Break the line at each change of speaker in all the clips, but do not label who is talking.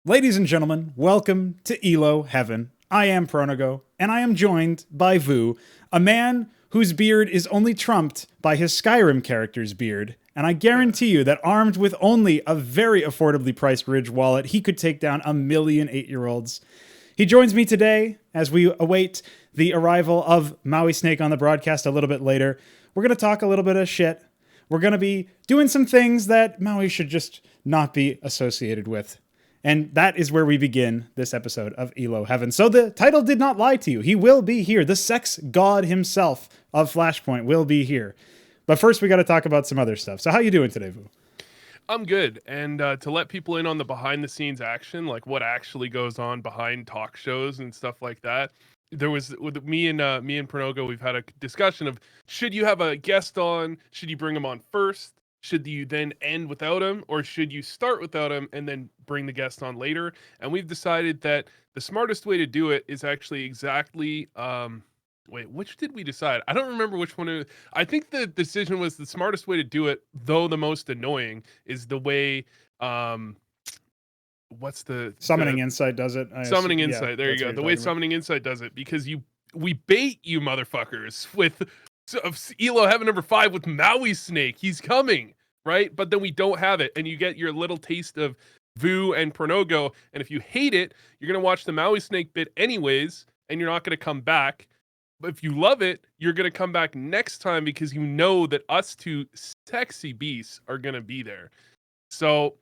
Ladies and gentlemen, welcome to ELO Heaven. I am Pronago, and I am joined by Vu, a man whose beard is only trumped by his Skyrim character's beard. And I guarantee you that armed with only a very affordably priced Ridge wallet, he could take down 1,000,000 8-year-olds. He joins me today as we await the arrival of Mauisnake on the broadcast a little bit later. We're going to talk a little bit of shit. We're going to be doing some things that Maui should just not be associated with. And that is where we begin this episode of ELO Heaven. So the title did not lie to you. He will be here. The sex god himself of Flashpoint will be here. But first, we got to talk about some other stuff. So how you doing today, Vu?
I'm good. And to let people in on the behind-the-scenes action, like what actually goes on behind talk shows and stuff like that, there was with me and Pronogo, we've had a discussion of should you have a guest on? Should you bring him on first? Should you then end without him, or should you start without him and then bring the guest on later? And we've decided that the smartest way to do it is actually exactly. Wait, which did we decide? I don't remember which one. I think the decision was the smartest way to do it, though the most annoying is the way. What's the
Summoning Insight does it?
Summoning Insight. There you go. The way Summoning Insight does it, because we bait you motherfuckers with. Of ELO Heaven number 5 with Mauisnake. He's coming, right? But then we don't have it, and you get your little taste of Vu and Pronogo. And if you hate it, you're gonna watch the Mauisnake bit anyways, and you're not gonna come back. But if you love it, you're gonna come back next time because you know that us two sexy beasts are gonna be there. So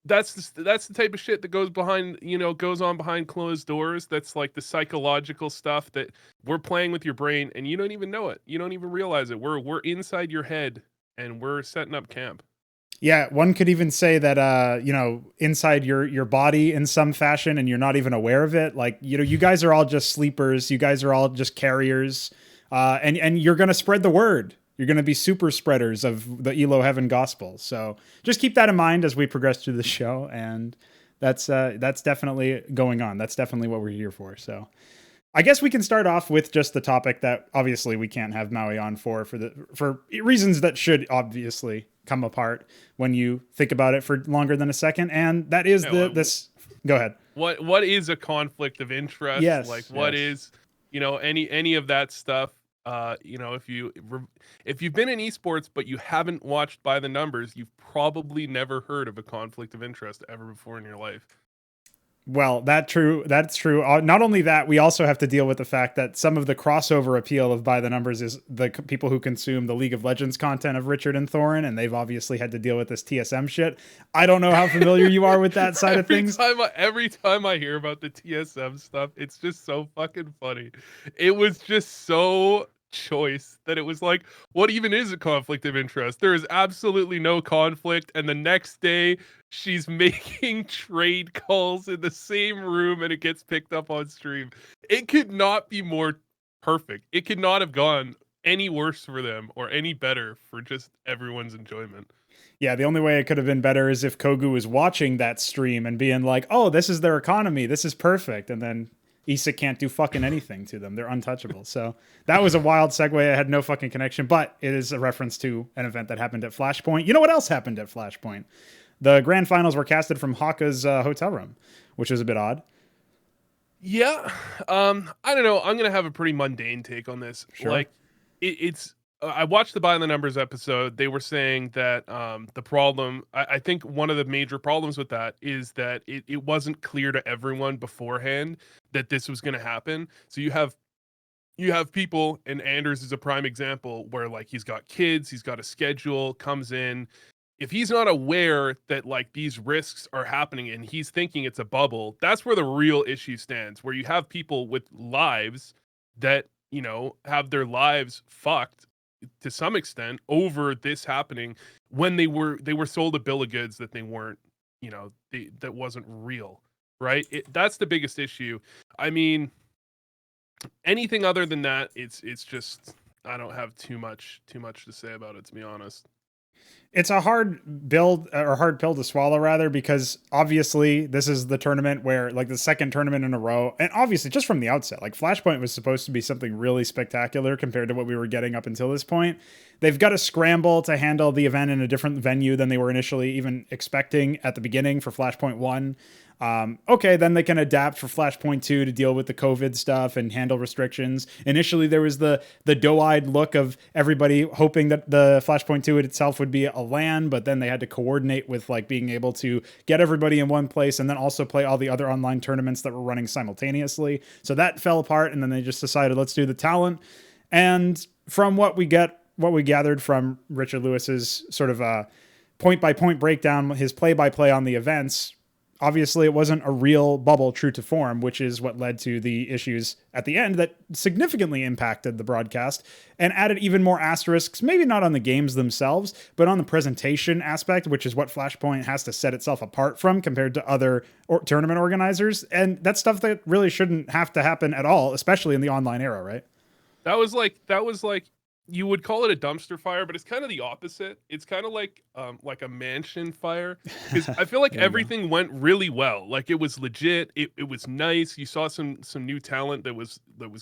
that's the type of shit that goes on behind closed doors. That's like the psychological stuff that we're playing with your brain, and you don't even know it. You don't even realize it. We're inside your head, and we're setting up camp.
Yeah, one could even say that inside your body in some fashion, and you're not even aware of it. Like, you guys are all just sleepers. You guys are all just carriers, and you're gonna spread the word. You're going to be super spreaders of the ELO Heaven gospel. So just keep that in mind as we progress through the show. And that's definitely going on. That's definitely what we're here for. So I guess we can start off with just the topic that obviously we can't have Maui on for reasons that should obviously come apart when you think about it for longer than a second. And that is this. Go ahead.
What is a conflict of interest?
Yes.
Like what is, any of that stuff. If you've been in esports but you haven't watched By the Numbers, you've probably never heard of a conflict of interest ever before in your life.
Well, that's true. Not only that, we also have to deal with the fact that some of the crossover appeal of By the Numbers is the people who consume the League of Legends content of Richard and Thorin, and they've obviously had to deal with this TSM shit. I don't know how familiar you are with that side of things.
Every time I hear about the TSM stuff, it's just so fucking funny. It was just so choice that it was like, what even is a conflict of interest? There is absolutely no conflict, and the next day she's making trade calls in the same room and it gets picked up on stream. It could not be more perfect. It could not have gone any worse for them or any better for just everyone's enjoyment.
Yeah, the only way it could have been better is if Kogu was watching that stream and being like, oh, this is their economy, this is perfect, and then Issa can't do fucking anything to them. They're untouchable. So that was a wild segue. I had no fucking connection, but it is a reference to an event that happened at Flashpoint. You know what else happened at Flashpoint? The grand finals were casted from Haka's hotel room, which was a bit odd.
Yeah. I don't know. I'm going to have a pretty mundane take on this.
Sure.
Like it's I watched the By the Numbers episode. They were saying that the problem, I think one of the major problems with that is that it wasn't clear to everyone beforehand that this was going to happen. So you have people, and Anders is a prime example, where like he's got kids, he's got a schedule, comes in. If he's not aware that like these risks are happening and he's thinking it's a bubble, that's where the real issue stands, where you have people with lives that, have their lives fucked to some extent over this happening when they were sold a bill of goods that they weren't, that wasn't real, right? That's the biggest issue. I mean, anything other than that, it's just, I don't have too much to say about it, to be honest.
It's a hard pill to swallow, rather, because obviously this is the tournament where, like, the second tournament in a row, and obviously just from the outset, like, Flashpoint was supposed to be something really spectacular compared to what we were getting up until this point. They've got to scramble to handle the event in a different venue than they were initially even expecting at the beginning for Flashpoint 1. Okay, then they can adapt for Flashpoint 2 to deal with the COVID stuff and handle restrictions. Initially, there was the doe-eyed look of everybody hoping that the Flashpoint 2 itself would be a LAN, but then they had to coordinate with like being able to get everybody in one place and then also play all the other online tournaments that were running simultaneously. So that fell apart, and then they just decided, let's do the talent. And from what we gathered from Richard Lewis's sort of point-by-point breakdown, his play-by-play on the events, obviously it wasn't a real bubble true to form, which is what led to the issues at the end that significantly impacted the broadcast and added even more asterisks, maybe not on the games themselves, but on the presentation aspect, which is what Flashpoint has to set itself apart from compared to other tournament organizers. And that's stuff that really shouldn't have to happen at all, especially in the online era, right?
That was like you would call it a dumpster fire, but it's kind of the opposite. It's kind of like a mansion fire, because I feel like everything went really well. Like it was legit. It was nice. You saw some new talent that was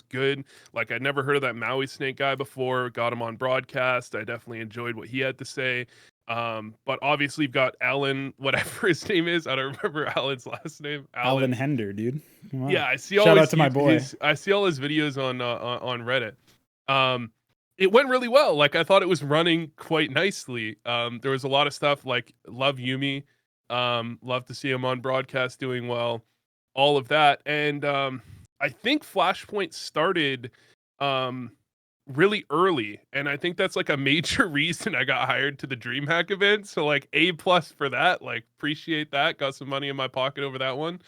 good. Like I'd never heard of that Mauisnake guy before. Got him on broadcast. I definitely enjoyed what he had to say. But obviously you've got Alan, whatever his name is. I don't remember Alan's last name.
Alan Hender, dude.
Yeah, I see
Shout out to my boy.
I see all his videos on Reddit. It went really well. Like I thought it was running quite nicely. There was a lot of stuff like love Yumi. Love to see him on broadcast doing well. All of that. And I think Flashpoint started really early. And I think that's like a major reason I got hired to the DreamHack event. So like A+ for that. Like appreciate that. Got some money in my pocket over that one.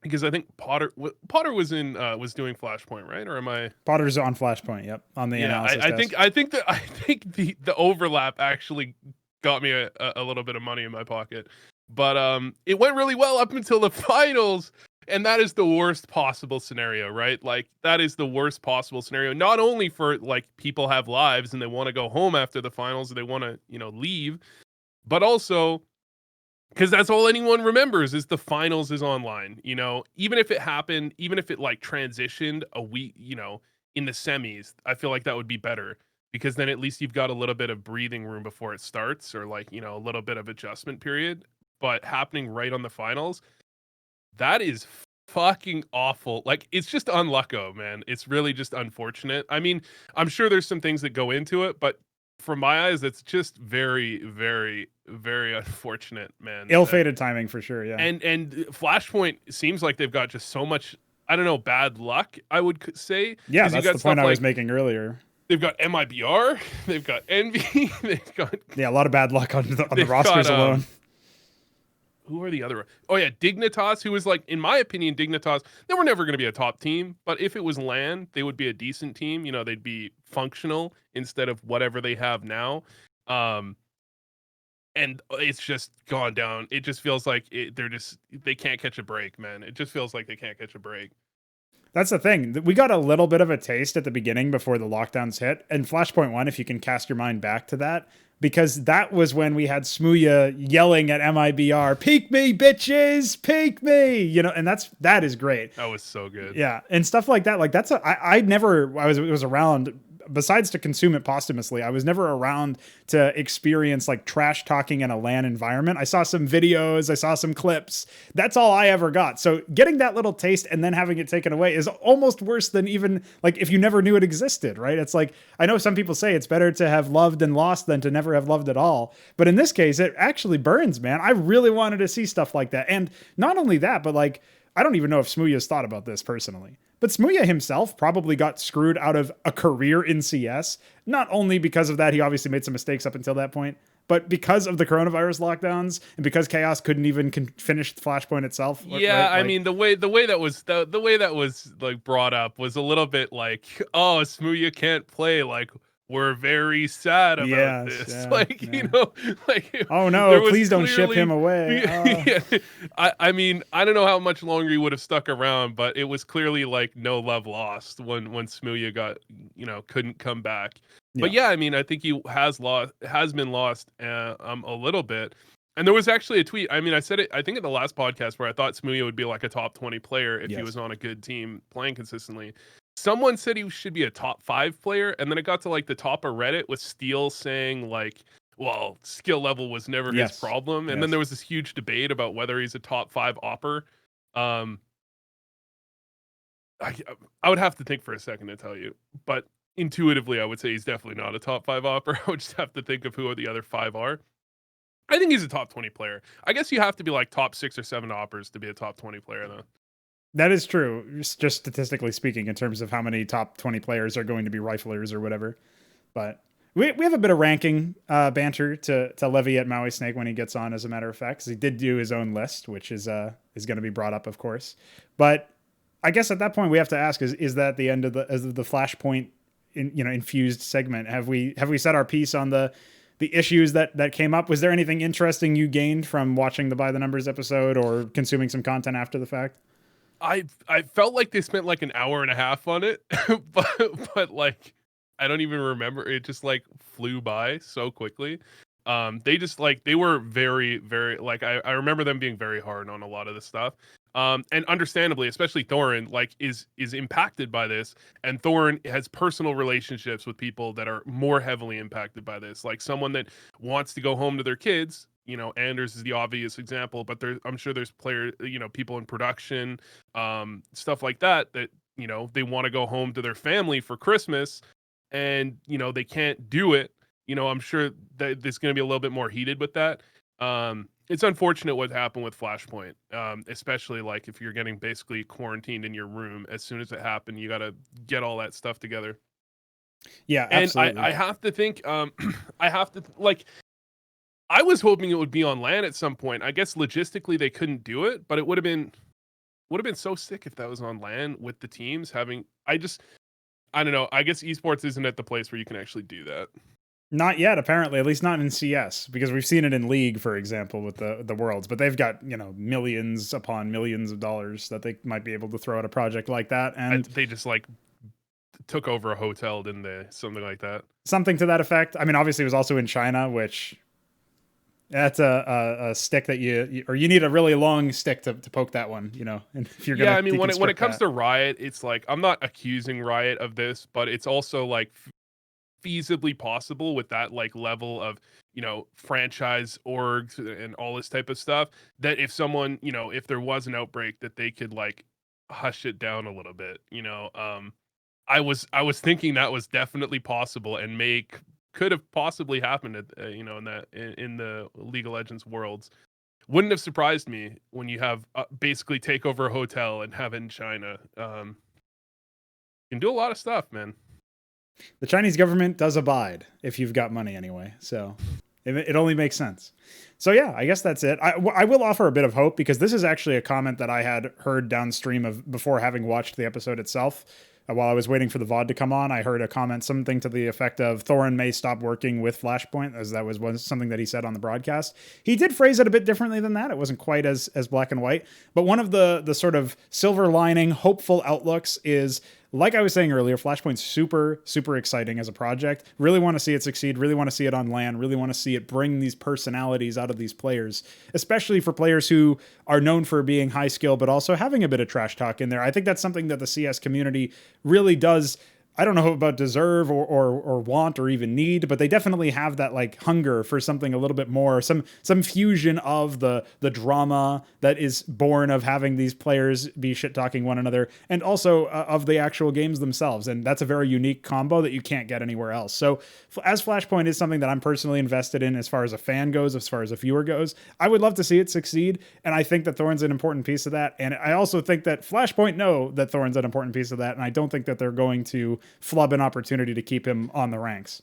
Because I think Potter was doing Flashpoint, right? Or am I?
Potter's on Flashpoint. Yep, on the analysis test.
I think the overlap actually got me a little bit of money in my pocket, but it went really well up until the finals, and that is the worst possible scenario, right? Like that is the worst possible scenario. Not only for like people have lives and they want to go home after the finals and they want to leave, but also because that's all anyone remembers is the finals is online. Even if it happened, even if it like transitioned a week, in the semis, I feel like that would be better, because then at least you've got a little bit of breathing room before it starts, or like, a little bit of adjustment period. But happening right on the finals, that is fucking awful. Like, it's just unlucko, man. It's really just unfortunate. I mean, I'm sure there's some things that go into it, but from my eyes, it's just very, very, very unfortunate, man.
Ill-fated timing for sure, yeah.
And Flashpoint seems like they've got just so much, I don't know, bad luck, I would say.
Yeah, that's the point I was making earlier.
They've got MIBR, they've got Envy, they've got...
Yeah, a lot of bad luck on the rosters alone.
Who are the other? Oh yeah, Dignitas, who was like, in my opinion, Dignitas, they were never going to be a top team, but if it was LAN, they would be a decent team. They'd be functional instead of whatever they have now. And it's just gone down. It just feels like they can't catch a break, man. It just feels like they can't catch a break.
That's the thing. We got a little bit of a taste at the beginning before the lockdowns hit. And Flashpoint 1, if you can cast your mind back to that, because that was when we had Smooya yelling at MIBR, "Peek me, bitches, peek me," and that is great.
That was so good.
Yeah, and stuff like that. Like I was around. Besides to consume it posthumously, I was never around to experience like trash talking in a LAN environment. I saw some videos, I saw some clips. That's all I ever got. So getting that little taste and then having it taken away is almost worse than even like if you never knew it existed, right? It's like, I know some people say it's better to have loved and lost than to never have loved at all. But in this case, it actually burns, man. I really wanted to see stuff like that. And not only that, but like, I don't even know if Smooya's thought about this personally. But Smooya himself probably got screwed out of a career in CS, not only because of that, he obviously made some mistakes up until that point, but because of the coronavirus lockdowns and because Chaos couldn't even finish the Flashpoint itself.
Yeah, right? I mean the way that was like brought up was a little bit like, oh, Smooya can't play, like we're very sad about this.
Yeah,
like
oh no, please don't ship him away.
Yeah. I mean, I don't know how much longer he would have stuck around, but it was clearly like no love lost when Smooya got, couldn't come back. Yeah. But yeah, I mean, I think he has been lost a little bit. And there was actually a tweet. I mean, I said it, I think in the last podcast, where I thought Smooya would be like a top 20 player if he was on a good team playing consistently. Someone said he should be a top 5 player, and then it got to like the top of Reddit with Steel saying like well, skill level was never his
Yes.
problem. And then
Yes.
there was this huge debate about whether he's a top 5 opper. Um, I, I would have to think for a second to tell you, but intuitively, I would say he's definitely not a top 5 opper. I would just have to think of who the other 5 are. I think he's a top 20 player. I guess you have to be like top 6 or 7 oppers to be a top 20 player, though.
That is true, just statistically speaking, in terms of how many top 20 players are going to be riflers or whatever. But we have a bit of ranking banter to levy at Mauisnake when he gets on, as a matter of fact, because he did do his own list, which is going to be brought up, of course. But I guess at that point we have to ask: is that the end of the Flashpoint infused segment? Have we said our piece on the issues that came up? Was there anything interesting you gained from watching the By the Numbers episode or consuming some content after the fact?
I felt like they spent like an hour and a half on it, but like I don't even remember. It just like flew by so quickly. They just like they were very, very like I remember them being very hard on a lot of the stuff. And understandably, especially Thorin, like is impacted by this, and Thorin has personal relationships with people that are more heavily impacted by this. Like someone that wants to go home to their kids. Anders is the obvious example, but I'm sure there's people in production, stuff like that they want to go home to their family for Christmas, and they can't do it. I'm sure that there's going to be a little bit more heated with that. It's unfortunate what happened with Flashpoint, especially like if you're getting basically quarantined in your room. As soon as it happened, you got to get all that stuff together.
Yeah,
and
absolutely.
I have to think, I was hoping it would be on LAN at some point. I guess logistically they couldn't do it, but it would have been so sick if that was on LAN with the teams having. I don't know. I guess esports isn't at the place where you can actually do that.
Not yet, apparently, at least not in CS, because we've seen it in League, for example, with the Worlds, but they've got, millions upon millions of dollars that they might be able to throw at a project like that. And
they just like took over a hotel, didn't they? Something like that.
Something to that effect. I mean, obviously it was also in China, which that's a stick that you need a really long stick to poke that one, and if you're
I mean, when it comes to Riot, it's like, I'm not accusing Riot of this, but it's also like feasibly possible with that like level of franchise orgs and all this type of stuff, that if someone if there was an outbreak, that they could like hush it down a little bit. I was thinking that was definitely possible and could have possibly happened at in the League of Legends Worlds. Wouldn't have surprised me when you have basically take over a hotel and have it in China. You can do a lot of stuff, man.
The Chinese government does abide if you've got money anyway. So it only makes sense. So yeah, I guess that's it. I will offer a bit of hope, because this is actually a comment that I had heard downstream of before having watched the episode itself. While I was waiting for the VOD to come on, I heard a comment, something to the effect of Thorin may stop working with Flashpoint, as that was something that he said on the broadcast. He did phrase it a bit differently than that. It wasn't quite as black and white. But one of the sort of silver lining, hopeful outlooks is, like I was saying earlier, Flashpoint's super, super exciting as a project. Really want to see it succeed. Really want to see it on LAN. Really want to see it bring these personalities out of these players, especially for players who are known for being high skill, but also having a bit of trash talk in there. I think that's something that the CS community really does. I don't know about deserve or want or even need, but they definitely have that like hunger for something a little bit more, some fusion of the drama that is born of having these players be shit talking one another, and also of the actual games themselves. And that's a very unique combo that you can't get anywhere else. So as Flashpoint is something that I'm personally invested in, as far as a fan goes, as far as a viewer goes, I would love to see it succeed. And I think that Thorin's an important piece of that. And I also think that Flashpoint know that Thorin's an important piece of that. And I don't think that they're going to flub an opportunity to keep him on the ranks.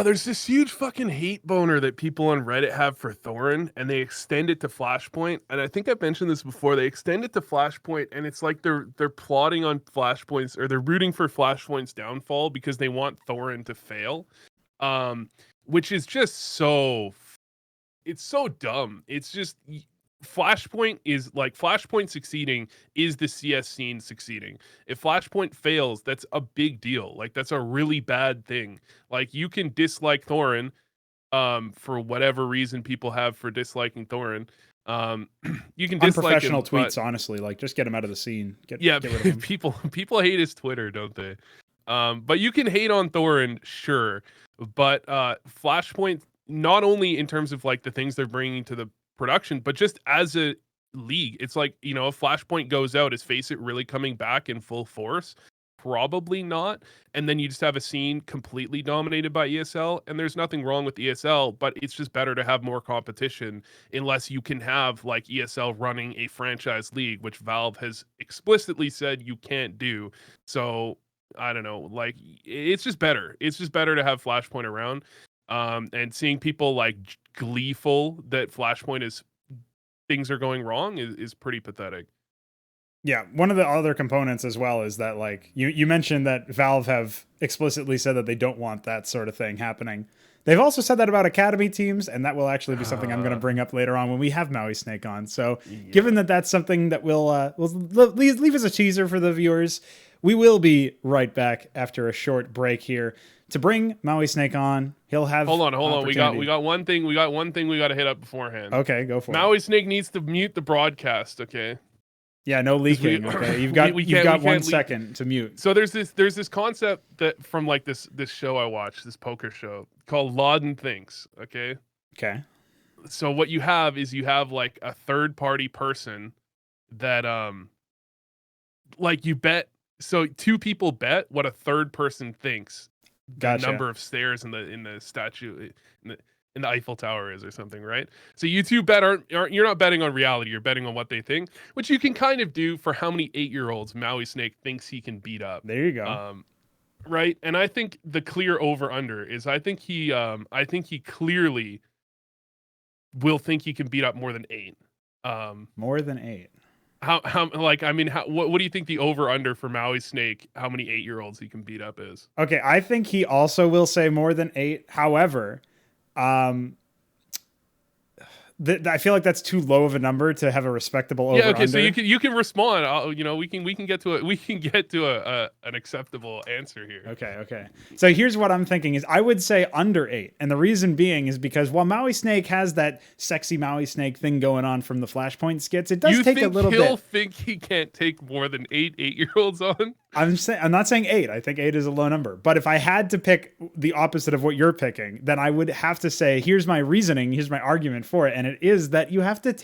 There's this huge fucking hate boner that people on Reddit have for Thorin, and they extend it to Flashpoint. And I think I've mentioned this before. They extend it to Flashpoint, and it's like they're plotting on Flashpoint's, or they're rooting for Flashpoint's downfall because they want Thorin to fail. Which is just it's so dumb. It's just Flashpoint succeeding is the CS scene succeeding. If Flashpoint fails, that's a big deal. Like, that's a really bad thing. Like, you can dislike Thorin, for whatever reason people have for disliking Thorin. You can dislike him,
tweets, honestly, like, just get him out of the scene. Get rid of him.
people hate his Twitter, don't they? But you can hate on Thorin, sure. But Flashpoint, not only in terms of like the things they're bringing to the production, but just as a league. It's like, you know, if Flashpoint goes out, is Face It really coming back in full force? Probably not. And then you just have a scene completely dominated by ESL, and there's nothing wrong with ESL, but it's just better to have more competition unless you can have like ESL running a franchise league, which Valve has explicitly said you can't do. So I don't know, like it's just better. It's just better to have Flashpoint around. And seeing people like gleeful that Flashpoint is things are going wrong is pretty pathetic.
Yeah, one of the other components as well is that, like, you mentioned that Valve have explicitly said that they don't want that sort of thing happening. They've also said that about academy teams, and that will actually be something I'm going to bring up later on when we have Mauisnake on. So, given that that's something that we'll leave as a teaser for the viewers, we will be right back after a short break here to bring Mauisnake on. He'll have
hold on. We got one thing we got to hit up beforehand.
Okay, go for it.
Mauisnake needs to mute the broadcast. Okay.
Yeah, no leaking. Okay, you've got 1 second to mute.
So there's this concept that from like this show I watched, this poker show called Lauden Thinks. Okay. So what you have is like a third party person that like you bet. So two people bet what a third person thinks the number of stairs in the statue in the Eiffel Tower is or something, right? So you two bet you're not betting on reality, you're betting on what they think, which you can kind of do for how many 8-year-olds Mauisnake thinks he can beat up.
There you go.
Right? And I think the clear over under is I think he clearly will think he can beat up more than 8.
More than 8.
What do you think the over under for Mauisnake, how many 8-year-olds he can beat up is?
Okay, I think he also will say more than 8. However, I feel like that's too low of a number to have a respectable over.
Yeah, okay,
under.
so you can respond. We can get to an acceptable answer here.
Okay. So here's what I'm thinking is I would say under 8, and the reason being is because while Mauisnake has that sexy Mauisnake thing going on from the Flashpoint skits, it does take a little bit.
You think he can't take more than 8-year-olds on?
I'm not saying 8. I think 8 is a low number. But if I had to pick the opposite of what you're picking, then I would have to say, here's my reasoning, here's my argument for it. And it is that you have to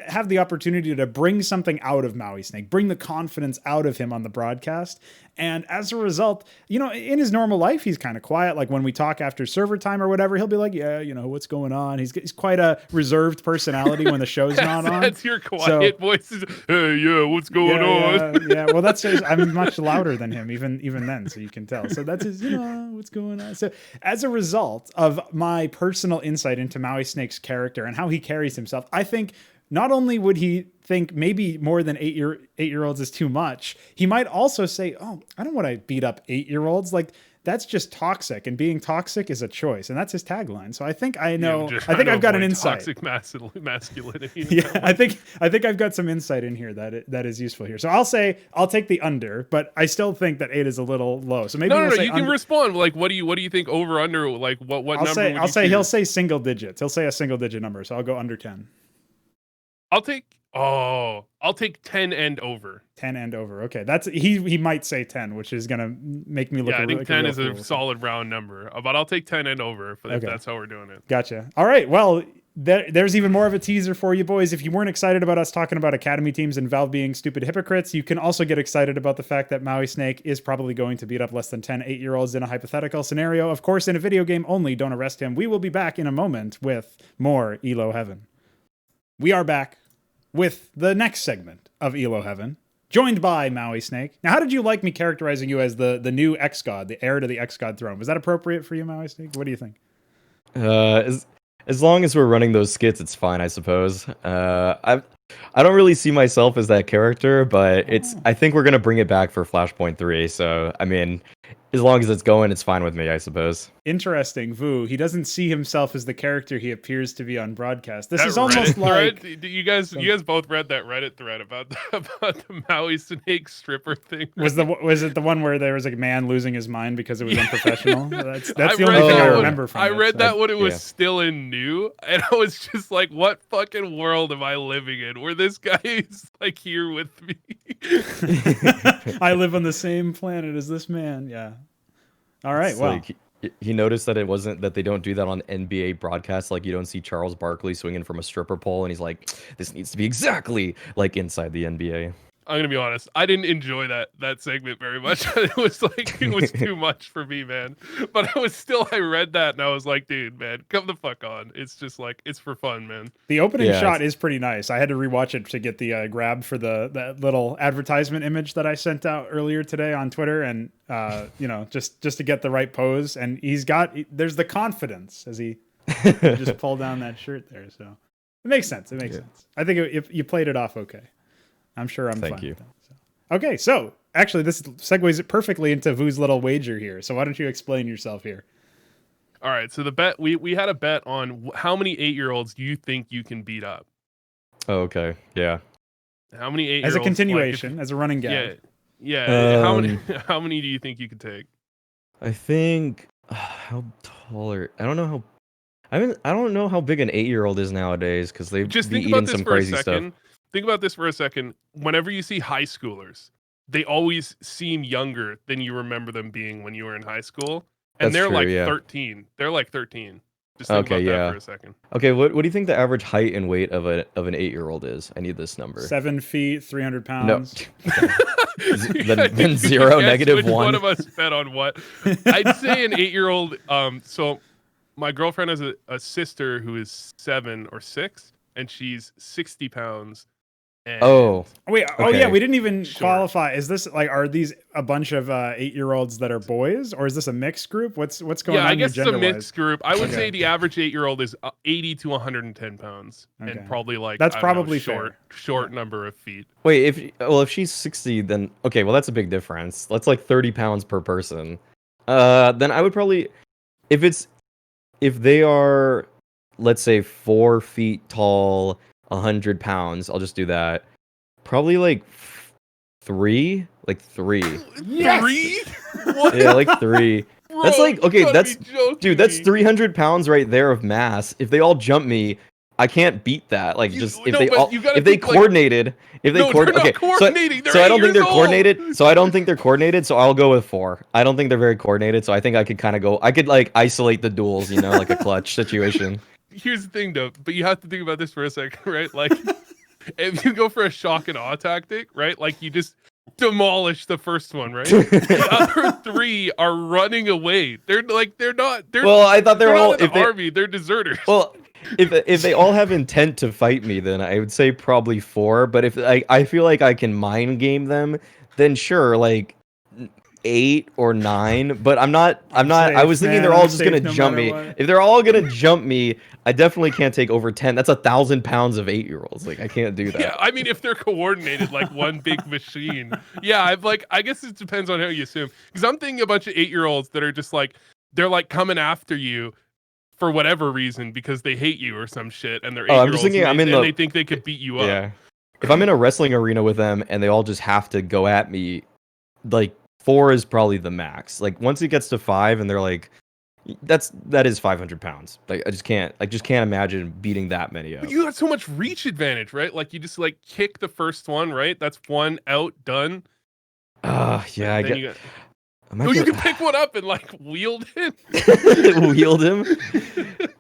have the opportunity to bring something out of Mauisnake, bring the confidence out of him on the broadcast. And as a result, you know, in his normal life, he's kind of quiet. Like when we talk after server time or whatever, he'll be like, yeah, you know, what's going on? He's quite a reserved personality when the show's not on.
That's your quiet voice. Hey, yeah, what's going on?
Yeah. Well, I'm much louder than him, even then, so you can tell. So that's his, you know, what's going on. So as a result of my personal insight into Mauisnake's character and how he carries himself, I think not only would he think maybe more than 8-year-olds is too much, he might also say, oh, I don't want to beat up 8-year-olds. Like, that's just toxic, and being toxic is a choice, and that's his tagline. So I think I know. I think I've got an insight.
Toxic masculinity.
Yeah, I think I've got some insight in here that is useful here. So I'll take the under, but I still think that 8 is a little low. So maybe
no. You can respond. Like, what do you think over under? Like, what number?
I'll say he'll say single digits. He'll say a single digit number. So I'll go under 10.
I'll take 10 and over.
10 and over. Okay. That's he might say 10, which is going to make me look
I think
like
10 is a solid round number. But I'll take 10 and over if that's how we're doing it.
Gotcha. All right. Well, there's even more of a teaser for you boys. If you weren't excited about us talking about academy teams and Valve being stupid hypocrites, you can also get excited about the fact that Mauisnake is probably going to beat up less than 10 8-year-olds in a hypothetical scenario. Of course, in a video game only. Don't arrest him. We will be back in a moment with more ELO Heaven. We are back with the next segment of ELO Heaven, joined by Mauisnake. Now, how did you like me characterizing you as the new X-God, the heir to the X-God throne? Was that appropriate for you, Mauisnake? What do you think?
As long as we're running those skits, it's fine, I suppose. I don't really see myself as that character, but I think we're gonna bring it back for Flashpoint 3. So, I mean, as long as it's going, it's fine with me, I suppose.
Interesting, Vu. He doesn't see himself as the character he appears to be on broadcast. This is almost like
you guys both read that Reddit thread about the Mauisnake stripper thing.
Was it the one where there was a man losing his mind because it was unprofessional? That's the only thing I remember from it.
I read that when it was still in new, and I was just like, what fucking world am I living in where this guy is like here with me?
I live on the same planet as this man. Yeah. All right.
It's
well,
He noticed that it wasn't that they don't do that on NBA broadcasts. Like you don't see Charles Barkley swinging from a stripper pole, and he's like, "This needs to be exactly like inside the NBA."
I'm gonna be honest. I didn't enjoy that segment very much. It was too much for me, man. But I read that and I was like, dude, man, come the fuck on. It's just like it's for fun, man.
The opening
Yeah,
shot is pretty nice. I had to rewatch it to get the grab for that little advertisement image that I sent out earlier today on Twitter, and just to get the right pose. And there's the confidence as he just pulled down that shirt there. So it makes sense. It makes sense. I think if you played it off okay. I'm sure I'm
Thank
fine
you.
with that. So. Okay, so actually this segues it perfectly into Vu's little wager here. So why don't you explain yourself here?
All right, so the bet we had a bet on how many 8-year-olds do you think you can beat up?
Oh, okay. Yeah.
How many 8-year-olds?
As a continuation, as a running gag.
Yeah. How many do you think you could take?
I think how taller. I don't know how. I don't know how big an 8-year-old is nowadays because they've
Just
be
think about
eating
this
some
for a
crazy
second.
stuff.
Think about this for a second. Whenever you see high schoolers, they always seem younger than you remember them being when you were in high school. And
That's
they're
true,
like
yeah.
13. They're like 13. Just think
Okay,
about that
yeah.
for a second.
Okay, what do you think the average height and weight of an 8-year-old is? I need this number.
7 feet, 300
No.
pounds.
then 0, negative 1.
One of us bet on what? I'd say an 8-year-old. So my girlfriend has a sister who is 7 or 6, and she's 60 pounds. And
Wait,
Okay.
yeah, we didn't even
Sure.
qualify. Is this are these a bunch of 8-year-olds that are boys, or is this a mixed group? What's going on?
I guess it's a
gender-wise?
mixed group. I would
Okay.
say the average 8-year-old is 80 to 110 pounds,
Okay.
and probably like
That's
I don't know,
probably
short number of feet.
Wait, if she's 60, then okay, well that's a big difference. That's like 30 pounds per person. Then I would probably if they are, let's say 4 feet tall, 100 pounds, I'll just do that. Probably like 3, like 3.
Yes!
3? What?
Yeah, like 3.
Bro,
That's like, okay,
you gotta
that's
be joking
dude, that's
me.
300 pounds right there of mass. If they all jump me, I can't beat that. Like, just if
no,
they
but
all,
you gotta
if they
think, like-
coordinated, if they
No, they're not
okay,
coordinating. They're
so I don't
8
think they're
years old.
coordinated. So I don't think they're coordinated. So I'll go with 4. I don't think they're very coordinated. So I think I could kind of go. I could like isolate the duels, like a clutch situation.
Here's the thing, though. But you have to think about this for a second, right? Like, if you go for a shock and awe tactic, right? Like, you just demolish the first one, right? The other 3 are running away. They're not.
Well, I thought
they're
they're all
not in
if
the
they
army. They're deserters.
well. If they all have intent to fight me, then I would say probably 4. But if I feel like I can mind game them, then sure, like 8 or 9. But I'm not.
safe,
I was thinking
man.
they're all
I'm
just
safe
gonna
no
jump
matter
me.
what.
If they're all gonna jump me, I definitely can't take over 10. That's 1,000 pounds of 8-year-olds. Like I can't do that.
Yeah, I mean, if they're coordinated like one big machine, yeah, I guess it depends on how you assume. Because I'm thinking a bunch of 8-year-olds that are just like they're like coming after you for whatever reason because they hate you or some shit, and they're 8-year-olds.
I'm just thinking
and
I'm
they,
in
and
the
they think they could beat you up.
yeah. If I'm in a wrestling arena with them and they all just have to go at me, like 4 is probably the max. Like once it gets to 5 and they're like, that is 500 pounds. Like I just can't imagine beating that many up.
But you got so much reach advantage, right? Like you just like kick the first one, right? That's 1 out, done.
Yeah, I
Then
get.
you got-
Am I
you
gonna-
can pick one up and like wield it.
wield him.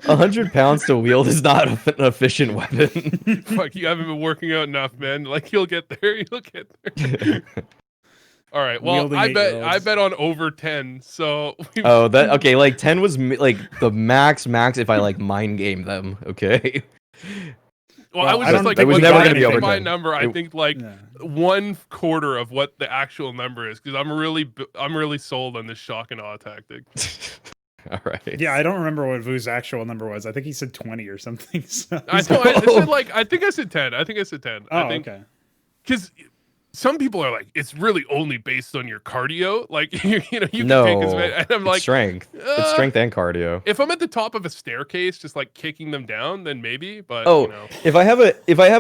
100 pounds to wield is not an efficient weapon.
Fuck, you haven't been working out enough, man. Like you'll get there. You'll get there. All right. Well,
Wielding
I
8-year-olds.
bet on over 10. So
Oh, that okay. Like 10 was like the max if I like mind game them. Okay.
Well, I was
I
just
don't
like,
think
it was
we
never
got
gonna be over
anything.
my
10.
number. I
It-
think like
Yeah.
1/4 of what the actual number is because I'm really sold on this shock and awe tactic.
All right.
Yeah, I don't remember what Vu's actual number was. I think he said 20 or something. So
I know. I said like I think I said 10. I think I said 10.
Oh,
I think
okay.
because some people are like, it's really only based on your cardio. Like you can
No,
take as many. And I'm
it's
like,
strength. It's strength and cardio.
if I'm at the top of a staircase, just like kicking them down, then maybe. But
Oh,
you know.
if I have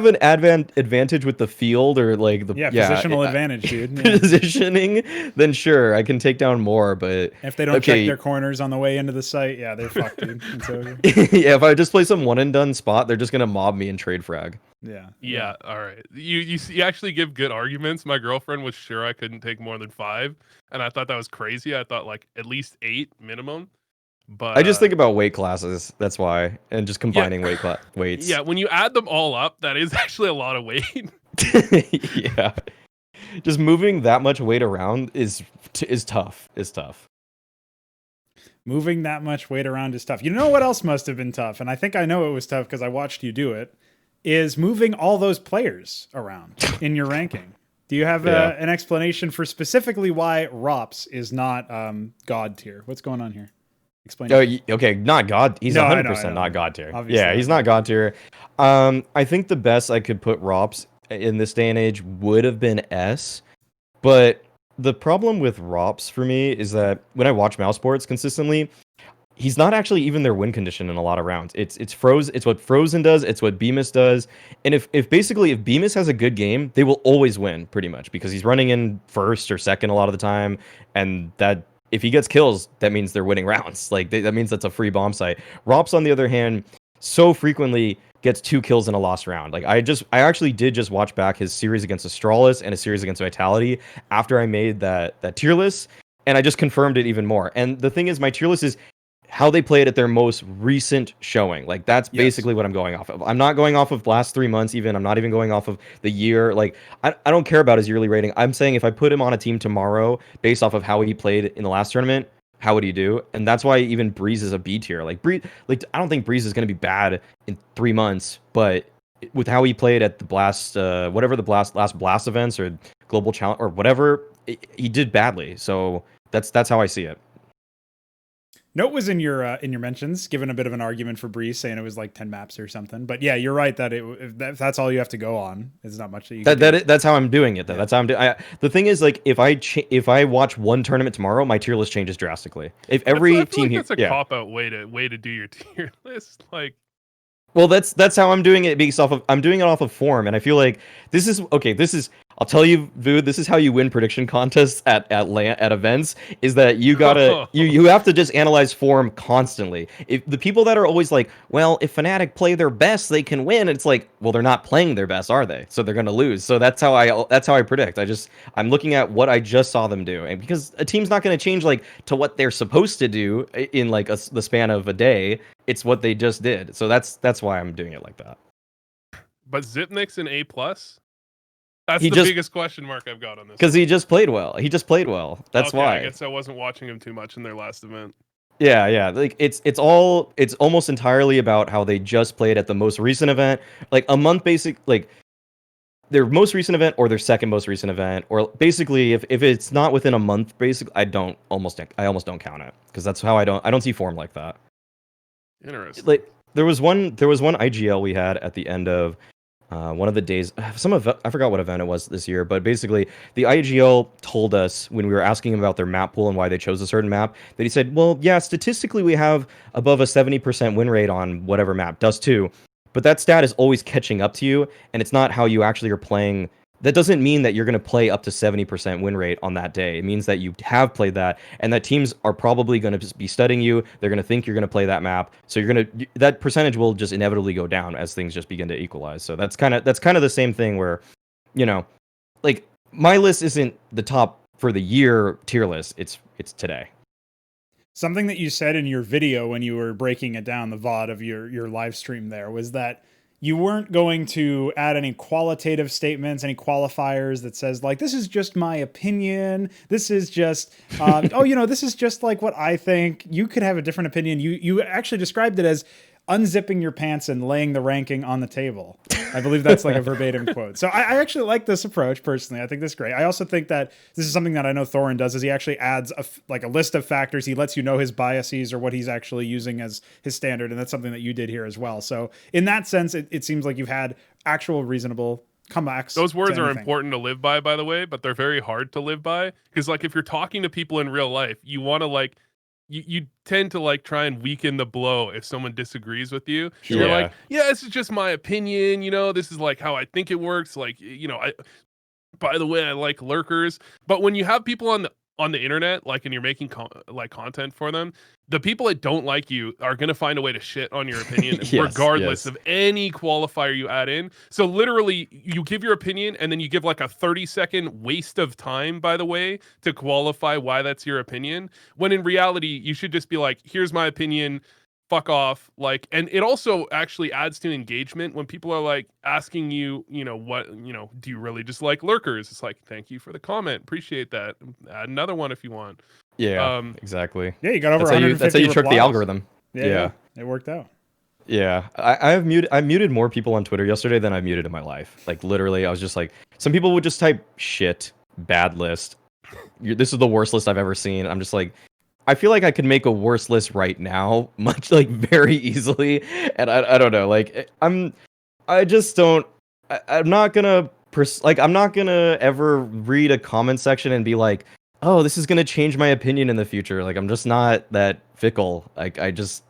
an advantage with the field or like the
Yeah, positional advantage, dude. Yeah.
positioning, then sure I can take down more. But
If they don't check
okay.
their corners on the way into the site, yeah, they're fucked, dude. It's over.
yeah, if I just play some one and done spot, they're just gonna mob me and trade frag.
Yeah.
Yeah, all right. You actually give good arguments. My girlfriend was sure I couldn't take more than 5, and I thought that was crazy. I thought like at least 8 minimum. But
I just think about weight classes. That's why, and just
yeah,
combining weights.
yeah, when you add them all up, that is actually a lot of weight.
Yeah, just moving that much weight around is tough. Is tough.
Moving that much weight around is tough. You know what else must have been tough? And I think I know it was tough because I watched you do it, is moving all those players around in your ranking. Do you have an explanation for specifically why Rops is not God tier? What's going on here? Explain.
Okay, not God. He's
No,
100%
I know.
not God tier.
Obviously
Yeah, he's
not
not God tier. I think the best I could put Rops in this day and age would have been S, but the problem with Rops for me is that when I watch mouse sports consistently, he's not actually even their win condition in a lot of rounds. It's what Frozen does, it's what Bemis does. And if Bemis has a good game, they will always win pretty much because he's running in first or second a lot of the time, and that if he gets kills, that means they're winning rounds. Like that means that's a free bomb site. Rops on the other hand so frequently gets 2 kills in a lost round. Like I actually did just watch back his series against Astralis and a series against Vitality after I made that tier list, and I just confirmed it even more. And the thing is, my tier list is how they played at their most recent showing. Like that's basically what I'm going off of. I'm not going off of last 3 months even. I'm not even going off of the year. Like I don't care about his yearly rating. I'm saying if I put him on a team tomorrow based off of how he played in the last tournament, how would he do? And that's why even Breeze is a B tier. Like I don't think Breeze is going to be bad in 3 months, but with how he played at the Blast, whatever the last Blast events or Global Challenge or whatever, he did badly. So that's how I see it.
Note was in your mentions, giving a bit of an argument for Breeze, saying it was like 10 maps or something. But yeah, you're right that if that's all you have to go on. There's not much that you can do.
That's how I'm doing it though. Yeah. That's how I'm doing. The thing is, like, if I watch one tournament tomorrow, my tier list changes drastically. If every team
that's a cop out way to do your tier list. Like,
well, that's how I'm doing it based off of I'm doing it off of form, and I feel like this is okay. I'll tell you, Vu, this is how you win prediction contests at events, is that you gotta you have to just analyze form constantly. If the people that are always like, well, if Fnatic play their best, they can win, it's like, well, they're not playing their best, are they? So they're gonna lose. So that's how I predict. I'm looking at what I just saw them do, and because a team's not gonna change like to what they're supposed to do in like the span of a day, it's what they just did. So that's why I'm doing it like that.
But Zipnik's an A+. That's the biggest question mark I've got on this.
Because he just played well. That's why.
I guess I wasn't watching him too much in their last event.
Yeah. Like it's almost entirely about how they just played at the most recent event, like a month basic, like their most recent event or their second most recent event, or basically if it's not within a month, basically I almost don't count it because that's how I don't see form like that.
Interesting.
Like there was one IGL we had at the end of one of the days, I forgot what event it was this year, but basically the IGL told us when we were asking him about their map pool and why they chose a certain map, that he said, well, yeah, statistically we have above a 70% win rate on whatever map, Dust 2, but that stat is always catching up to you, and it's not how you actually are playing. That doesn't mean that you're going to play up to 70% win rate on that day. It means that you have played that, and that teams are probably going to be studying you. They're going to think you're going to play that map, so that percentage will just inevitably go down as things just begin to equalize. So that's kind of the same thing where, like my list isn't the top for the year tier list. It's today.
Something that you said in your video when you were breaking it down, the VOD of your live stream there, was that you weren't going to add any qualitative statements, any qualifiers that says like, this is just my opinion. This is just, this is just like what I think. You could have a different opinion. You actually described it as unzipping your pants and laying the ranking on the table. I believe that's like a verbatim quote. So I actually like this approach personally. I think this is great. I also think that this is something that I know Thorin does, is he actually adds a list of factors. He lets you know his biases or what he's actually using as his standard. And that's something that you did here as well. So in that sense, it seems like you've had actual reasonable comebacks.
Those words are important to live by the way, but they're very hard to live by. Because like if you're talking to people in real life, you want to like, you tend to like try and weaken the blow if someone disagrees with you.
Sure.
You're like, yeah, this is just my opinion. This is like how I think it works. Like, by the way, I like lurkers. But when you have people on the on the internet, like, and you're making content for them, the people that don't like you are going to find a way to shit on your opinion regardless of any qualifier you add in. So literally you give your opinion and then you give like a 30-second waste of time, by the way, to qualify why that's your opinion, when in reality you should just be like, here's my opinion, fuck off. Like, and it also actually adds to engagement when people are like asking you, do you really just like lurkers? It's like, thank you for the comment, appreciate that, add another one if you want.
Yeah, exactly.
Yeah, you got over
that's how you trick the algorithm.
Yeah, it worked out.
Yeah, I muted more people on Twitter yesterday than I've muted in my life. Like, literally, I was just like, some people would just type shit, bad list, this is the worst list I've ever seen. I'm just like, I feel like I could make a worse list right now, much like very easily. And I don't know, like I just don't. I'm not gonna I'm not gonna ever read a comment section and be like, oh, this is gonna change my opinion in the future. Like, I'm just not that fickle. Like, I just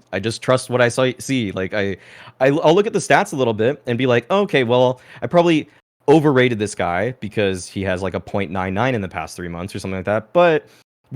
trust what I see. Like, I'll look at the stats a little bit and be like, okay, well, I probably overrated this guy because he has like a 0.99 in the past 3 months or something like that. But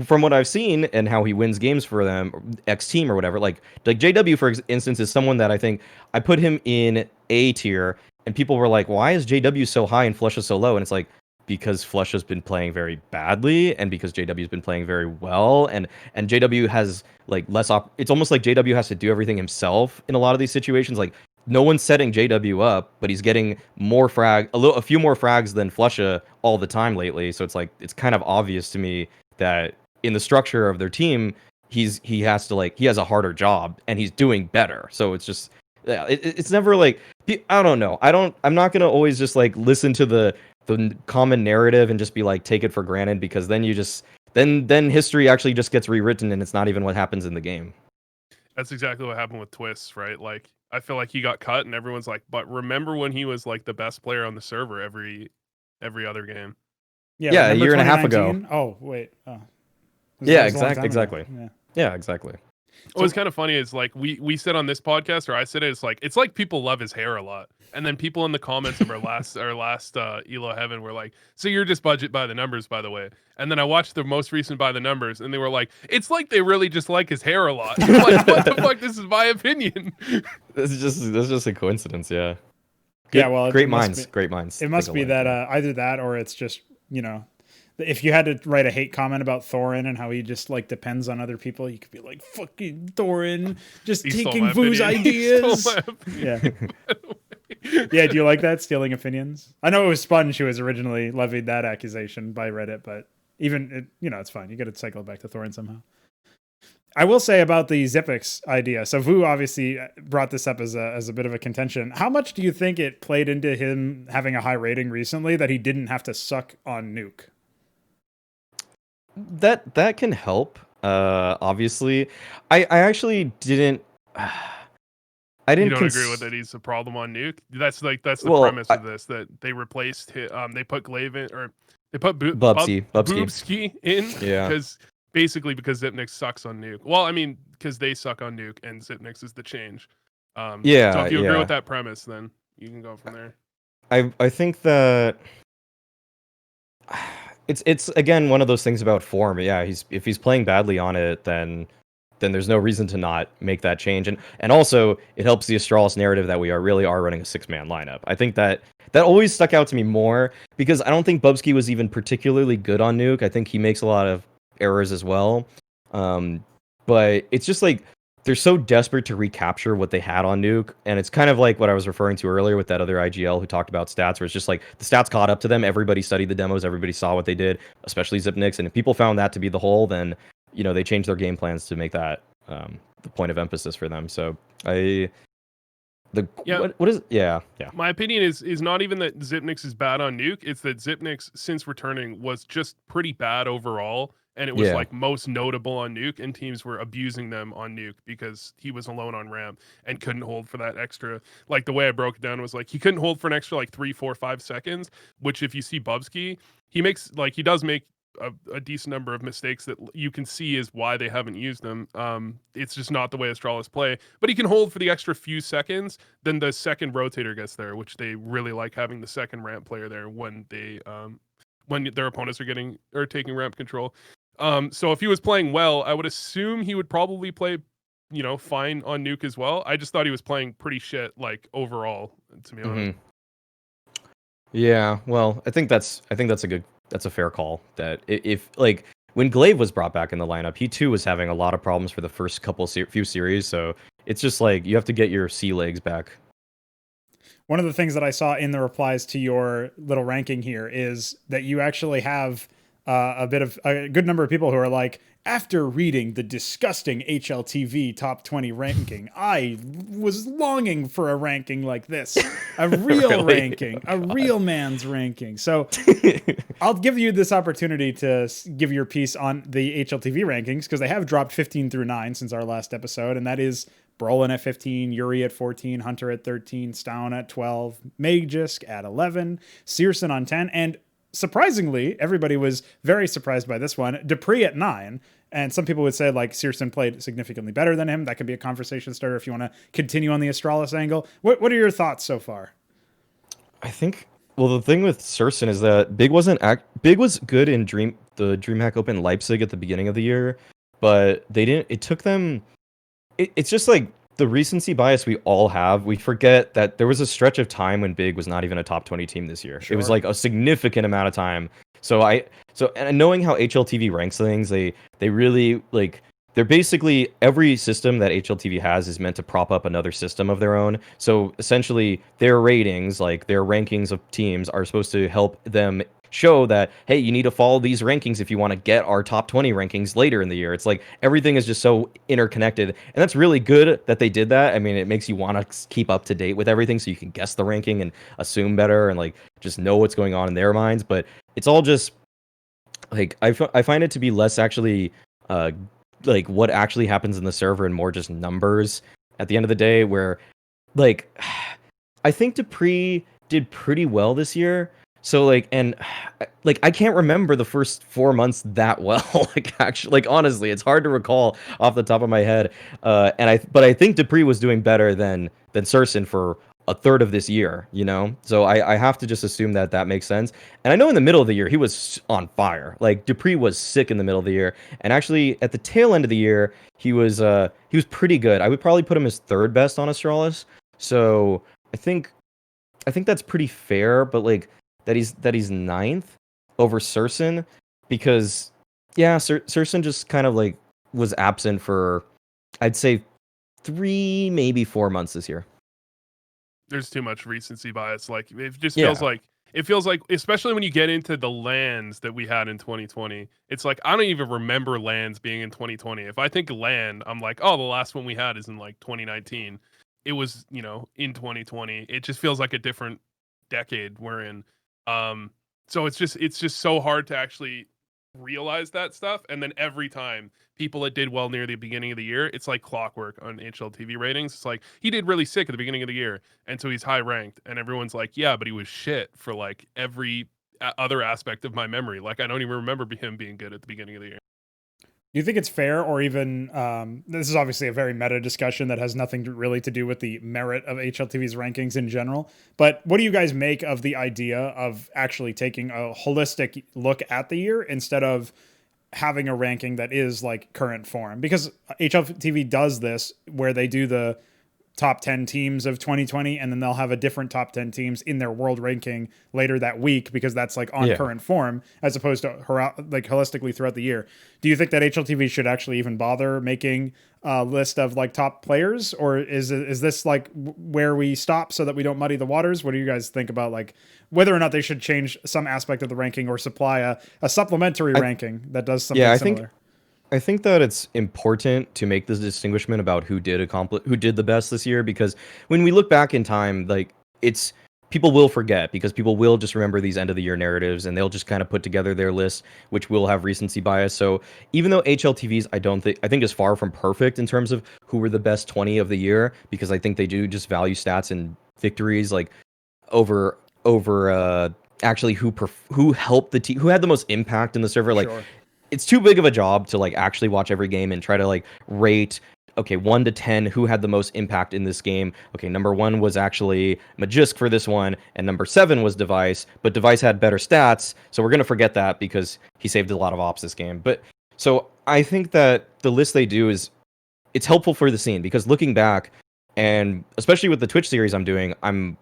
from what I've seen and how he wins games for them, X team or whatever, like JW, for instance, is someone that I think I put him in A tier, and people were like, why is JW so high and Flusha so low? And it's like, because Flusha's been playing very badly, and because JW's been playing very well, and JW has like less it's almost like JW has to do everything himself in a lot of these situations. Like, no one's setting JW up, but he's getting more a few more frags than Flusha all the time lately. So it's like, it's kind of obvious to me that in the structure of their team, he has a harder job and he's doing better. So it's just, yeah, it's never like, I don't know. I'm not going to always just like listen to the common narrative and just be like, take it for granted, because then you just, then history actually just gets rewritten and it's not even what happens in the game.
That's exactly what happened with Twists, right? Like, I feel like he got cut and everyone's like, but remember when he was like the best player on the server every other game?
Yeah, a year and a half ago.
Oh, wait. Oh.
Yeah, exactly. Yeah, exactly.
What was kind of funny is like we said on this podcast, or I said it's like people love his hair a lot, and then people in the comments of our last ELO Heaven were like, so you're just budget by the numbers, by the way. And then I watched the most recent by the numbers, and they were like, it's like they really just like his hair a lot. I'm like, what the fuck? This is my opinion.
This is just a coincidence, yeah.
Yeah, well,
great minds.
It must be that either that or it's just, if you had to write a hate comment about Thorin and how he just like depends on other people, you could be like, fucking Thorin, just taking Vu's ideas. Yeah. Yeah, do you like that, stealing opinions? I know it was Sponge who was originally levied that accusation by Reddit, but even it's fine. You got to cycle back to Thorin somehow. I will say about the Zipix idea. So Vu obviously brought this up as a bit of a contention. How much do you think it played into him having a high rating recently that he didn't have to suck on Nuke?
That can help. Obviously, I actually didn't. I didn't.
You don't agree with that he's a problem on Nuke? That's the premise of this, that they replaced they put Glavin, or they put Boobski in. Yeah. Because Zipnix sucks on Nuke. Well, I mean, because they suck on Nuke and Zipnix is the change.
Yeah.
So if you agree with that premise, then you can go from there.
I think that it's again one of those things about form. Yeah, if he's playing badly on it, then there's no reason to not make that change. And also it helps the Astralis narrative that we really are running a 6-man lineup. I think that always stuck out to me more, because I don't think Bubsky was even particularly good on Nuke. I think he makes a lot of errors as well. But it's just like, they're so desperate to recapture what they had on Nuke, and it's kind of like what I was referring to earlier with that other IGL who talked about stats, where it's just like the stats caught up to them. Everybody studied the demos, everybody saw what they did, especially Zipnix, and if people found that to be the whole, then they changed their game plans to make that the point of emphasis for them. So what is my
opinion is not even that Zipnix is bad on Nuke, it's that Zipnix, since returning, was just pretty bad overall. And it was like most notable on Nuke, and teams were abusing them on Nuke because he was alone on ramp and couldn't hold for that extra. Like, the way I broke it down was like, he couldn't hold for an extra like 3, 4, 5 seconds, which if you see Bubsky, he does make a decent number of mistakes that you can see is why they haven't used them. It's just not the way Astralis play, but he can hold for the extra few seconds. Then the second rotator gets there, which they really like having the second ramp player there when they when their opponents are taking ramp control. So if he was playing well, I would assume he would probably play, fine on Nuke as well. I just thought he was playing pretty shit, like overall, to be honest.
Yeah, well, I think that's a fair call. That if like when Glaive was brought back in the lineup, he too was having a lot of problems for the first few series. So it's just like you have to get your sea legs back.
One of the things that I saw in the replies to your little ranking here is that you actually have a good number of people who are like, after reading the disgusting HLTV top 20 ranking, I was longing for a ranking like this, a real
Really?
ranking, a real man's ranking. So I'll give you this opportunity to give your piece on the HLTV rankings, because they have dropped 15 through 9 since our last episode, and that is Brolin at 15, Yuri at 14, Hunter at 13, Stown at 12, Magisk at 11, Searson on 10, and surprisingly, everybody was very surprised by this one, Dupree at 9. And some people would say like Searson played significantly better than him. That could be a conversation starter if you want to continue on the Astralis angle. What are your thoughts so far?
I think, well, the thing with Searson is that Big was good in the DreamHack Open Leipzig at the beginning of the year, but it took them. It's just like the recency bias we all have. We forget that there was a stretch of time when Big was not even a top 20 team this year. Sure. It was like a significant amount of time. And knowing how HLTV ranks things, they really like, they're basically, every system that HLTV has is meant to prop up another system of their own. So essentially their ratings, like their rankings of teams, are supposed to help them show that, hey, you need to follow these rankings if you want to get our top 20 rankings later in the year. It's like everything is just so interconnected, and that's really good that they did that. I mean, it makes you want to keep up to date with everything so you can guess the ranking and assume better and like just know what's going on in their minds. But it's all just like, I find it to be less actually like what actually happens in the server and more just numbers at the end of the day, where like I think Dupree did pretty well this year. So like, and like, I can't remember the first 4 months that well. Like actually, like honestly, it's hard to recall off the top of my head. But I think Dupree was doing better than Searson for a third of this year, you know? So I have to just assume that makes sense. And I know in the middle of the year, he was on fire. Like Dupree was sick in the middle of the year. And actually at the tail end of the year, he was pretty good. I would probably put him as third best on Astralis. So I think that's pretty fair, but like, that he's ninth over Searson, because Searson just kind of like was absent for, I'd say, 3 maybe 4 months this year.
There's too much recency bias. Like it just feels like, especially when you get into the LANs that we had in 2020, it's like I don't even remember LANs being in 2020. If I think LAN, I'm like, oh, the last one we had is in like 2019. It was, in 2020. It just feels like a different decade we're in. So it's just so hard to actually realize that stuff. And then every time people that did well near the beginning of the year, it's like clockwork on HLTV ratings. It's like he did really sick at the beginning of the year, and so he's high ranked, and everyone's like, yeah, but he was shit for like every other aspect of my memory. Like I don't even remember him being good at the beginning of the year.
Do you think it's fair, or even this is obviously a very meta discussion that has nothing really to do with the merit of HLTV's rankings in general, but what do you guys make of the idea of actually taking a holistic look at the year instead of having a ranking that is like current form? Because HLTV does this where they do the top 10 teams of 2020, and then they'll have a different top 10 teams in their world ranking later that week, because that's like on current form, as opposed to like holistically throughout the year. Do you think that HLTV should actually even bother making a list of like top players, or is this like where we stop so that we don't muddy the waters? What do you guys think about like whether or not they should change some aspect of the ranking or supply a supplementary ranking that does something similar?
I think that it's important to make this distinguishment about who did the best this year, because when we look back in time, like people will forget, because people will just remember these end of the year narratives, and they'll just kind of put together their list, which will have recency bias. So even though HLTV's I think is far from perfect in terms of who were the best 20 of the year, because I think they do just value stats and victories like over actually who helped the team, who had the most impact in the server. Like
Sure.
It's too big of a job to like actually watch every game and try to like rate, okay, 1 to 10 who had the most impact in this game. Okay, number 1 was actually Magisk for this one, and number 7 was Device, but Device had better stats, so we're gonna forget that because he saved a lot of ops this game. But So I think that the list they do it's helpful for the scene, because looking back, and especially with the Twitch series I'm doing, I'm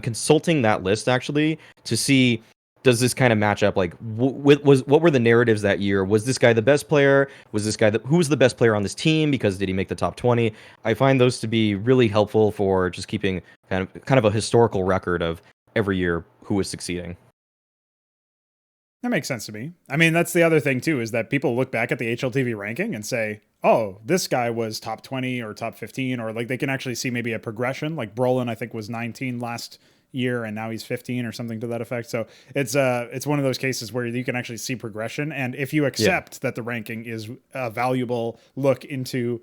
consulting that list actually to see, does this kind of match up, like what were the narratives that year? Was this guy the best player? Was this guy who was the best player on this team, because did he make the top 20? I find those to be really helpful for just keeping kind of a historical record of every year who was succeeding.
That makes sense to me. I mean, that's the other thing too, is that people look back at the HLTV ranking and say, oh, this guy was top 20 or top 15, or like they can actually see maybe a progression. Like Brolin, I think, was 19 last year and now he's 15 or something to that effect. So it's one of those cases where you can actually see progression. And if you accept that the ranking is a valuable look into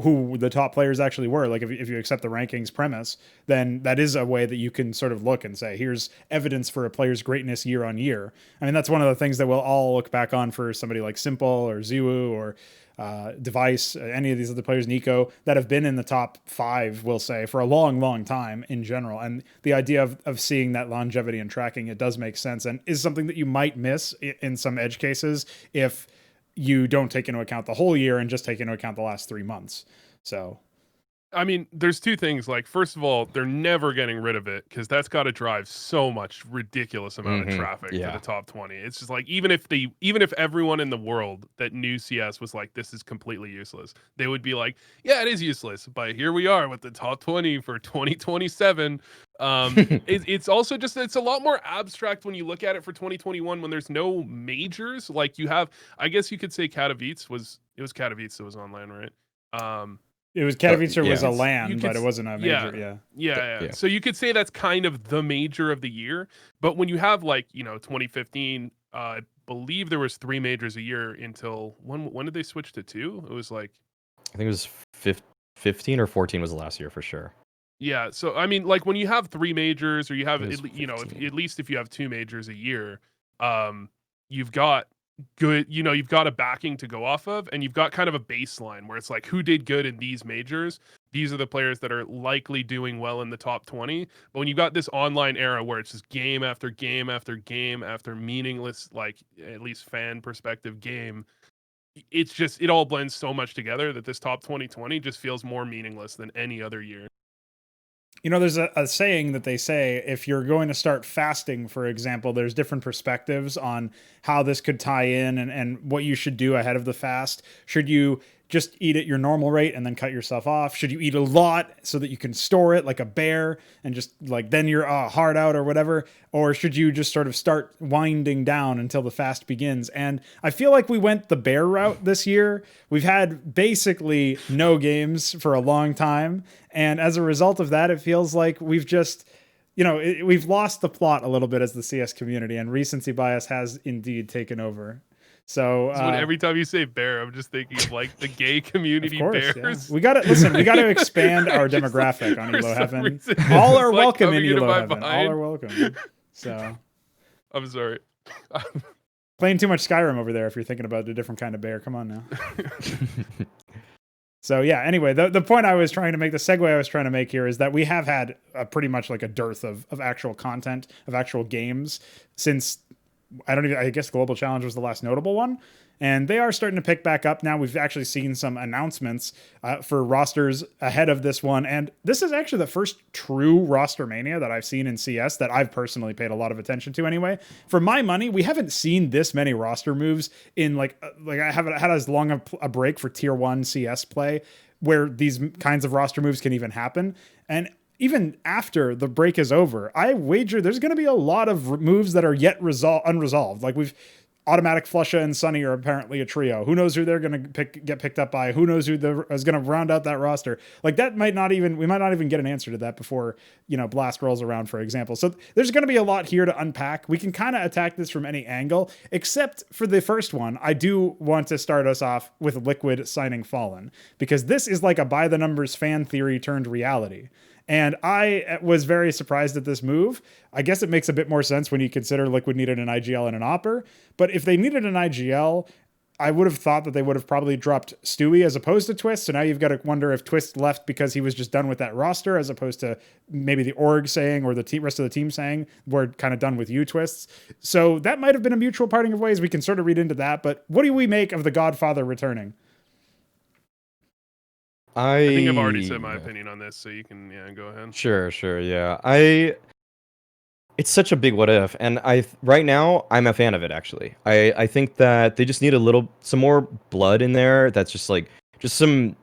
who the top players actually were, like if you accept the rankings premise, then that is a way that you can sort of look and say, here's evidence for a player's greatness year on year. I mean, that's one of the things that we'll all look back on for somebody like Simple or Ziwu or Device, any of these other players, Nico, that have been in the top 5, we'll say, for a long, long time in general. And the idea of seeing that longevity and tracking, it does make sense, and is something that you might miss in some edge cases if you don't take into account the whole year and just take into account the last 3 months. So,
I mean, there's two things. Like, first of all, they're never getting rid of it, because that's got to drive so much ridiculous amount of traffic to the top 20. It's just like, even if everyone in the world that knew CS was like, this is completely useless, they would be like, yeah, it is useless, but here we are with the top 20 for 2027. It's also just, it's a lot more abstract when you look at it for 2021, when there's no majors. Like, you have, I guess you could say Katowice was Katowice that was online, right?
It was Katowice was a LAN, but it wasn't a major.
Yeah. So you could say that's kind of the major of the year. But when you have, like, 2015, I believe there was 3 majors a year until when did they switch to 2? It was like,
I think it was 15 or 14 was the last year for sure.
Yeah. So I mean, like, when you have 3 majors, or you have at least if you have 2 majors a year, you've got good, you've got a backing to go off of, and you've got kind of a baseline where it's like, who did good in these majors, these are the players that are likely doing well in the top 20. But when you've got this online era where it's just game after game after game after meaningless, like, at least fan perspective game, it's just, it all blends so much together that this top 2020 just feels more meaningless than any other year.
There's a saying that they say, if you're going to start fasting, for example, there's different perspectives on how this could tie in and what you should do ahead of the fast. Should you just eat at your normal rate and then cut yourself off? Should you eat a lot so that you can store it like a bear and just like then you're hard out or whatever? Or should you just sort of start winding down until the fast begins? And I feel like we went the bear route this year. We've had basically no games for a long time. And as a result of that, it feels like we've just, we've lost the plot a little bit as the CS community, and recency bias has indeed taken over. So
every time you say bear, I'm just thinking of like the gay community bears.
Yeah. We got to expand our demographic on ELO Heaven. All are welcome in ELO Heaven. All are welcome. So
I'm sorry.
Playing too much Skyrim over there if you're thinking about a different kind of bear. Come on now. So yeah, anyway, the point I was trying to make, the segue I was trying to make here, is that we have had pretty much like a dearth of actual content, of actual games since, I guess Global Challenge was the last notable one. And they are starting to pick back up now. We've actually seen some announcements for rosters ahead of this one. And this is actually the first true roster mania that I've seen in CS that I've personally paid a lot of attention to anyway. For my money, we haven't seen this many roster moves in like I haven't had as long a break for tier 1 CS play where these kinds of roster moves can even happen. And even after the break is over, I wager there's going to be a lot of moves that are yet unresolved. Like Automatic Flusha and Sunny are apparently a trio. Who knows who they're going to get picked up by? Who knows who is going to round out that roster? Like we might not even get an answer to that before, Blast rolls around, for example. So there's going to be a lot here to unpack. We can kind of attack this from any angle, except for the first one. I do want to start us off with Liquid signing Fallen, because this is like a by the numbers fan theory turned reality. And I was very surprised at this move. I guess it makes a bit more sense when you consider Liquid needed an IGL and an Opper. But if they needed an IGL, I would have thought that they would have probably dropped Stewie as opposed to Twist. So now you've got to wonder if Twist left because he was just done with that roster, as opposed to maybe the org saying or the rest of the team saying we're kind of done with you, Twists. So that might have been a mutual parting of ways. We can sort of read into that. But what do we make of the Godfather returning?
I think I've already said my opinion on this, so you can go ahead.
Sure, yeah. It's such a big what if, and right now I'm a fan of it actually. I think that they just need some more blood in there. That's just like some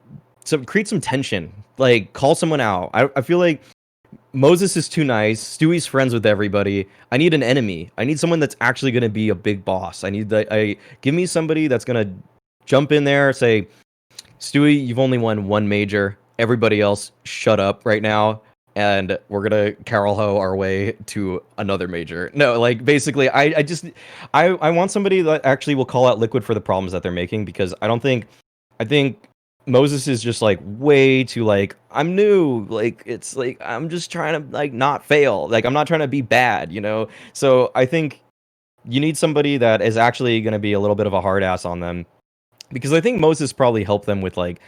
create some tension. Like call someone out. I feel like Moses is too nice. Stewie's friends with everybody. I need an enemy. I need someone that's actually going to be a big boss. Give me somebody that's going to jump in there, say, Stewie, you've only won one major. Everybody else, shut up right now. And we're gonna Carol Ho our way to another major. No, like basically, I want somebody that actually will call out Liquid for the problems that they're making, because I think Moses is just like way too like, I'm new. Like it's like I'm just trying to like not fail. Like I'm not trying to be bad, you know? So I think you need somebody that is actually gonna be a little bit of a hard ass on them. Because I think Moses probably helped them with like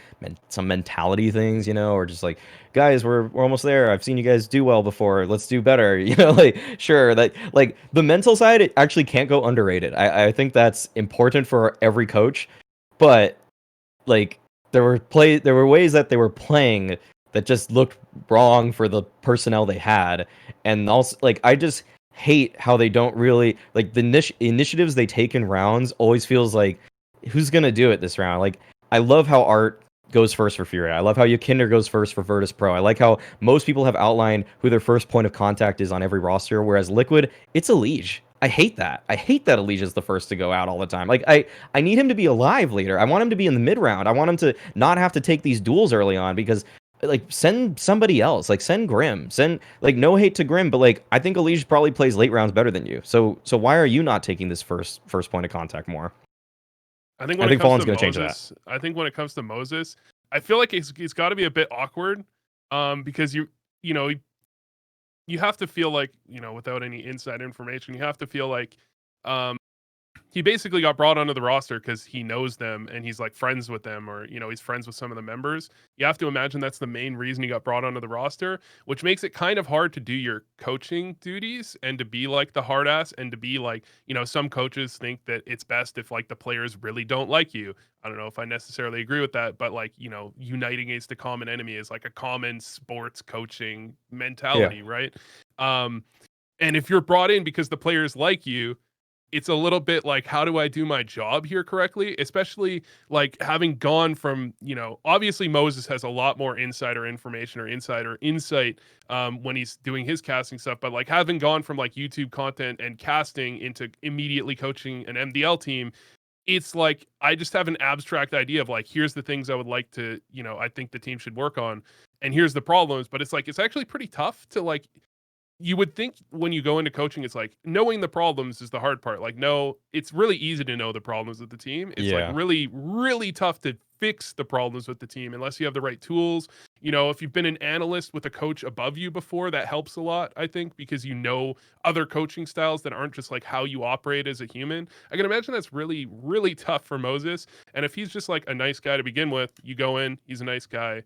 some mentality things, you know, or just like, guys, we're almost there. I've seen you guys do well before. Let's do better, you know. Like sure, that like the mental side, it actually can't go underrated. I think that's important for every coach, but like there were ways that they were playing that just looked wrong for the personnel they had, and also like I just hate how they don't really like the initiatives they take in rounds. Always feels like, who's gonna do it this round? Like, I love how Art goes first for Fury. I love how Yakinder goes first for Virtus Pro. I like how most people have outlined who their first point of contact is on every roster, whereas Liquid, it's Elige. I hate that. I hate that Elige is the first to go out all the time. Like, I need him to be alive later. I want him to be in the mid round. I want him to not have to take these duels early on, because like send somebody else. Like send Grim. Send like no hate to Grim, but like I think Elige probably plays late rounds better than you. So why are you not taking this first point of contact more?
I think when it comes to Moses, I think when it comes to Moses, I feel like it's got to be a bit awkward, because you have to feel like, without any inside information, you have to feel like he basically got brought onto the roster because he knows them and he's like friends with them, or he's friends with some of the members. You have to imagine that's the main reason he got brought onto the roster, which makes it kind of hard to do your coaching duties and to be like the hard ass, and to be like, some coaches think that it's best if like the players really don't like you. I don't know if I necessarily agree with that, but like, uniting against a common enemy is like a common sports coaching mentality, right? And if you're brought in because the players like you, it's a little bit like, how do I do my job here correctly? Especially like having gone from, obviously Moses has a lot more insider information or insider insight when he's doing his casting stuff, but like having gone from like YouTube content and casting into immediately coaching an MDL team, it's like, I just have an abstract idea of like, here's the things I would like to, I think the team should work on, and here's the problems. But it's like, it's actually pretty tough to like, you would think when you go into coaching, it's like knowing the problems is the hard part. Like, no, it's really easy to know the problems with the team. It's like really, really tough to fix the problems with the team unless you have the right tools. If you've been an analyst with a coach above you before, that helps a lot, I think, because other coaching styles that aren't just like how you operate as a human. I can imagine that's really, really tough for Moses. And if he's just like a nice guy to begin with, you go in, he's a nice guy.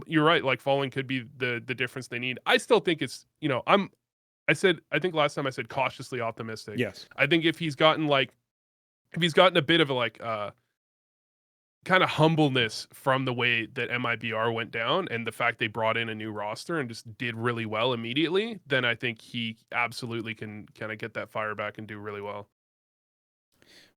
You're right, like falling could be the difference they need. I still think it's, I think last time I said cautiously optimistic.
Yes.
I think if he's gotten a bit of a like kind of humbleness from the way that MIBR went down and the fact they brought in a new roster and just did really well immediately, then I think he absolutely can kind of get that fire back and do really well.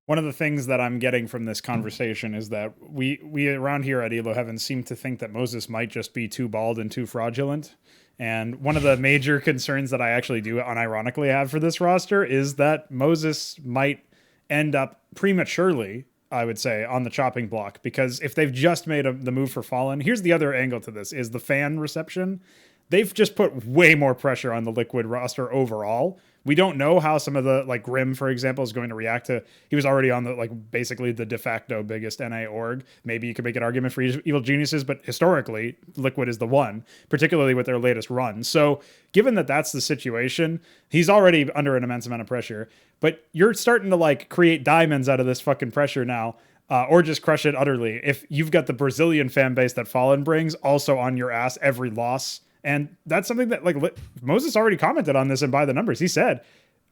One of the things that I'm getting from this conversation is that we around here at ELO Heaven seem to think that Moses might just be too bald and too fraudulent. And one of the major concerns that I actually do unironically have for this roster is that Moses might end up prematurely, I would say, on the chopping block. Because if they've just made the move for Fallen, here's the other angle to this, is the fan reception. They've just put way more pressure on the Liquid roster overall, We don't know how some of the, like Grim, for example, is going to react to. He was already on the, like, basically the de facto biggest NA org. Maybe you could make an argument for Evil Geniuses, but historically, Liquid is the one, particularly with their latest run. So given that that's the situation, he's already under an immense amount of pressure. But you're starting to, like, create diamonds out of this fucking pressure now. Or just crush it utterly. If you've got the Brazilian fan base that Fallen brings also on your ass every loss. And that's something that, like, Moses already commented on this and by the numbers. He said,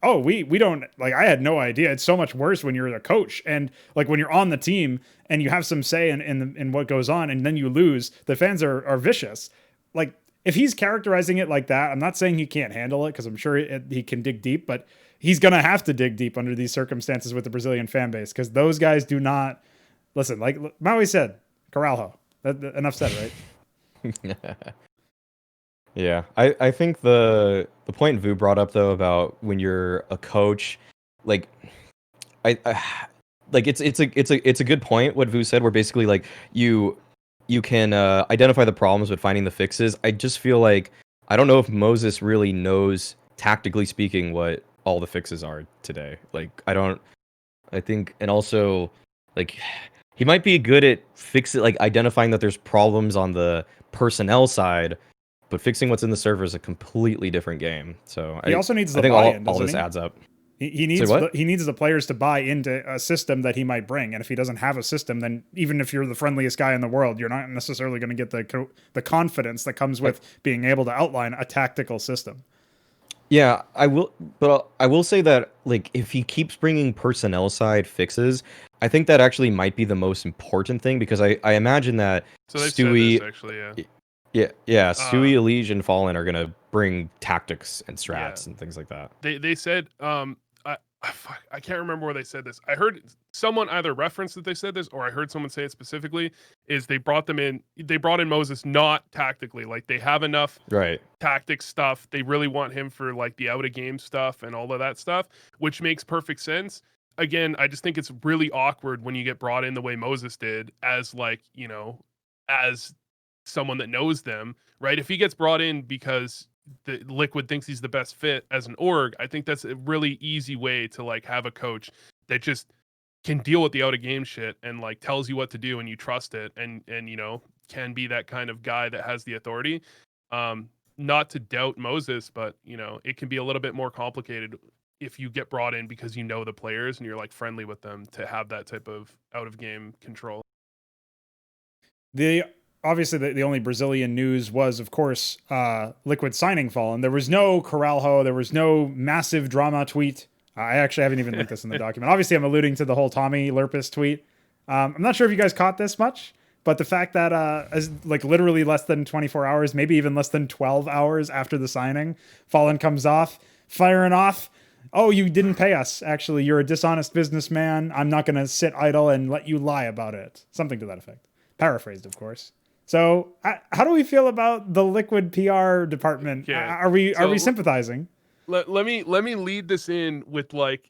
oh, we don't, like, I had no idea. It's so much worse when you're the coach. And, like, when you're on the team and you have some say in what goes on and then you lose, the fans are vicious. Like, if he's characterizing it like that, I'm not saying he can't handle it because I'm sure he can dig deep, but he's going to have to dig deep under these circumstances with the Brazilian fan base because those guys do not listen. Like Maui said, Corralho. Enough said, right?
Yeah, I think the point Vu brought up though about when you're a coach, like I like it's a good point what Vu said, where basically like you can identify the problems but finding the fixes. I just feel like I don't know if Moses really knows, tactically speaking, what all the fixes are today. Like I think, and also like he might be good at like identifying that there's problems on the personnel side, but fixing what's in the server is a completely different game. So
he also needs the
I think
buy-in,
all this
he?
adds up.
He needs he needs the players to buy into a system that he might bring, and if he doesn't have a system, then even if you're the friendliest guy in the world, you're not necessarily going to get the confidence that comes with being able to outline a tactical system.
Yeah, I will say that like if he keeps bringing personnel side fixes, I think that actually might be the most important thing because I imagine that Stewie
actually,
Stewie, Elige, and Fallen are gonna bring tactics and strats and things like that.
They said I can't remember where they said this. I heard someone either reference that they said this, or I heard someone say it specifically. Is they brought in Moses not tactically, like they have enough tactics stuff. They really want him for like the out of game stuff and all of that stuff, which makes perfect sense. Again, I just think it's really awkward when you get brought in the way Moses did, as like, you know, as someone that knows them, right? If he gets brought in because the Liquid thinks he's the best fit as an org, I think that's a really easy way to like have a coach that just can deal with the out of game shit and like tells you what to do and you trust it, and you know, can be that kind of guy that has the authority. Not to doubt Moses, but you know, it can be a little bit more complicated if you get brought in because you know the players and you're like friendly with them to have that type of out of game control.
Obviously, the only Brazilian news was, of course, Liquid signing Fallen. There was no Corralho. There was no massive drama tweet. I actually haven't even linked this in the document. Obviously, I'm alluding to the whole Tommy Lurpus tweet. I'm not sure if you guys caught this much, but the fact that as like literally less than 24 hours, maybe even less than 12 hours after the signing, Fallen comes off, firing off. Oh, you didn't pay us. Actually, you're a dishonest businessman. I'm not going to sit idle and let you lie about it. Something to that effect. Paraphrased, of course. So, how do we feel about the Liquid PR department? Are we sympathizing?
Let me lead this in with like,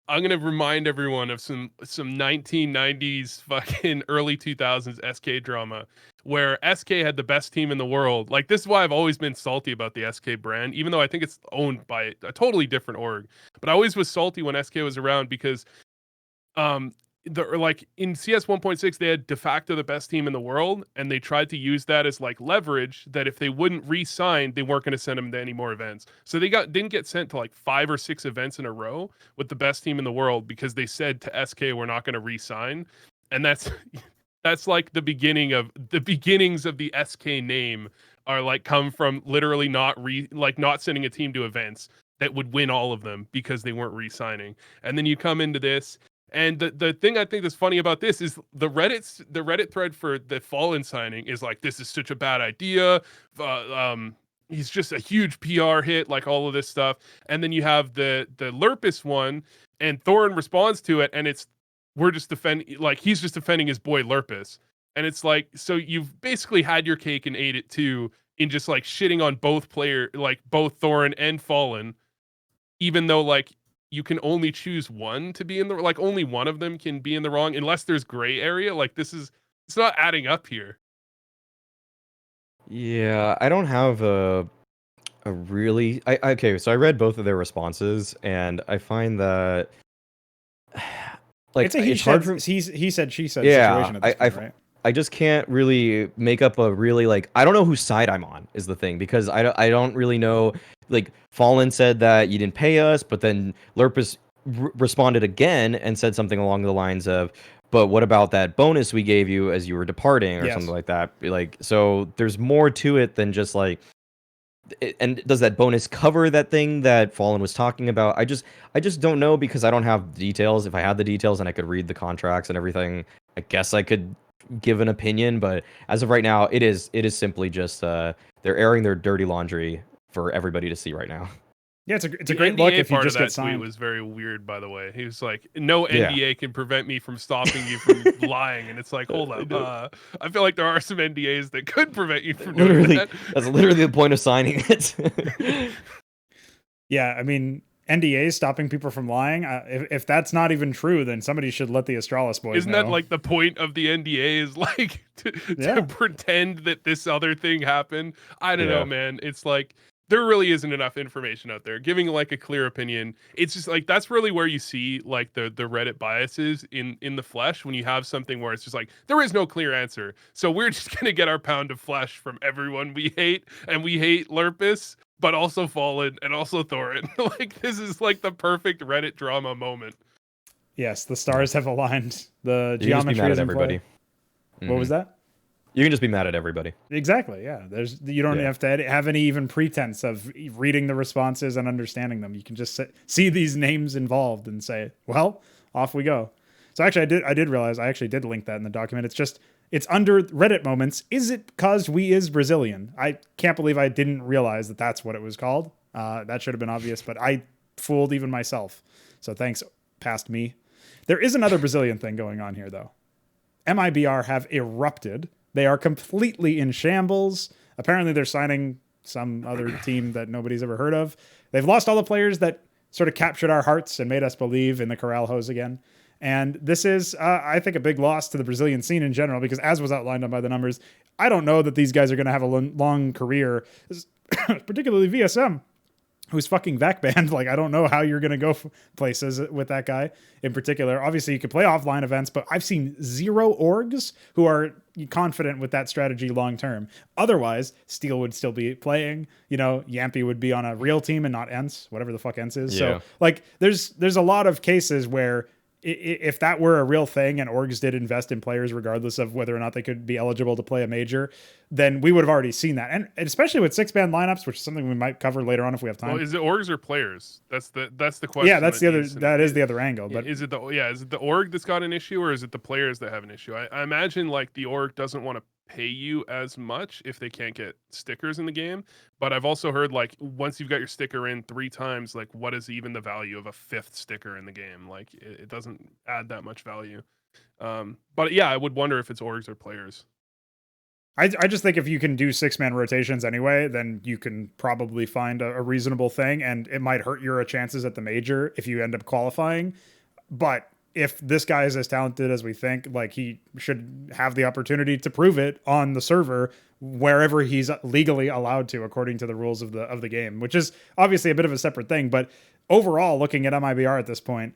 I'm gonna remind everyone of some 1990s fucking early 2000s SK drama where SK had the best team in the world. Like, this is why I've always been salty about the SK brand, even though I think it's owned by a totally different org. But I always was salty when SK was around because like in CS 1.6 they had de facto the best team in the world, and they tried to use that as like leverage that if they wouldn't re-sign, they weren't going to send them to any more events. So they didn't get sent to like 5 or 6 events in a row with the best team in the world because they said to SK, we're not going to re-sign. And that's like the beginnings of the SK name are like come from literally not sending a team to events that would win all of them because they weren't re-signing. And then you come into this. And the thing I think that's funny about this is the Reddit thread for the Fallen signing is like, this is such a bad idea. He's just a huge PR hit, like all of this stuff. And then you have the Lurpus one, and Thorin responds to it, and it's he's just defending his boy Lurpus. And it's like, so you've basically had your cake and ate it too, in just like shitting on both Thorin and Fallen, even though like you can only choose one to be in the, like only one of them can be in the wrong unless there's gray area. Like it's not adding up here.
Yeah, I don't have a a really okay, so I read both of their responses, and I find that like
It's a
it's hard for
he said she said
yeah,
situation at this point, right?
I just can't really make up a really like I don't know whose side I'm on is the thing because I don't really know like Fallen said that you didn't pay us, but then Lurpus responded again and said something along the lines of, but what about that bonus we gave you as you were departing or something
Yes.
like that? Like so there's more to it than just like and does that bonus cover that thing that Fallen was talking about? I just don't know because I don't have details. If I had the details and I could read the contracts and everything, I guess I could give an opinion. But as of right now, it is simply just they're airing their dirty laundry for everybody to see right now.
Yeah, it's a
The
great look
NDA
if you
part of
just
that
get
tweet
signed.
was very weird, by the way. He was like, "No
Yeah.
NDA can prevent me from stopping you from lying," and it's like, hold up. I feel like there are some NDAs that could prevent you from doing
Literally,
that.
that's literally the point of signing it.
Yeah, I mean, NDAs stopping people from lying. If that's not even true, then somebody should let the Astralis boys
Isn't
know.
that like the point of the NDA is like
Yeah.
to pretend that this other thing happened? I don't know,
Yeah.
man. It's like there really isn't enough information out there giving like a clear opinion. It's just like that's really where you see like the Reddit biases in the flesh when you have something where it's just like there is no clear answer. So we're just gonna get our pound of flesh from everyone we hate, and we hate Lurpus, but also Fallen and also Thorin. Like this is like the perfect Reddit drama moment.
Yes, the stars have aligned. The
You can just be
geometry
mad
is
at
in play.
everybody.
What was that?
You can just be mad at everybody.
Exactly. Yeah. You don't
Yeah.
have to have any even pretense of reading the responses and understanding them. You can just see these names involved and say, "Well, off we go." So actually, I did realize I actually did link that in the document. It's under Reddit moments. Is it cause we is Brazilian? I can't believe I didn't realize that that's what it was called. That should have been obvious, but I fooled even myself. So thanks, past me. There is another Brazilian thing going on here, though. MIBR have erupted. They are completely in shambles. Apparently, they're signing some other team that nobody's ever heard of. They've lost all the players that sort of captured our hearts and made us believe in the Corral hose again. And this is, I think, a big loss to the Brazilian scene in general, because as was outlined on by the numbers, I don't know that these guys are going to have a long career, particularly VSM, who's fucking vac banned. Like, I don't know how you're going to go places with that guy in particular. Obviously, you could play offline events, but I've seen zero orgs who are confident with that strategy long term. Otherwise, Steel would still be playing. You know, Yampy would be on a real team and not ENCE, whatever the fuck ENCE is.
Yeah.
So, like, there's a lot of cases where if that were a real thing and orgs did invest in players regardless of whether or not they could be eligible to play a major, then we would have already seen that. And especially with 6-man lineups, which is something we might cover later on if we have time.
Well, is it orgs or players? That's the question.
Yeah, that's the other angle. But
is it the org that's got an issue, or is it the players that have an issue? I imagine like the org doesn't want to pay you as much if they can't get stickers in the game. But I've also heard like once you've got your sticker in 3 times, like what is even the value of a 5th sticker in the game? Like it doesn't add that much value. But yeah, I would wonder if it's orgs or players.
I just think if you can do 6-man rotations anyway, then you can probably find a reasonable thing, and it might hurt your chances at the major if you end up qualifying. But if this guy is as talented as we think, like, he should have the opportunity to prove it on the server wherever he's legally allowed to, according to the rules of the game, which is obviously a bit of a separate thing. But overall, looking at MIBR at this point,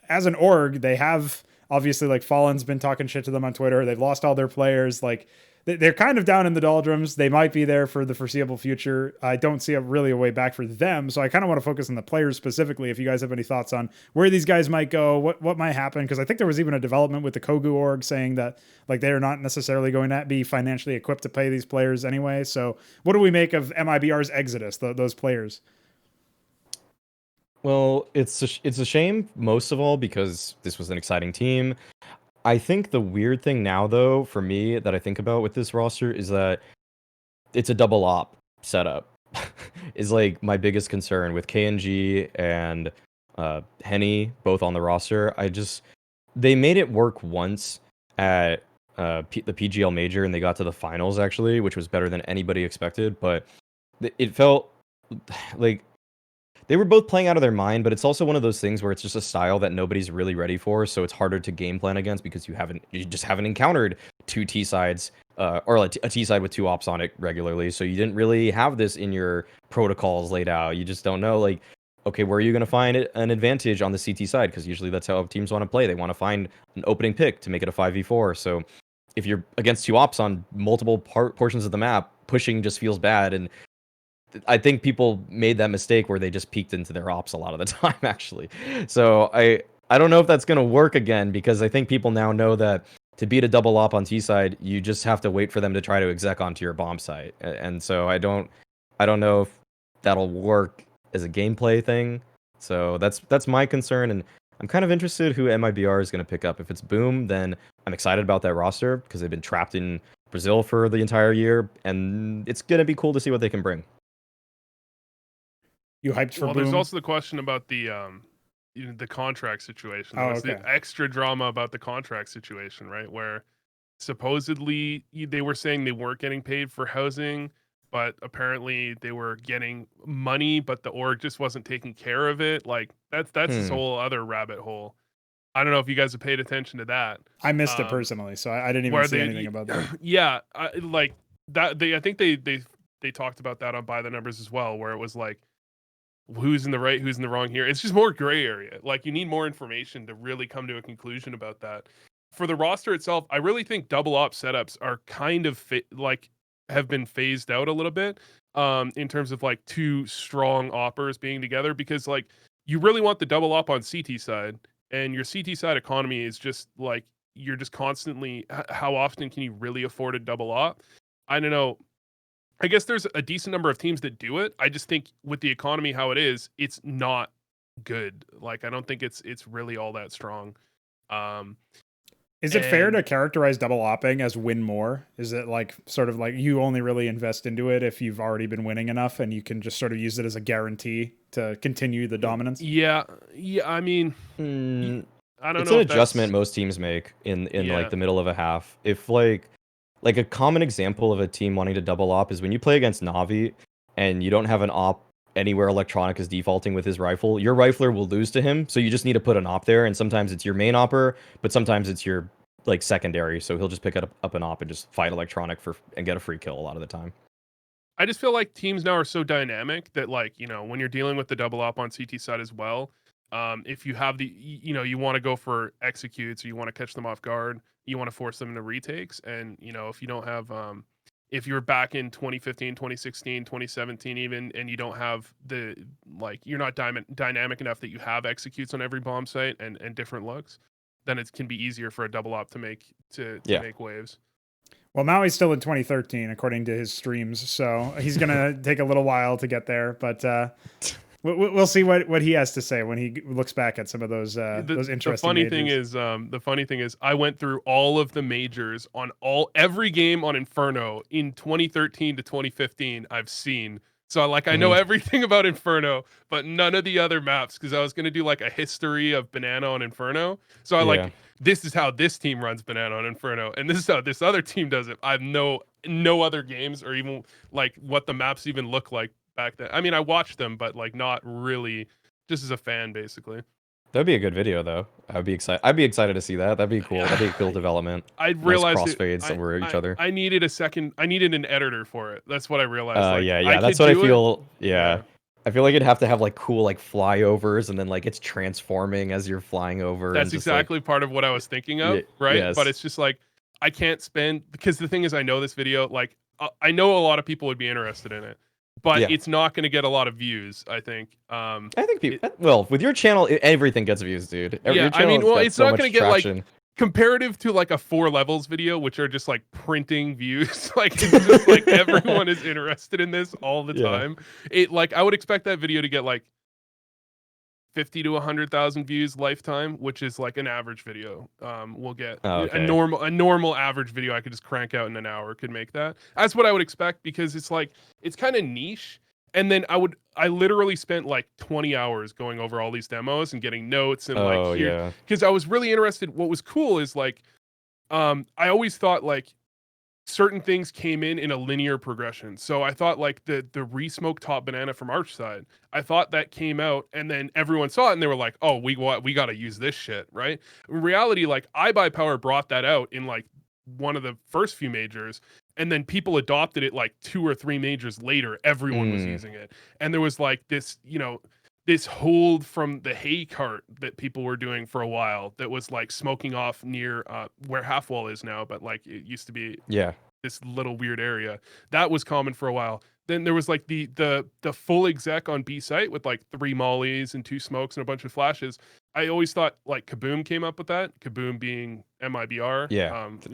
as an org, they have obviously, like, Fallen's been talking shit to them on Twitter. They've lost all their players. Like, they're kind of down in the doldrums. They might be there for the foreseeable future. I don't see really a way back for them. So I kind of want to focus on the players specifically. If you guys have any thoughts on where these guys might go, what might happen. Because I think there was even a development with the Kogu org saying that, like, they're not necessarily going to be financially equipped to pay these players anyway. So what do we make of MIBR's exodus, those players?
Well, it's a shame most of all because this was an exciting team. I think the weird thing now, though, for me that I think about with this roster is that it's a double op setup. Is like my biggest concern with KNG and Henny both on the roster. They made it work once at the PGL Major and they got to the finals actually, which was better than anybody expected. But it felt like they were both playing out of their mind, but it's also one of those things where it's just a style that nobody's really ready for, so it's harder to game plan against because you just haven't encountered two T sides or a T side with two ops on it regularly, so you didn't really have this in your protocols laid out. You just don't know, like, okay, where are you going to find an advantage on the CT side? Because usually that's how teams want to play. They want to find an opening pick to make it a 5v4. So if you're against two ops on multiple portions of the map, pushing just feels bad. And I think people made that mistake where they just peeked into their ops a lot of the time, actually. So I don't know if that's going to work again, because I think people now know that to beat a double op on T side, you just have to wait for them to try to exec onto your bomb site. And so I don't know if that'll work as a gameplay thing. So that's my concern, and I'm kind of interested who MIBR is going to pick up. If it's Boom, then I'm excited about that roster because they've been trapped in Brazil for the entire year, and it's going to be cool to see what they can bring.
You hyped for Boom?
There's also the question about the contract situation. There's the extra drama about the contract situation, right? Where supposedly they were saying they weren't getting paid for housing, but apparently they were getting money, but the org just wasn't taking care of it. Like that's this whole other rabbit hole. I don't know if you guys have paid attention to that.
I missed it personally, so I didn't even see anything about that.
Yeah, like that. I think they talked about that on By the Numbers as well, where it was like, who's in the right, who's in the wrong here. It's just more gray area. Like you need more information to really come to a conclusion about that. For the roster itself, I really think double op setups are kind of have been phased out a little bit in terms of like two strong oppers being together, because like you really want the double op on CT side, and your CT side economy is just like, you're just constantly, how often can you really afford a double op? I don't know. I guess there's a decent number of teams that do it. I just think with the economy how it is, it's not good. Like I don't think it's really all that strong.
Is it fair to characterize double opping as win more? Is it like sort of like you only really invest into it if you've already been winning enough, and you can just sort of use it as a guarantee to continue the dominance?
Yeah. I mean, I don't know.
It's an adjustment most teams make in like the middle of a half. If like a common example of a team wanting to double op is when you play against Navi and you don't have an op anywhere Electronic is defaulting with his rifle, your rifler will lose to him, so you just need to put an op there, and sometimes it's your main opper, but sometimes it's your like secondary, so he'll just pick up an op and just fight Electronic and get a free kill a lot of the time.
I just feel like teams now are so dynamic that, like, you know, when you're dealing with the double op on CT side as well, if you have you want to go for executes, or you want to catch them off guard, you want to force them into retakes, and if you don't have if you're back in 2015, 2016, 2017 even, and you don't have you're not dynamic enough that you have executes on every bomb site and different looks, then it can be easier for a double op to make make waves.
Well, Maui's still in 2013, according to his streams, so he's going to take a little while to get there, but we'll see what he has to say when he looks back at some of those interesting
The funny
majors.
thing is, I went through all of the majors on every game on Inferno in 2013 to 2015 I've seen. So I know everything about Inferno, but none of the other maps, because I was going to do like a history of Banana on Inferno. So this is how this team runs Banana on Inferno, and this is how this other team does it. I have no other games, or even like what the maps even look like back then. I mean, I watched them, but like not really, just as a fan, basically.
That'd be a good video, though. I'd be excited to see that. That'd be cool. That'd be a cool development.
I realized
crossfades over each other.
I needed an editor for it. That's what I realized.
That's what I feel. Yeah. I feel like it'd have to have like cool like flyovers, and then like it's transforming as you're flying over.
That's exactly part of what I was thinking of, right?
Yes.
But it's just like I can't spend, because the thing is, I know this video, like I know a lot of people would be interested in it, but it's not going to get a lot of views, I think.
I think people, with your channel, everything gets views, dude.
I mean, it's not going to get like comparative to like a 4 levels video, which are just like printing views. Like it's just like everyone is interested in this all the time. I would expect that video to get like 50 to 100,000 views lifetime, which is like an average video. We'll get a normal average video I could just crank out in an hour could make that. That's what I would expect, because it's like, it's kind of niche. And then I literally spent like 20 hours going over all these demos and getting notes and because I was really interested. What was cool is like, I always thought like certain things came in a linear progression. So I thought like the re-smoked top banana from Archside, I thought that came out and then everyone saw it and they were like, oh, we got to use this shit, right? In reality, like iBuyPower brought that out in like one of the first few majors, and then people adopted it like 2 or 3 majors later. Everyone was using it, and there was like this, this hold from the hay cart that people were doing for a while that was like smoking off near where Half Wall is now, but like it used to be this little weird area. That was common for a while. Then there was like the full exec on B site with like 3 mollies and 2 smokes and a bunch of flashes. I always thought like Kaboom came up with that. Kaboom being MIBR.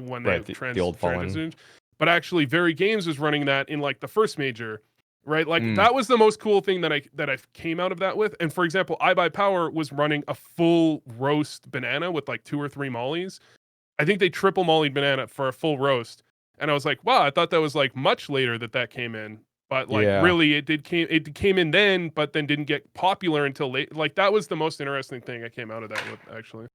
When they
the old Fallen.
But actually, Very Games was running that in like the first major. Right, like that was the most cool thing that I came out of that with. And for example, iBuyPower was running a full roast banana with like 2 or 3 mollies. I think they triple mollied banana for a full roast, and I was like, wow, I thought that was like much later that came in, but like really it came in then, but then didn't get popular until late. Like that was the most interesting thing I came out of that with, actually.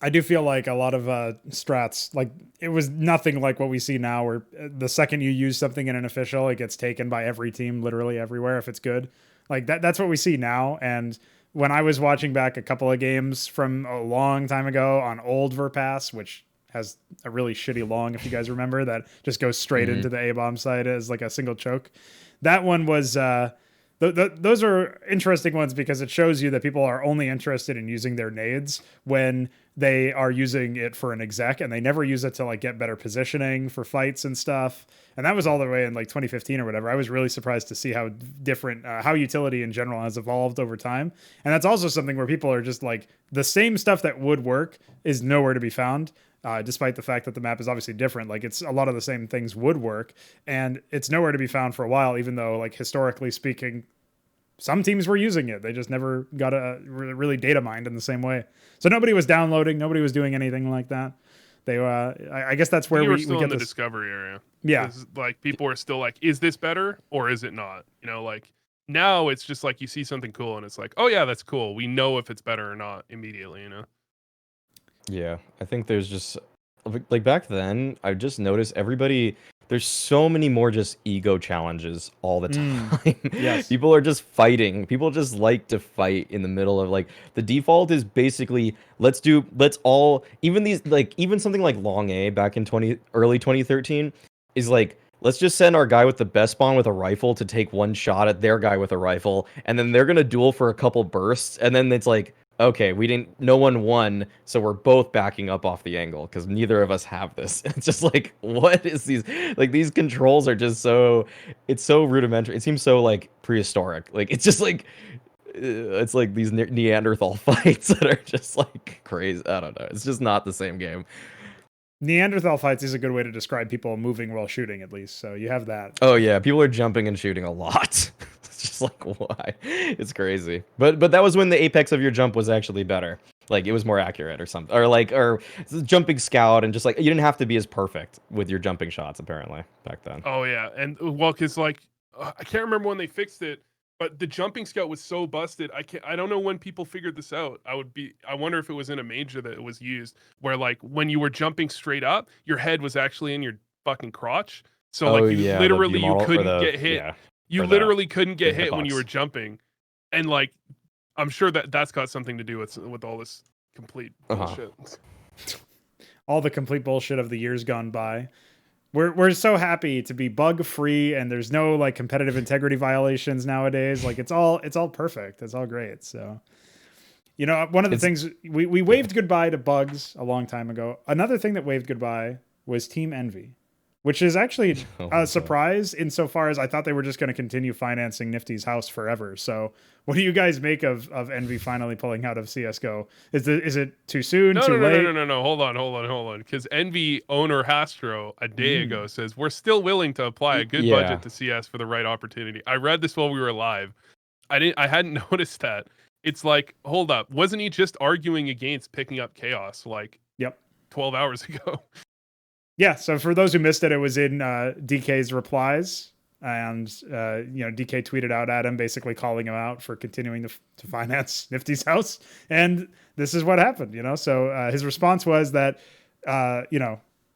I do feel like a lot of strats, like it was nothing like what we see now, where the second you use something in an official, it gets taken by every team, literally everywhere if it's good. Like that's what we see now. And when I was watching back a couple of games from a long time ago on old Verpass, which has a really shitty long, if you guys remember, that just goes straight into the A-bomb side as like a single choke. That one was... those are interesting ones because it shows you that people are only interested in using their nades when they are using it for an exec, and they never use it to like get better positioning for fights and stuff. And that was all the way in like 2015 or whatever. I was really surprised to see how different, how utility in general has evolved over time. And that's also something where people are just like, the same stuff that would work is nowhere to be found. Despite the fact that the map is obviously different, like it's a lot of the same things would work, and it's nowhere to be found for a while, even though like historically speaking, some teams were using it. They just never got a really data mined in the same way. So nobody was downloading, nobody was doing anything like that. They, I guess that's where we
still
get
in the
this
discovery area.
Yeah,
like people are still like, is this better or is it not? Like now it's just like you see something cool and it's like, oh yeah, that's cool. We know if it's better or not immediately.
Yeah, I think there's just like back then, I just noticed everybody. There's so many more just ego challenges all the time.
Yes.
People are just fighting. People just like to fight in the middle of like the default is basically let's all even something like Long A back in early 2013 is like let's just send our guy with the best spawn with a rifle to take one shot at their guy with a rifle, and then they're gonna duel for a couple bursts, and then it's like, okay, no one won, so we're both backing up off the angle because neither of us have this. It's just like, what is these controls are just it's so rudimentary. It seems so like prehistoric. Like it's just like it's like these Neanderthal fights that are just like crazy. I don't know. It's just not the same game.
Neanderthal fights is a good way to describe people moving while shooting, at least. So you have that.
Oh yeah, people are jumping and shooting a lot. It's just like, why? It's crazy. But that was when the apex of your jump was actually better. Like it was more accurate or something, or jumping scout, and just like you didn't have to be as perfect with your jumping shots apparently back then.
Oh yeah, and well, because like I can't remember when they fixed it, but the jumping scout was so busted. I don't know when people figured this out. I wonder if it was in a major that it was used, where like when you were jumping straight up, your head was actually in your fucking crotch. So like you couldn't get hit. Yeah. You literally couldn't get hit when you were jumping, and like I'm sure that's got something to do with all this complete bullshit.
All the complete bullshit of the years gone by. We're so happy to be bug free, and there's no like competitive integrity violations nowadays. Like it's all perfect. It's all great. So, one of the things we waved goodbye to bugs a long time ago. Another thing that waved goodbye was Team Envy, which is actually a surprise insofar as I thought they were just going to continue financing Nifty's house forever. So what do you guys make of Envy finally pulling out of CSGO? Is it too soon, too late?
No. Hold on. Because Envy owner Hastro a day ago says, we're still willing to apply a good budget to CS for the right opportunity. I read this while we were live. I hadn't noticed that. It's like, hold up. Wasn't he just arguing against picking up Chaos like 12 hours ago?
Yeah, so for those who missed it, it was in DK's replies, and DK tweeted out at him, basically calling him out for continuing to finance Nifty's house, and this is what happened. So his response was that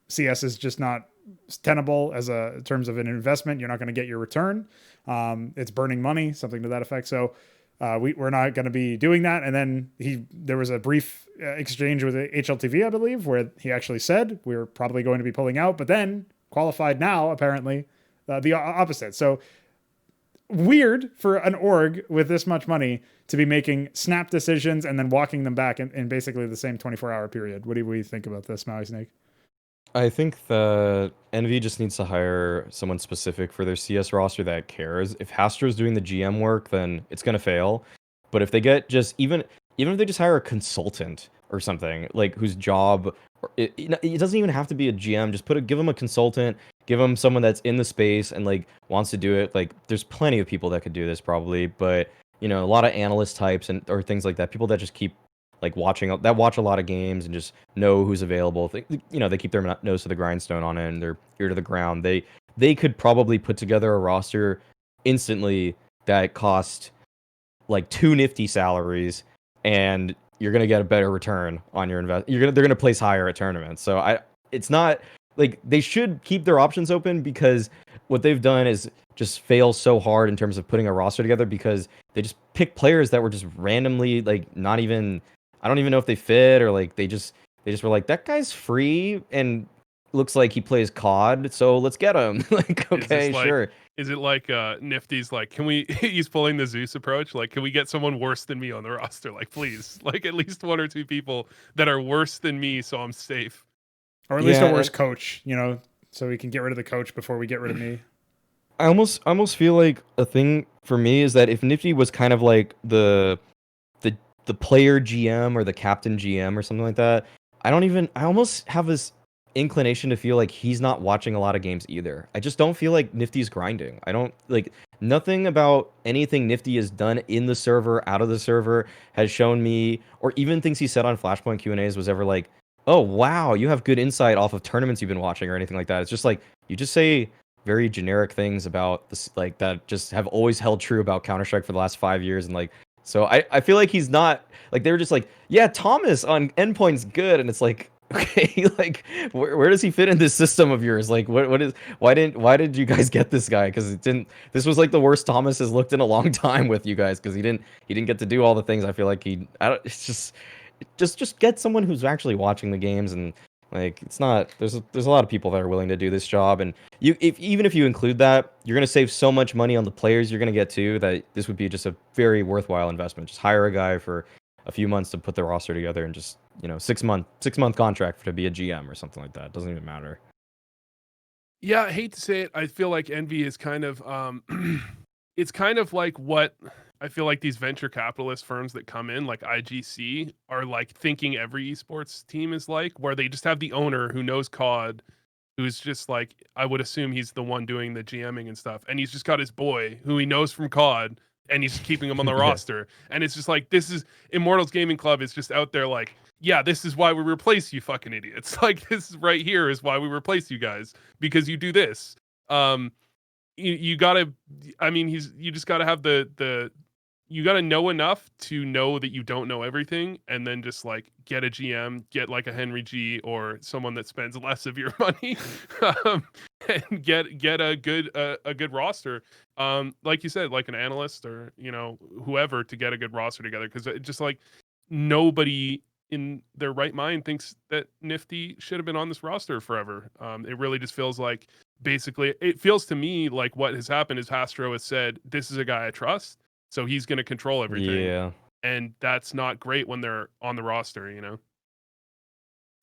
CS is just not tenable as in terms of an investment. You're not going to get your return. It's burning money, something to that effect. So we're not going to be doing that. And then there was a brief exchange with HLTV, I believe, where he actually said we're probably going to be pulling out, but then qualified now, apparently, the opposite. So weird for an org with this much money to be making snap decisions and then walking them back in basically the same 24-hour period. What do we think about this, Mauisnake?
I think that Envy just needs to hire someone specific for their CS roster that cares. If Hastro's doing the GM work, then it's gonna fail. But if they get just even if they just hire a consultant or something like whose job it doesn't even have to be a GM. Just give them a consultant, give them someone that's in the space and like wants to do it. Like there's plenty of people that could do this probably, but a lot of analyst types or things like that. People that just keep like watch a lot of games and just know who's available. They keep their nose to the grindstone on it and their ear to the ground. They could probably put together a roster instantly that cost like 2 Nifty salaries, and you're gonna get a better return on your invest. They're gonna place higher at tournaments. So it's not like they should keep their options open, because what they've done is just fail so hard in terms of putting a roster together, because they just pick players that were just randomly like not even. I don't even know if they fit, or like they just were like, that guy's free and looks like he plays COD, so let's get him. Like, okay, sure.
Is it like Nifty's like, can we he's pulling the Zeus approach, like, can we get someone worse than me on the roster? Like, please, like at least 1 or 2 people that are worse than me so I'm safe.
Or at least a worse coach, so we can get rid of the coach before we get rid of me.
I almost feel like a thing for me is that if Nifty was kind of like the player GM or the captain GM or something like that, I almost have this inclination to feel like he's not watching a lot of games either. I just don't feel like Nifty's grinding. I don't like nothing about anything Nifty has done in the server, out of the server, has shown me, or even things he said on Flashpoint Q&As was ever like, oh wow, you have good insight off of tournaments you've been watching or anything like that. It's just like you just say very generic things about this, like that just have always held true about Counter-Strike for the last 5 years, and like, so I feel like he's not, like, they were just like, yeah, Thomas on endpoint's good, and it's like, okay, like where does he fit in this system of yours? Like why did you guys get this guy? Because this was like the worst Thomas has looked in a long time with you guys, because he didn't get to do all the things. I feel like it's just get someone who's actually watching the games, and like it's not, there's a lot of people that are willing to do this job, and even if you include that, you're gonna save so much money on the players you're gonna get too, that this would be just a very worthwhile investment. Just hire a guy for a few months to put the roster together, and just 6-month contract to be a GM or something like that. It doesn't even matter.
Yeah, I hate to say it, I feel like Envy is kind of it's kind of like what I feel like these venture capitalist firms that come in, like IGC, are like thinking every esports team is like, where they just have the owner who knows COD, who's just like, I would assume he's the one doing the GMing and stuff, and he's just got his boy who he knows from COD, and he's keeping him on the roster. And it's just like, this is Immortals Gaming Club is just out there like, yeah, this is why we replace you fucking idiots. Like, this is right here is why we replace you guys, because you do this. You gotta, I mean, you just gotta have you gotta know enough to know that you don't know everything, and then just like get a GM, get like a Henry G or someone that spends less of your money, and get a good roster. Like you said, like an analyst or whoever, to get a good roster together, because it just like nobody in their right mind thinks that Nifty should have been on this roster forever. It really just feels like, basically, it feels to me like what has happened is Hastro has said, this is a guy I trust, so he's going to control everything.
Yeah.
And that's not great when they're on the roster,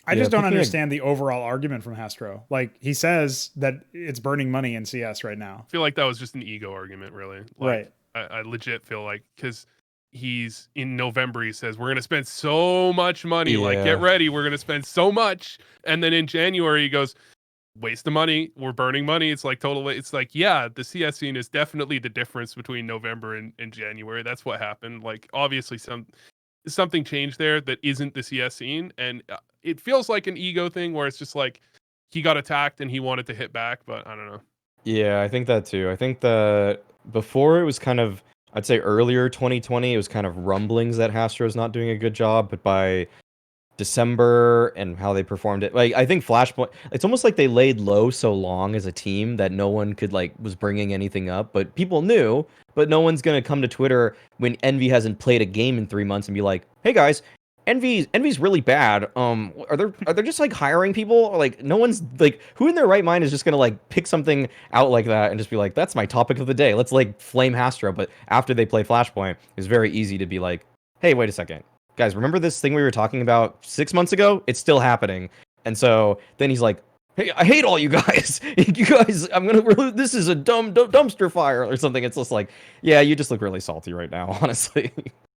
I just don't understand the overall argument from Hastro. Like, he says that it's burning money in CS right now.
I feel like that was just an ego argument, really. Like, right. I legit feel like, because he's in November, he says, we're going to spend so much money. Yeah. Like, get ready. We're going to spend so much. And then in January, he goes, waste of money. We're burning money. It's like totally. It's like, yeah, the CS scene is definitely the difference between November and January. That's what happened. Like, obviously something changed there that isn't the CS scene, and it feels like an ego thing where it's just like he got attacked and he wanted to hit back, but I don't know.
Yeah, I think that too. I think that before it was kind of, I'd say earlier 2020, it was kind of rumblings that Hastro's not doing a good job, but by December and how they performed it. Like I think Flashpoint, it's almost like they laid low so long as a team that no one could like was bringing anything up, but people knew. But no one's gonna come to Twitter when Envy hasn't played a game in 3 months and be like, "Hey guys, Envy's really bad. Are they just like hiring people? Or, like no one's like who in their right mind is just gonna like pick something out like that and just be like, that's my topic of the day. Let's like flame Hastra." But after they play Flashpoint, it's very easy to be like, "Hey, wait a second. Guys, remember this thing we were talking about 6 months ago? It's still happening." And so then he's like, "Hey, I hate all you guys. You guys, this is a dumpster fire or something." It's just like, yeah, you just look really salty right now, honestly.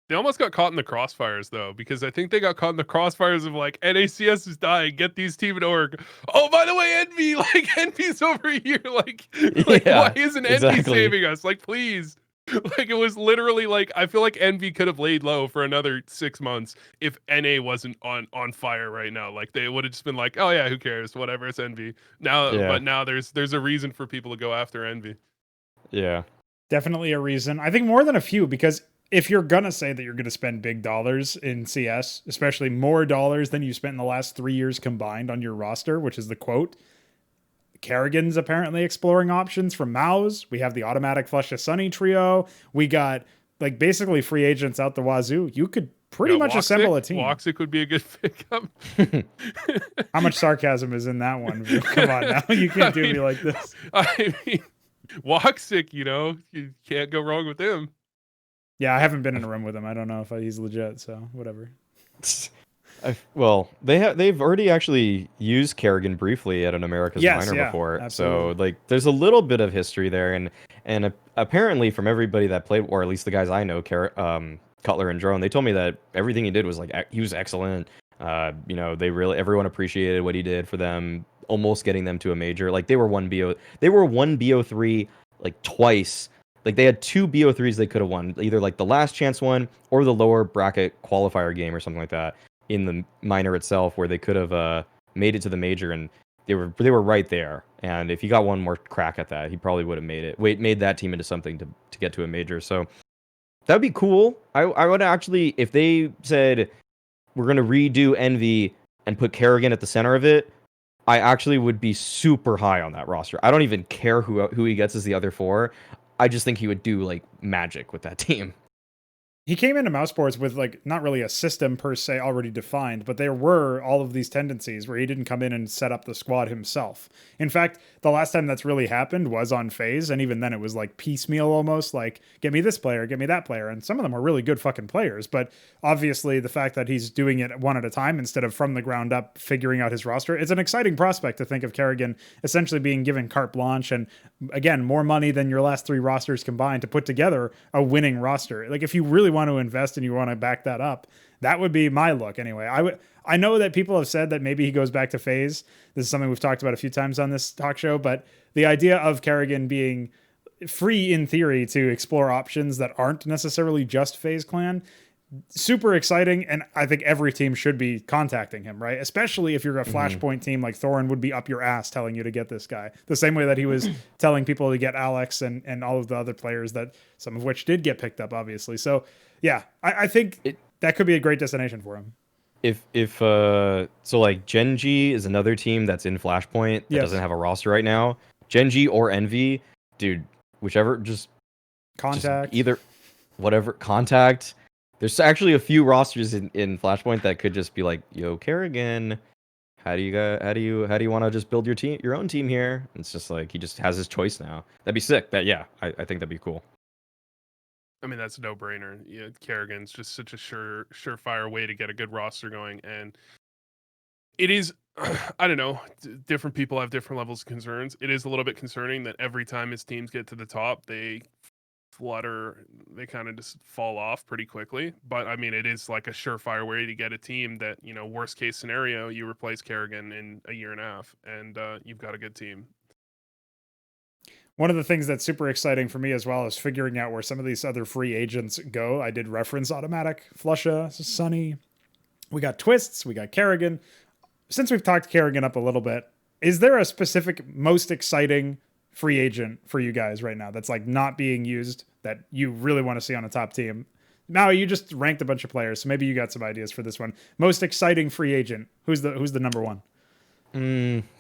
They almost got caught in the crossfires though, because I think they got caught in the crossfires of like NACS is dying, get these team in org. Oh, by the way, Envy, like Envy's over here, like
Yeah,
why isn't Envy
exactly.
saving us? Like, please. Like it was literally like I feel like Envy could have laid low for another 6 months if NA wasn't on fire right now. Like they would have just been like, oh yeah, who cares? Whatever, it's Envy. Now
Yeah.
but now there's a reason for people to go after Envy.
Yeah.
Definitely a reason. I think more than a few, because if you're going to say that you're going to spend big dollars in CS, especially more dollars than you spent in the last 3 years combined on your roster, which is the quote, Kerrigan's apparently exploring options from Maus. We have the automatic Flush to Sunny trio. We got like basically free agents out the wazoo. You could pretty much assemble a team.
Woxic would be a good pickup.
How much sarcasm is in that one? Come on now. You can't do me like this.
I mean, Woxic, you can't go wrong with him.
Yeah, I haven't been in a room with him. I don't know if he's legit, so whatever.
Well, they've already actually used Kerrigan briefly at an America's Minor before,
absolutely.
so like there's a little bit of history there, and apparently from everybody that played, or at least the guys I know, Cutler and Drone, they told me that everything he did was like he was excellent. Everyone appreciated what he did for them, almost getting them to a major. Like they were one BO3 like twice. Like they had two BO3s they could have won, either like the last chance one or the lower bracket qualifier game or something like that in the minor itself, where they could have made it to the major, and they were right there. And if he got one more crack at that, he probably would have made that team into something to get to a major. So that'd be cool. I would actually, if they said we're gonna redo Envy and put Kerrigan at the center of it, I actually would be super high on that roster. I don't even care who he gets as the other four. I just think he would do like magic with that team.
He came into Mouse Sports with like not really a system per se already defined, but there were all of these tendencies where he didn't come in and set up the squad himself. In fact, the last time that's really happened was on FaZe, and even then it was like piecemeal almost, like get me this player, get me that player, and some of them are really good fucking players, but obviously the fact that he's doing it one at a time instead of from the ground up figuring out his roster, it's an exciting prospect to think of Kerrigan essentially being given carte blanche and again, more money than your last three rosters combined to put together a winning roster. Like if you really want to invest and you want to back that up, that would be my look anyway. I know that people have said that maybe he goes back to FaZe. This is something we've talked about a few times on this talk show, but the idea of Kerrigan being free in theory to explore options that aren't necessarily just FaZe Clan, super exciting, and I think every team should be contacting him, right? Especially if you're a Flashpoint team, like Thorin would be up your ass telling you to get this guy. The same way that he was telling people to get Alex and all of the other players, that some of which did get picked up, obviously. So yeah, I think that could be a great destination for him.
So like Genji is another team that's in Flashpoint that doesn't have a roster right now. Genji or Envy, dude, whichever, just
Contact.
Either whatever, contact. There's actually a few rosters in Flashpoint that could just be like, yo, Kerrigan, how do you want to just build your own team here? And it's just like he just has his choice now. That'd be sick. I think that'd be cool.
I mean, that's a no-brainer. Yeah, Kerrigan's just such a surefire way to get a good roster going, and it is. I don't know. Different people have different levels of concerns. It is a little bit concerning that every time his teams get to the top, they flutter. They kind of just fall off pretty quickly. But I mean, it is like a surefire way to get a team that, worst case scenario, you replace Kerrigan in a year and a half, and you've got a good team.
One of the things that's super exciting for me as well is figuring out where some of these other free agents go. I did reference automatic Flusha, Sunny. We got Twists, we got Kerrigan. Since we've talked Kerrigan up a little bit, is there a specific most exciting free agent for you guys right now that's like not being used that you really want to see on a top team? Maui, you just ranked a bunch of players, so maybe you got some ideas for this one. Most exciting free agent. Who's the number one?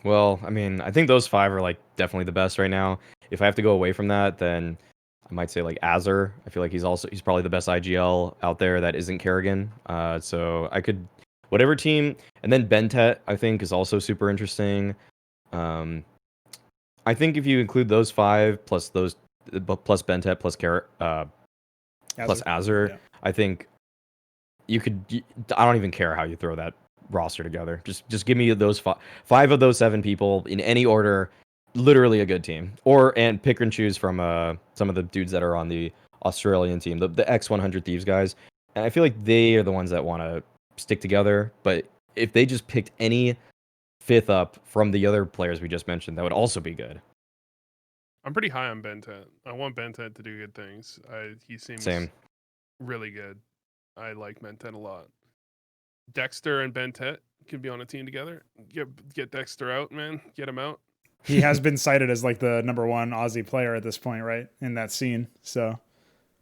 Well, I mean, I think those 5 are like definitely the best right now. If I have to go away from that, then I might say like Azur. I feel like he's probably the best IGL out there that isn't Kerrigan. So I could whatever team, and then Bentet I think is also super interesting. I think if you include those 5 plus Bentet plus Azur,
Yeah.
I think I don't even care how you throw that roster together. Just give me those 5 of those 7 people in any order. Literally a good team, and pick and choose from some of the dudes that are on the Australian team, the X100 Thieves guys. And I feel like they are the ones that want to stick together. But if they just picked any 5th up from the other players we just mentioned, that would also be good.
I'm pretty high on Bentet. I want Bentet to do good things. He seems
Same.
really good. I like Bentet a lot. Dexter and Bentet can be on a team together. Get Dexter out, man. Get him out.
He has been cited as like the number 1 Aussie player at this point, right? In that scene. So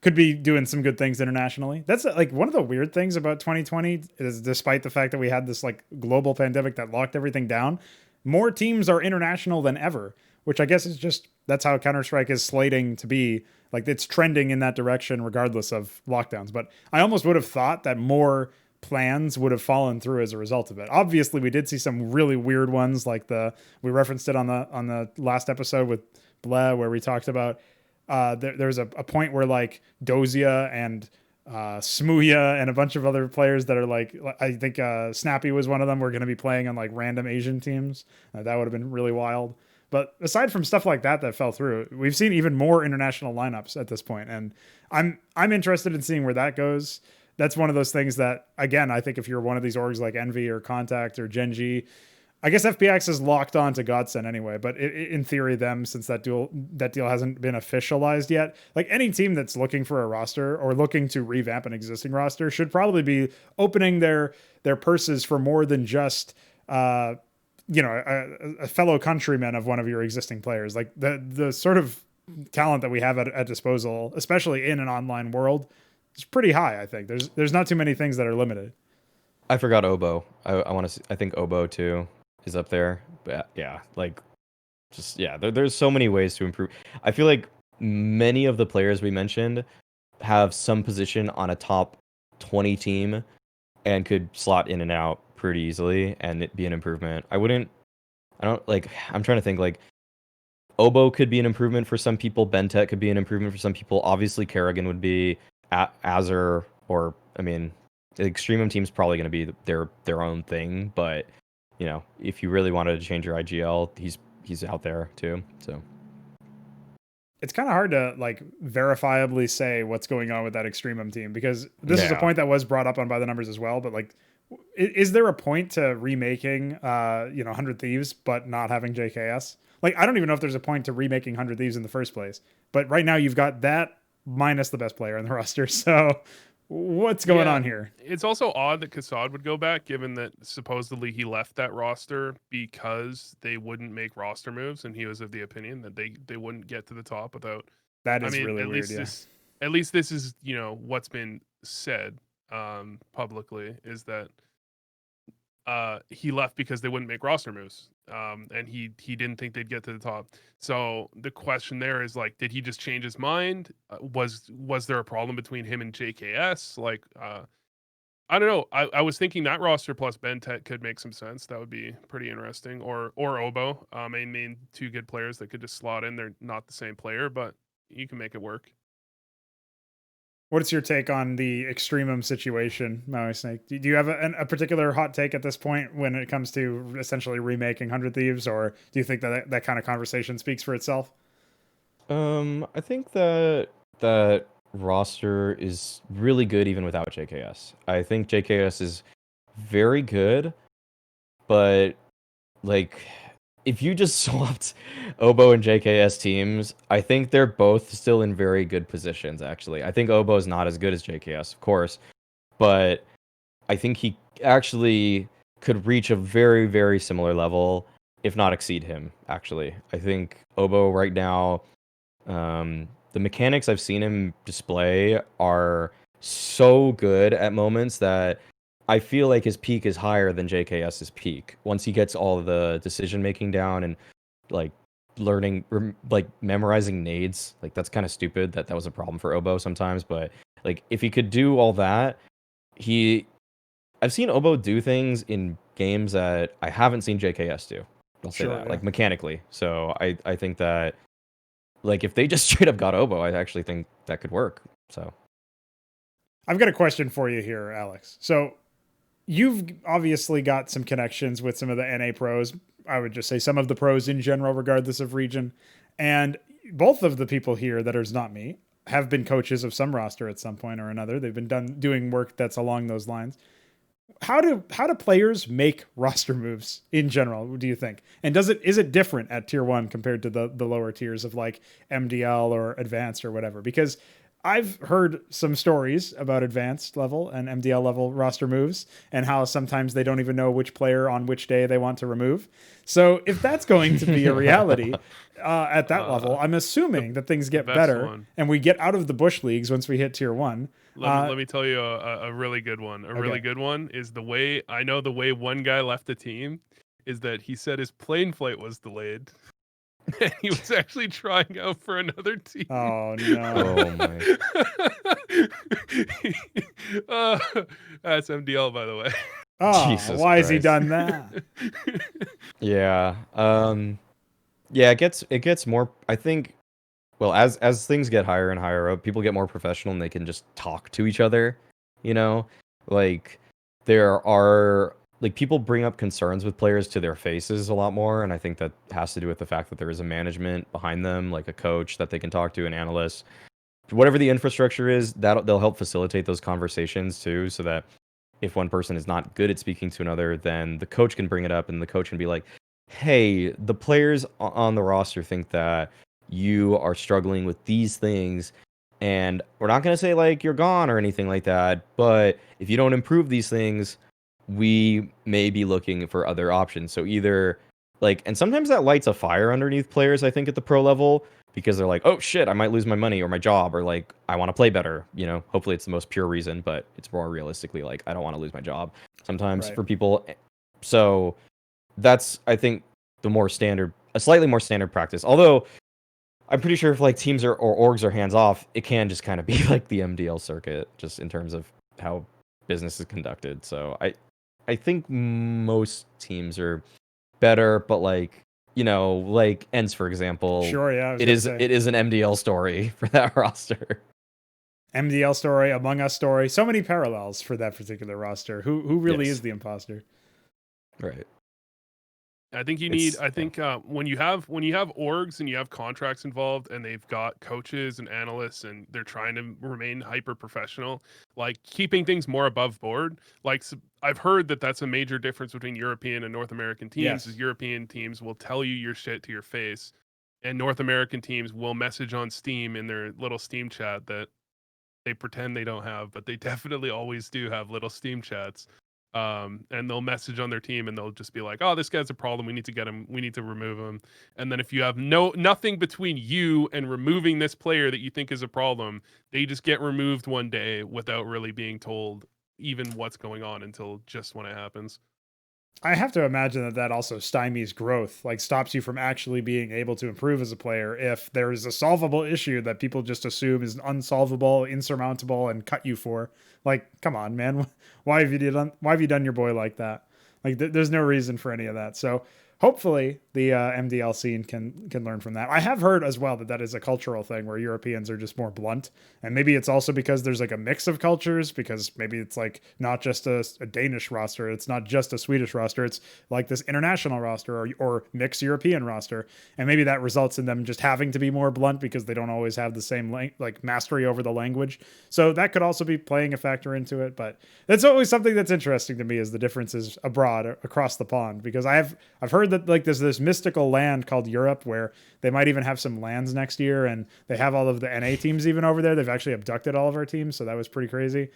could be doing some good things internationally. That's like one of the weird things about 2020 is despite the fact that we had this like global pandemic that locked everything down, more teams are international than ever, which I guess is just that's how Counter-Strike is slating to be. Like it's trending in that direction regardless of lockdowns. But I almost would have thought that more plans would have fallen through as a result of it. Obviously, we did see some really weird ones like we referenced it on the last episode with Bleh where we talked about there's a point where like Dozia and Smooya and a bunch of other players that are like I think Snappy was one of them. We're going to be playing on like random Asian teams. That would have been really wild. But aside from stuff like that fell through, we've seen even more international lineups at this point, and I'm interested in seeing where that goes. That's one of those things that, again, I think if you're one of these orgs like Envy or Contact or Gen.G, I guess FPX is locked on to Godsend anyway, but in theory, since that deal hasn't been officialized yet, like any team that's looking for a roster or looking to revamp an existing roster should probably be opening their purses for more than just a fellow countryman of one of your existing players. Like the sort of talent that we have at disposal, especially in an online world, is pretty high. I think there's not too many things that are limited.
I forgot Obo. I think Obo too is up there. But yeah, like there's so many ways to improve. I feel like many of the players we mentioned have some position on a top 20 team and could slot in and out pretty easily and it be an improvement. I'm trying to think like Obo could be an improvement for some people. Bentet could be an improvement for some people. Obviously Kerrigan would be Azur, or I mean the Extremum team's probably going to be their own thing, but you know, if you really wanted to change your IGL, he's out there too. So
it's kind of hard to like verifiably say what's going on with that Extremum team because this is a point that was brought up on By the Numbers as well. But like, is there a point to remaking 100 Thieves but not having JKS? Like, I don't even know if there's a point to remaking 100 Thieves in the first place. But right now you've got that minus the best player in the roster. So what's going on here?
It's also odd that Kassad would go back, given that supposedly he left that roster because they wouldn't make roster moves, and he was of the opinion that they wouldn't get to the top without.
That is really weird.
At least this is what's been said publicly is that he left because they wouldn't make roster moves, and he didn't think they'd get to the top. So the question there is like, did he just change his mind? Was there a problem between him and JKS? Like, I don't know. I was thinking that roster plus Bentet could make some sense. That would be pretty interesting. Or Obo. I mean, 2 good players that could just slot in. They're not the same player, but you can make it work.
What's your take on the Extremum situation, Mauisnake? Do you have a particular hot take at this point when it comes to essentially remaking 100 Thieves, or do you think that kind of conversation speaks for itself?
I think that roster is really good even without JKS. I think JKS is very good, but like if you just swapped Obo and JKS teams, I think they're both still in very good positions, actually. I think Obo is not as good as JKS, of course, but I think he actually could reach a very, very similar level, if not exceed him, actually. I think Obo right now, the mechanics I've seen him display are so good at moments that I feel like his peak is higher than JKS's peak once he gets all the decision making down and like like memorizing nades. Like that's kind of stupid that was a problem for Obo sometimes, but like if he could do all that, I've seen Obo do things in games that I haven't seen JKS do. I'll say
Sure,
that,
yeah.
like mechanically. So I think that like if they just straight up got Obo, I actually think that could work. So
I've got a question for you here, Alex. So you've obviously got some connections with some of the NA pros. I would just say some of the pros in general, regardless of region. And both of the people here that is not me have been coaches of some roster at some point or another. They've been doing work that's along those lines. How do players make roster moves in general, do you think? And is it different at tier 1 compared to the lower tiers of like MDL or advanced or whatever? Because I've heard some stories about advanced level and MDL level roster moves and how sometimes they don't even know which player on which day they want to remove. So if that's going to be a reality at that level, I'm assuming that things get better
one.
and we get out of the bush leagues once we hit tier 1.
Let me tell you a really good one. Really good one is the way one guy left the team is that he said his plane flight was delayed. And he was actually trying out for another team.
Oh no!
oh my.
That's MDL, by the way.
Oh,
Jesus
why has he
Christ.
done that?
Yeah. Yeah, it gets more, I think, well, as things get higher and higher up, people get more professional and they can just talk to each other, you know? Like there are like people bring up concerns with players to their faces a lot more, and I think that has to do with the fact that there is a management behind them, like a coach that they can talk to, an analyst. Whatever the infrastructure is, that they'll help facilitate those conversations too, so that if one person is not good at speaking to another, then the coach can bring it up and the coach can be like, hey, the players on the roster think that you are struggling with these things, and we're not going to say like you're gone or anything like that, but if you don't improve these things, we may be looking for other options. So either like, and sometimes that lights a fire underneath players, I think, at the pro level, because they're like, oh shit, I might lose my money or my job, or like I want to play better, you know. Hopefully it's the most pure reason, but it's more realistically like I don't want to lose my job sometimes
Right.
for people. So that's, I think, a slightly more standard practice. Although I'm pretty sure if like teams or orgs are hands off, it can just kind of be like the MDL circuit, just in terms of how business is conducted. So I think most teams are better, but like, you know, like ENCE, for example,
Sure, yeah.
it is an MDL story for that roster.
MDL story, Among Us story. So many parallels for that particular roster. Who really
Yes.
is the imposter?
Right.
I think when you have orgs and you have contracts involved and they've got coaches and analysts and they're trying to remain hyper professional, like keeping things more above board. Like I've heard that that's a major difference between European and North American teams.
Yes.
Is European teams will tell you your shit to your face, and North American teams will message on Steam in their little Steam chat that they pretend they don't have, but they definitely always do have little Steam chats. And they'll message on their team and they'll just be like, oh, this guy's a problem, we need to get him, we need to remove him. And then if you have nothing between you and removing this player that you think is a problem, they just get removed one day without really being told even what's going on until just when it happens.
I have to imagine that also stymies growth, like stops you from actually being able to improve as a player if there is a solvable issue that people just assume is unsolvable, insurmountable, and cut you for. Like, come on, man, why have you done your boy like that? Like, there's no reason for any of that. So hopefully the MDL scene can learn from that. I have heard as well that is a cultural thing where Europeans are just more blunt, and maybe it's also because there's like a mix of cultures, because maybe it's like not just a Danish roster, it's not just a Swedish roster, it's like this international roster or mixed European roster, and maybe that results in them just having to be more blunt because they don't always have the same like mastery over the language. So that could also be playing a factor into it. But that's always something that's interesting to me, is the differences abroad across the pond, because I've heard that like there's this mystical land called Europe where they might even have some lands next year, and they have all of the NA teams even over there. They've actually abducted all of our teams, so that was pretty crazy.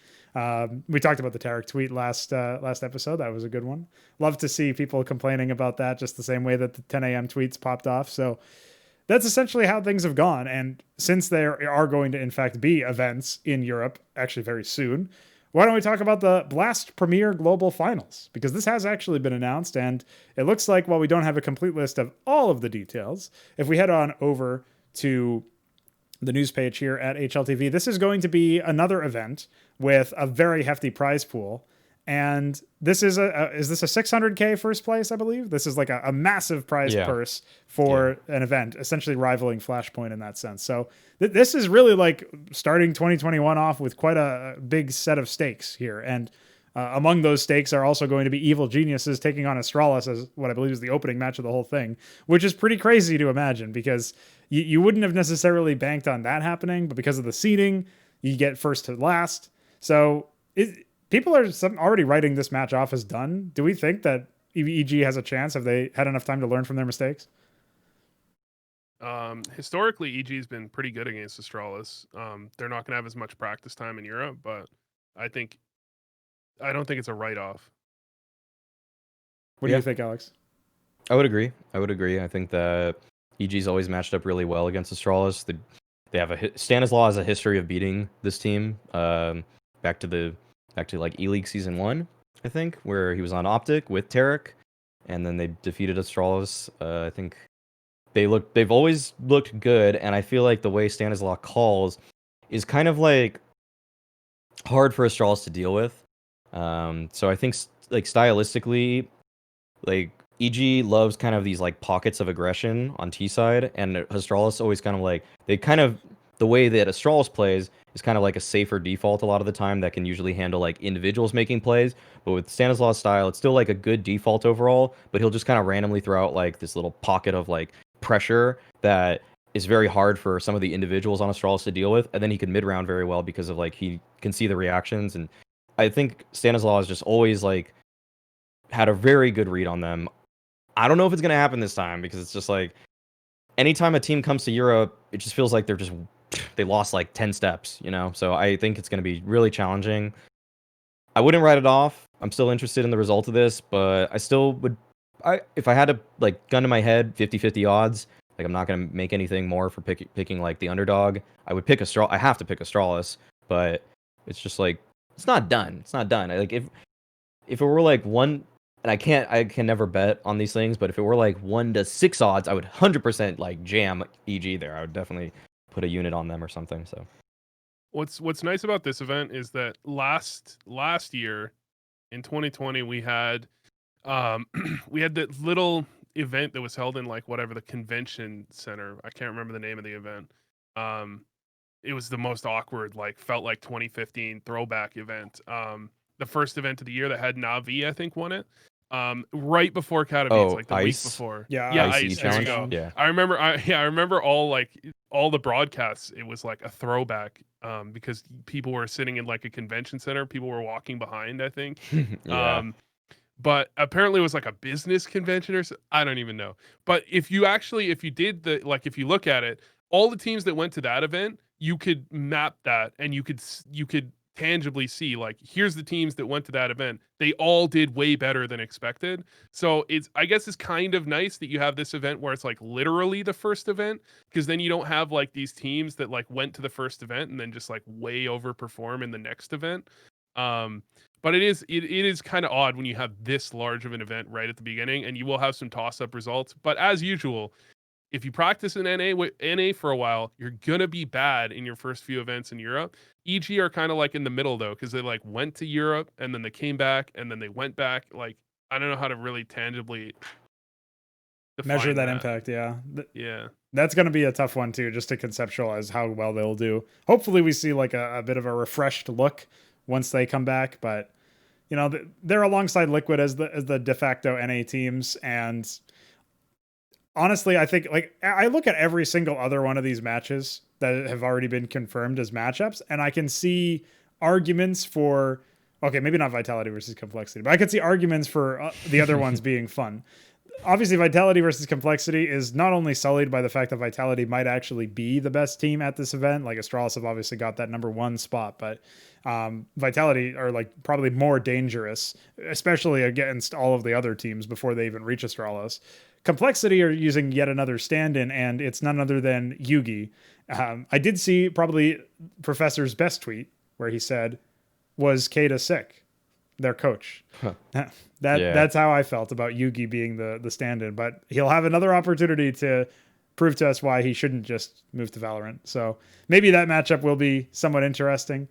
We talked about the Tarek tweet last episode. That was a good one. Love to see people complaining about that, just the same way that the 10 a.m. tweets popped off. So that's essentially how things have gone. And since there are going to, in fact, be events in Europe actually very soon, why don't we talk about the Blast Premier Global Finals? Because this has actually been announced, and it looks like, while we don't have a complete list of all of the details, if we head on over to the news page here at HLTV, this is going to be another event with a very hefty prize pool. And this is is this a 600K first place, I believe? This is like a massive prize purse for an event, essentially rivaling Flashpoint in that sense. So this is really like starting 2021 off with quite a big set of stakes here. And among those stakes are also going to be Evil Geniuses taking on Astralis as what I believe is the opening match of the whole thing, which is pretty crazy to imagine, because you wouldn't have necessarily banked on that happening, but because of the seeding, you get first to last. So people are already writing this match off as done. Do we think that EG has a chance? Have they had enough time to learn from their mistakes?
Historically, EG's been pretty good against Astralis. They're not going to have as much practice time in Europe, but I don't think it's a write-off.
What do you think, Alex?
I would agree. I think that EG's always matched up really well against Astralis. They have Stanislaw has a history of beating this team. Back to like E-League Season 1, I think, where he was on Optic with Tarek, and then they defeated Astralis. I think they've always looked good, and I feel like the way Stanislaw calls is kind of like hard for Astralis to deal with. So I think like stylistically, like EG loves kind of these like pockets of aggression on T side, and Astralis always kind of like the way that Astralis plays is kind of like a safer default a lot of the time that can usually handle like individuals making plays. But with Stanislaus' style, it's still like a good default overall, but he'll just kind of randomly throw out like this little pocket of like pressure that is very hard for some of the individuals on Astralis to deal with. And then he can mid-round very well because of like he can see the reactions. And I think Stanislaus has just always like had a very good read on them. I don't know if it's going to happen this time, because it's just like anytime a team comes to Europe, it just feels like they lost like 10 steps, you know? So I think it's going to be really challenging. I wouldn't write it off. I'm still interested in the result of this, but I still would, if I had to like gun to my head, 50-50 odds, like I'm not going to make anything more for picking like the underdog. I would pick I have to pick Astralis, but it's just like, it's not done. It's not done. Like if it were like one, and I can never bet on these things, but if it were like 1 to 6 odds, I would 100% like jam EG there. I would definitely put a unit on them or something. So
What's nice about this event is that last year in 2020 we had we had that little event that was held in like whatever the convention center. I can't remember the name of the event. It was the most awkward, like felt like 2015 throwback event. The first event of the year that had Navi, I think, won it. Right before Katowice, like the week before.
Yeah,
Ice. There you go.
Yeah.
I remember all the broadcasts. It was like a throwback, because people were sitting in like a convention center. People were walking behind, I think.
Yeah.
But apparently it was like a business convention or so, I don't even know. But if you look at it, all the teams that went to that event, you could map that, and you could tangibly see like, here's the teams that went to that event. They all did way better than expected. So I guess it's kind of nice that you have this event where it's like literally the first event, because then you don't have like these teams that like went to the first event and then just like way overperform in the next event. But it is kind of odd when you have this large of an event right at the beginning, and you will have some toss-up results. But as usual, if you practice in NA for a while, you're gonna be bad in your first few events in Europe. EG are kind of like in the middle though, because they like went to Europe and then they came back and then they went back. Like, I don't know how to really tangibly
measure that impact. Yeah.
Yeah.
That's going to be a tough one too, just to conceptualize how well they'll do. Hopefully we see like a bit of a refreshed look once they come back, but you know, they're alongside Liquid as the de facto NA teams. And honestly, I think like I look at every single other one of these matches that have already been confirmed as matchups, and I can see arguments for, okay, maybe not Vitality versus Complexity, but I could see arguments for the other ones being fun. obviously Vitality versus Complexity is not only sullied by the fact that Vitality might actually be the best team at this event. Like Astralis have obviously got that #1 spot, but Vitality are like probably more dangerous, especially against all of the other teams before they even reach Astralis. Complexity are using yet another stand-in, and it's none other than Yugi. I did see probably Professor's best tweet where he said, "Was Kata sick?" Their coach. That's how I felt about Yugi being the stand-in, but he'll have another opportunity to prove to us why he shouldn't just move to Valorant. So maybe that matchup will be somewhat interesting.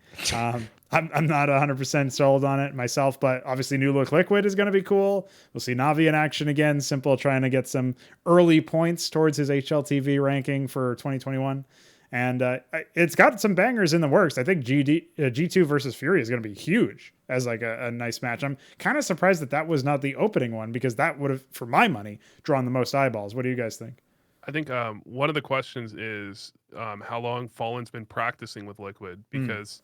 I'm not 100% sold on it myself, but obviously New Look Liquid is going to be cool. We'll see Navi in action again. Simple trying to get some early points towards his HLTV ranking for 2021. And it's got some bangers in the works. I think G2 versus Fury is going to be huge as like a nice match. I'm kind of surprised that was not the opening one, because that would have, for my money, drawn the most eyeballs. What do you guys think?
I think one of the questions is how long Fallen's been practicing with Liquid, because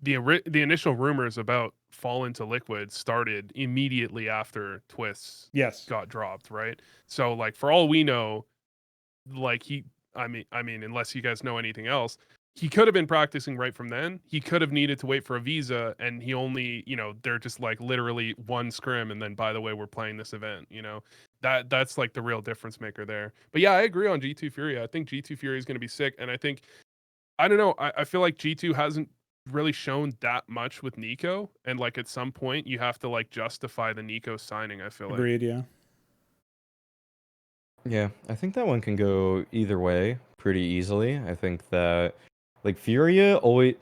the initial rumors about Fallen to Liquid started immediately after Twists got dropped, right? So like for all we know, like I mean, unless you guys know anything else, he could have been practicing right from then. He could have needed to wait for a visa, and he only, they're just like literally one scrim, and then by the way, we're playing this event. That's like the real difference maker there. But yeah, I agree on G2 Fury. I think G2 Fury is going to be sick, and I don't know. I feel like G2 hasn't really shown that much with Nico, and like at some point you have to like justify the Nico signing. I feel
Agreed, yeah.
Yeah, I think that one can go either way pretty easily. I think that like Furia always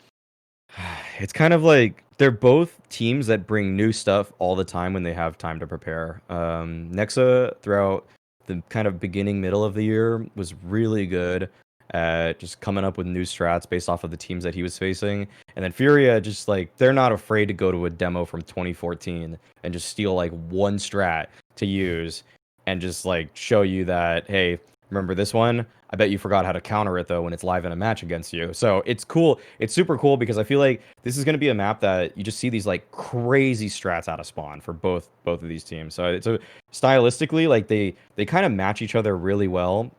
it's kind of like they're both teams that bring new stuff all the time when they have time to prepare. Nexa throughout the kind of beginning middle of the year was really good at just coming up with new strats based off of the teams that he was facing. And then Furia just like they're not afraid to go to a demo from 2014 and just steal like one strat to use and just like show you that, hey, remember this one? I bet you forgot how to counter it though when it's live in a match against you. So it's cool. It's super cool because I feel like this is going to be a map that you just see these like crazy strats out of spawn for both of these teams. So it's stylistically like they kind of match each other really well.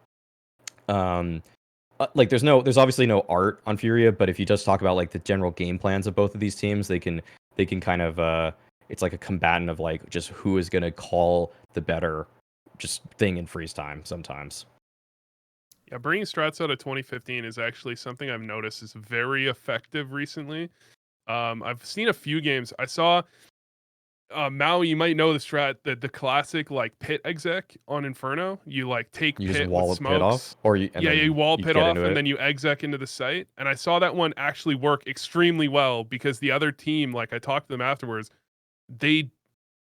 Like there's obviously no art on Furia, but if you just talk about like the general game plans of both of these teams, they can kind of it's like a combatant of like just who is going to call the better just thing in freeze time sometimes.
Yeah, bringing strats out of 2015 is actually something I've noticed is very effective recently. I've seen a few games. I saw Maui, you might know the strat, the classic like pit exec on Inferno. You like take
you
pit
just wall
with
pit off,
smokes.
or
you wall pit off and
it.
then you exec into the site. And I saw that one actually work extremely well because the other team, like I talked to them afterwards, they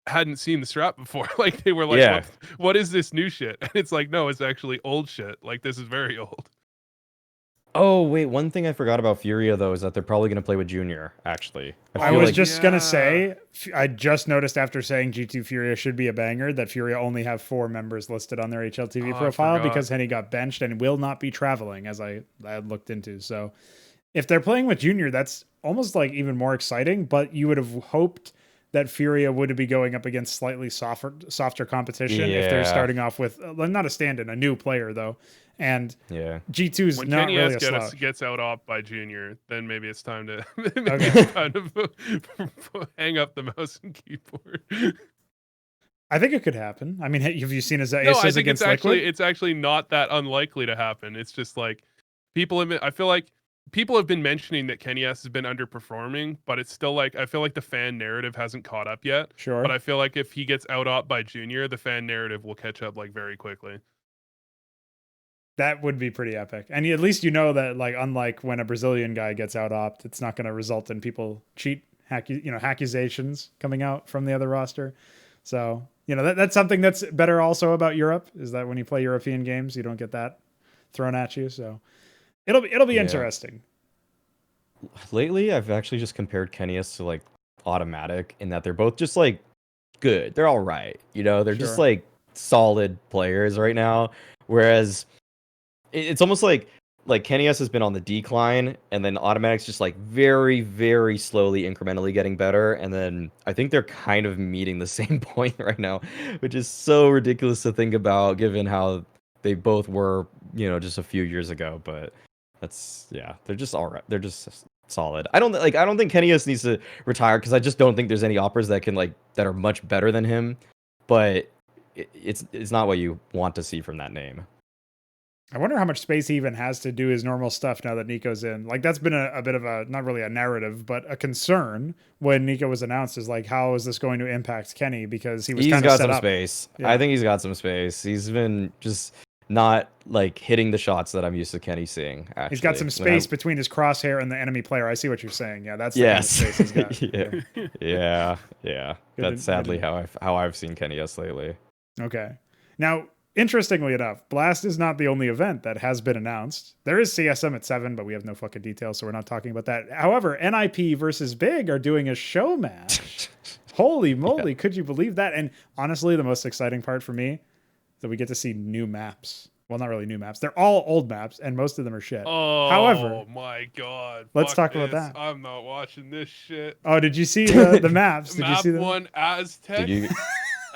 hadn't seen the strat before. Like they were like, what is this new shit? And it's like, no, it's actually old shit. Like this is very old.
Oh wait, one thing I forgot about Furia though is that they're probably going to play with Junior. Actually,
I was just gonna say, I just noticed after saying G2 Furia should be a banger that Furia only have 4 members listed on their HLTV profile because Henny got benched and will not be traveling, as I had looked into. So if they're playing with Junior, that's almost like even more exciting. But you would have hoped that Furia would be going up against slightly softer competition if they're starting off with not a stand-in, a new player though. And G2's
when
not
Kenny
really
S gets out off by Junior, then maybe it's time to hang up the mouse and keyboard.
I think it could happen. I mean, have you seen his
aces
I think against Liquid?
It's actually not that unlikely to happen. It's just like I feel like people have been mentioning that Kenny S has been underperforming, but it's still like I feel like the fan narrative hasn't caught up yet.
Sure.
But I feel like if he gets out by Junior, the fan narrative will catch up like very quickly.
That would be pretty epic. And at least you know that, like, unlike when a Brazilian guy gets out-opt, it's not going to result in people accusations coming out from the other roster. So, that's something that's better also about Europe, is that when you play European games, you don't get that thrown at you. So it'll be interesting.
Lately, I've actually just compared Kenny's to like Automatic in that they're both just like good. They're all right. They're just like solid players right now. Whereas it's almost like like Kenny S has been on the decline, and then Automatic's just like very, very slowly, incrementally getting better, and then I think they're kind of meeting the same point right now, which is so ridiculous to think about, given how they both were, just a few years ago. But they're just all right. They're just solid. I don't think Kenny S needs to retire because I just don't think there's any operas that are much better than him. But it's not what you want to see from that name.
I wonder how much space he even has to do his normal stuff now that Nico's in. Like, that's been a bit of a, not really a narrative, but a concern when Nico was announced, is like, how is this going to impact Kenny? Because he's kind of set
some
up.
Space.
Yeah.
I think he's got some space. He's been just not like hitting the shots that I'm used to Kenny seeing. Actually,
he's got some space between his crosshair and the enemy player. I see what you're saying. Yeah, that's the kind of space he's got.
yeah. That's sadly how I've seen Kenny S lately.
Okay, now, interestingly enough, Blast is not the only event that has been announced. There is CSM at 7, but we have no fucking details, so we're not talking about that. However, NIP versus Big are doing a show match. Holy moly, could you believe that? And honestly, the most exciting part for me is that we get to see new maps. Well, not really new maps. They're all old maps, and most of them are shit.
Oh, my God.
Let's talk about that.
I'm not watching this shit.
Oh, did you see the maps? Did you see them?
Map 1, Aztec.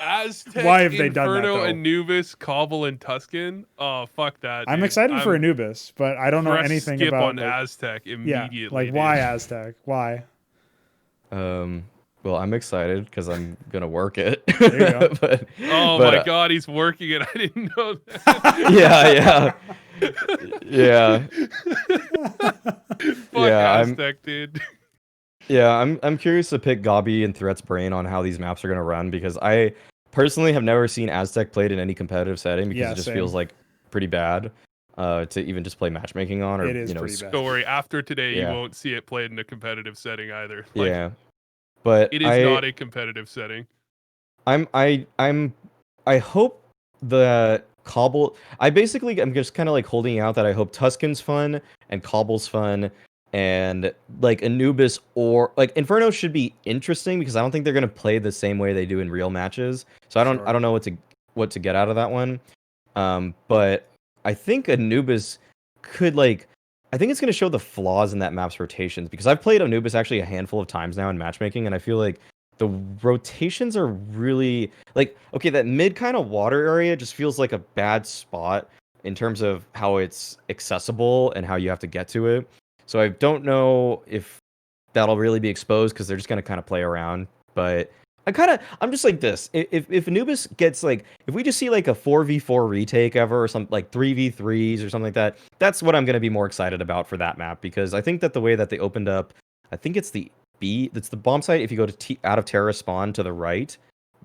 Aztec,
Why have they done that,
Inferno,
though?
Anubis, Cobble, and Tuscan. Oh, fuck that.
I'm excited for Anubis, but I don't know anything
skip
about
on Aztec immediately.
Yeah, like, why Aztec? Why?
Well, I'm excited because I'm gonna work it.
There you go.
My God, he's working it. I didn't know that.
yeah.
Fuck Aztec, dude.
Yeah, I'm curious to pick Gabi and Threat's brain on how these maps are gonna run, because I personally have never seen Aztec played in any competitive setting, because it just feels like pretty bad to even just play matchmaking on. Or
it is pretty bad.
Don't worry, after today you won't see it played in a competitive setting either.
But
it is not a competitive setting.
I hope the Cobble. I'm just kind of like holding out that I hope Tuscan's fun and Cobble's fun, and like Anubis or like Inferno should be interesting, because I don't think they're gonna play the same way they do in real matches. So I don't know what to get out of that one. But I think Anubis could I think it's going to show the flaws in that map's rotations, because I've played Anubis actually a handful of times now in matchmaking, and I feel like the rotations are really okay, that mid kind of water area just feels like a bad spot in terms of how it's accessible and how you have to get to it. So I don't know if that'll really be exposed, because they're just going to kind of play around. But I'm just like this. If Anubis gets if we just see like a 4v4 retake ever, or something like 3v3s or something like that, that's what I'm going to be more excited about for that map, because I think that the way that they opened up, I think it's that's the bomb site. If you go to out of Terra spawn to the right,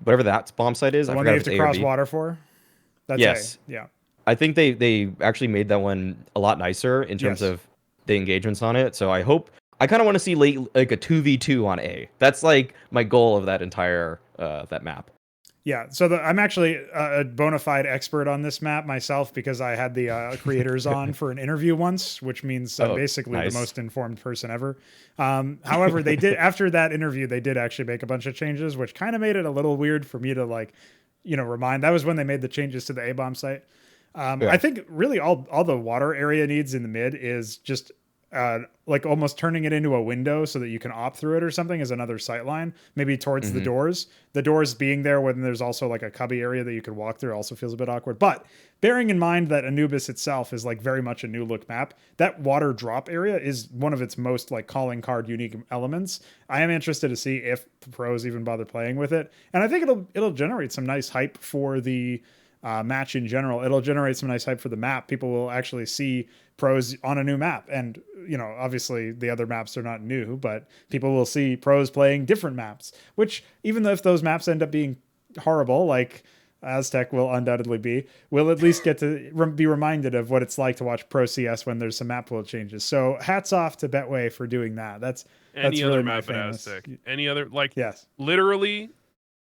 whatever that bomb site is,
the
I
one
forgot
they
if
have
it's
to
A or
cross
B.
water for. That's
yes,
yeah.
I think they actually made that one a lot nicer in terms of the engagements on it. So I kind of want to see like a 2v2 on A. That's like my goal of that entire that map.
Yeah, so I'm actually a bona fide expert on this map myself, because I had the creators on for an interview once, which means I'm basically the most informed person ever. However, they did, after that interview, they did actually make a bunch of changes, which kind of made it a little weird for me to remind. That was when they made the changes to the A-bomb site. I think really all the water area needs in the mid is just almost turning it into a window so that you can op through it or something, as another sight line, maybe towards the doors being there when there's also like a cubby area that you could walk through also feels a bit awkward. But bearing in mind that Anubis itself is very much a new look map, that water drop area is one of its most calling card unique elements. I am interested to see if pros even bother playing with it, and I think it'll generate some nice hype for the match in general. It'll generate some nice hype for the map. People will actually see pros on a new map, and obviously the other maps are not new, but people will see pros playing different maps, which, even though if those maps end up being horrible, like Aztec will undoubtedly be, we'll at least get to be reminded of what it's like to watch pro CS when there's some map pool changes. So hats off to Betway for doing that. That's
any
really
other
my
map at
famous.
Aztec. Any other
yes,
literally.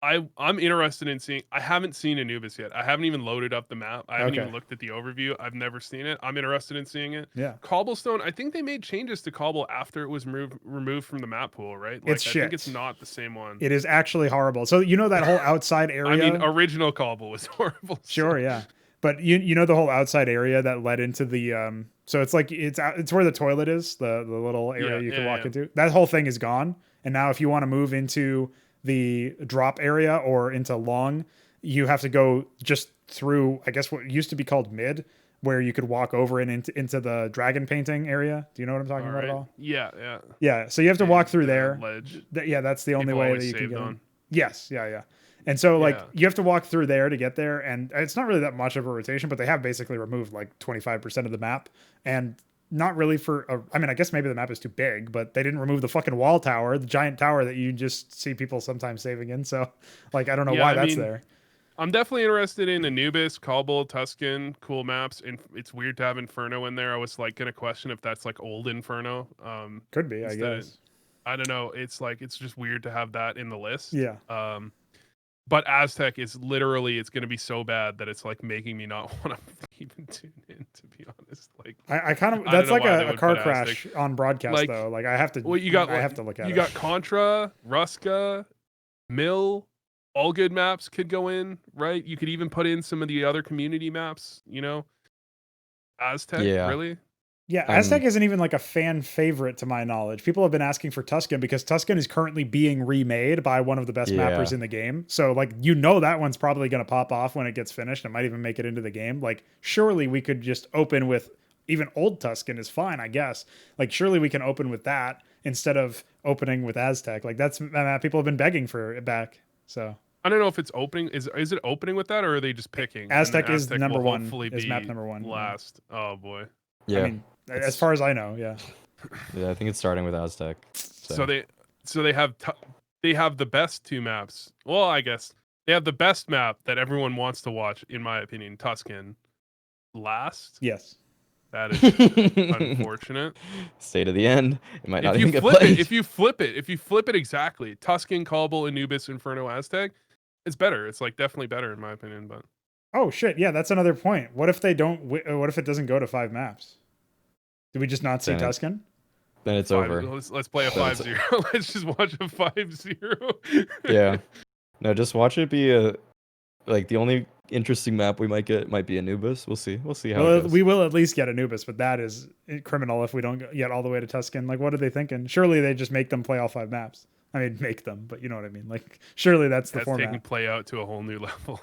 I'm interested in seeing. I haven't seen Anubis yet. I haven't even loaded up the map. I haven't even looked at the overview. I've never seen it. I'm interested in seeing it.
Yeah.
Cobblestone. I think they made changes to Cobble after it was removed from the map pool, right?
It's
I
shit.
think it's not the same one.
It is actually horrible. So that whole outside area.
I mean, original Cobble was horrible.
Sure, yeah. But you know the whole outside area that led into the So it's like it's where the toilet is, the little area you can walk
yeah.
into. That whole thing is gone. And now if you want to move into the drop area or into long, you have to go just through, I guess, what used to be called mid, where you could walk over and into the dragon painting area. Do you know what I'm talking about at all?
Yeah, yeah.
Yeah. So you have to walk through there.
Ledge.
Yeah, that's the only
People
way
always
that you can
saved
get
on.
in. Yes. Yeah. Yeah. And so like
Yeah.
you have to walk through there to get there, and it's not really that much of a rotation, but they have basically removed like 25% of the map, and not really I mean, I guess maybe the map is too big, but they didn't remove the fucking wall tower, the giant tower that you just see people sometimes saving in. So like I don't know why that's there.
I'm definitely interested in Anubis, Cobble, Tuscan, cool maps, and it's weird to have Inferno in there. I was like gonna question if that's like old Inferno.
Could be, I guess.
I don't know. It's like it's just weird to have that in the list.
Yeah.
But Aztec is literally, it's going to be so bad that it's like making me not want to even tune in, to be honest. Like
I kind of, that's like a car crash on broadcast
like,
though. Like I have to,
well, I
have to look at it.
You got Contra, Ruska, Mill, all good maps could go in, right? You could even put in some of the other community maps, you know? Aztec, really?
Yeah, Aztec isn't even like a fan favorite to my knowledge. People have been asking for Tuscan because Tuscan is currently being remade by one of the best mappers in the game. So like, that one's probably going to pop off when it gets finished. It might even make it into the game. Like, surely we could just open with even old Tuscan is fine, I guess. Like, surely we can open with that instead of opening with Aztec. Like that's people have been begging for it back. So
I don't know if it's opening. Is it opening with that, or are they just picking?
Aztec is number one. Is map number one.
Last. Oh boy.
Yeah.
I mean, as far as I know, yeah.
Yeah, I think it's starting with Aztec.
So they have the best two maps. Well, I guess they have the best map that everyone wants to watch, in my opinion. Tuscan last.
Yes.
That is unfortunate.
Stay to the end. It might not
if
even
you
get
flip
played.
it, if you flip it exactly, Tuscan, Cobble, Anubis, Inferno, Aztec, it's better. It's like definitely better in my opinion. But
oh shit, yeah, that's another point. What if they don't? What if it doesn't go to 5 maps? Did we just not say Tuscan?
Then it's over.
Let's play a 5-0. Let's just watch a 5-0.
Yeah. No, just watch it be the only interesting map we might get might be Anubis. We'll see. We'll see how it goes.
We will at least get Anubis, but that is criminal if we don't get all the way to Tuscan. Like, what are they thinking? Surely they just make them play all 5 maps. I mean, make them, but you know what I mean. Like, surely that's the format.
Taking play out to a whole new level.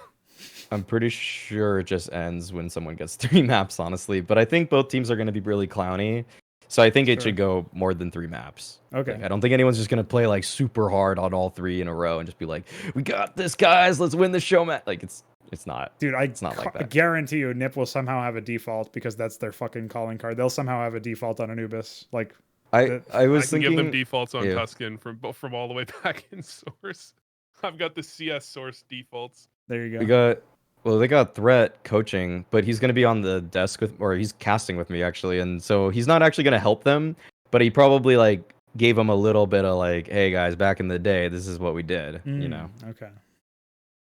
I'm pretty sure it just ends when someone gets 3 maps, honestly. But I think both teams are going to be really clowny. So I think it should go more than 3 maps.
Okay.
Like, I don't think anyone's just going to play like super hard on all 3 in a row and just be like, we got this, guys. Let's win the show match. Like, it's not. Dude, it's not like that.
I guarantee you Nip will somehow have a default because that's their fucking calling card. They'll somehow have a default on Anubis. Like,
I was thinking,
give them defaults on Tuscan from all the way back in source. I've got the CS source defaults.
There you go.
They got Threat coaching, but he's going to be on the desk he's casting with me actually. And so he's not actually going to help them, but he probably like gave them a little bit of like, hey guys, back in the day, this is what we did, you know?
Okay.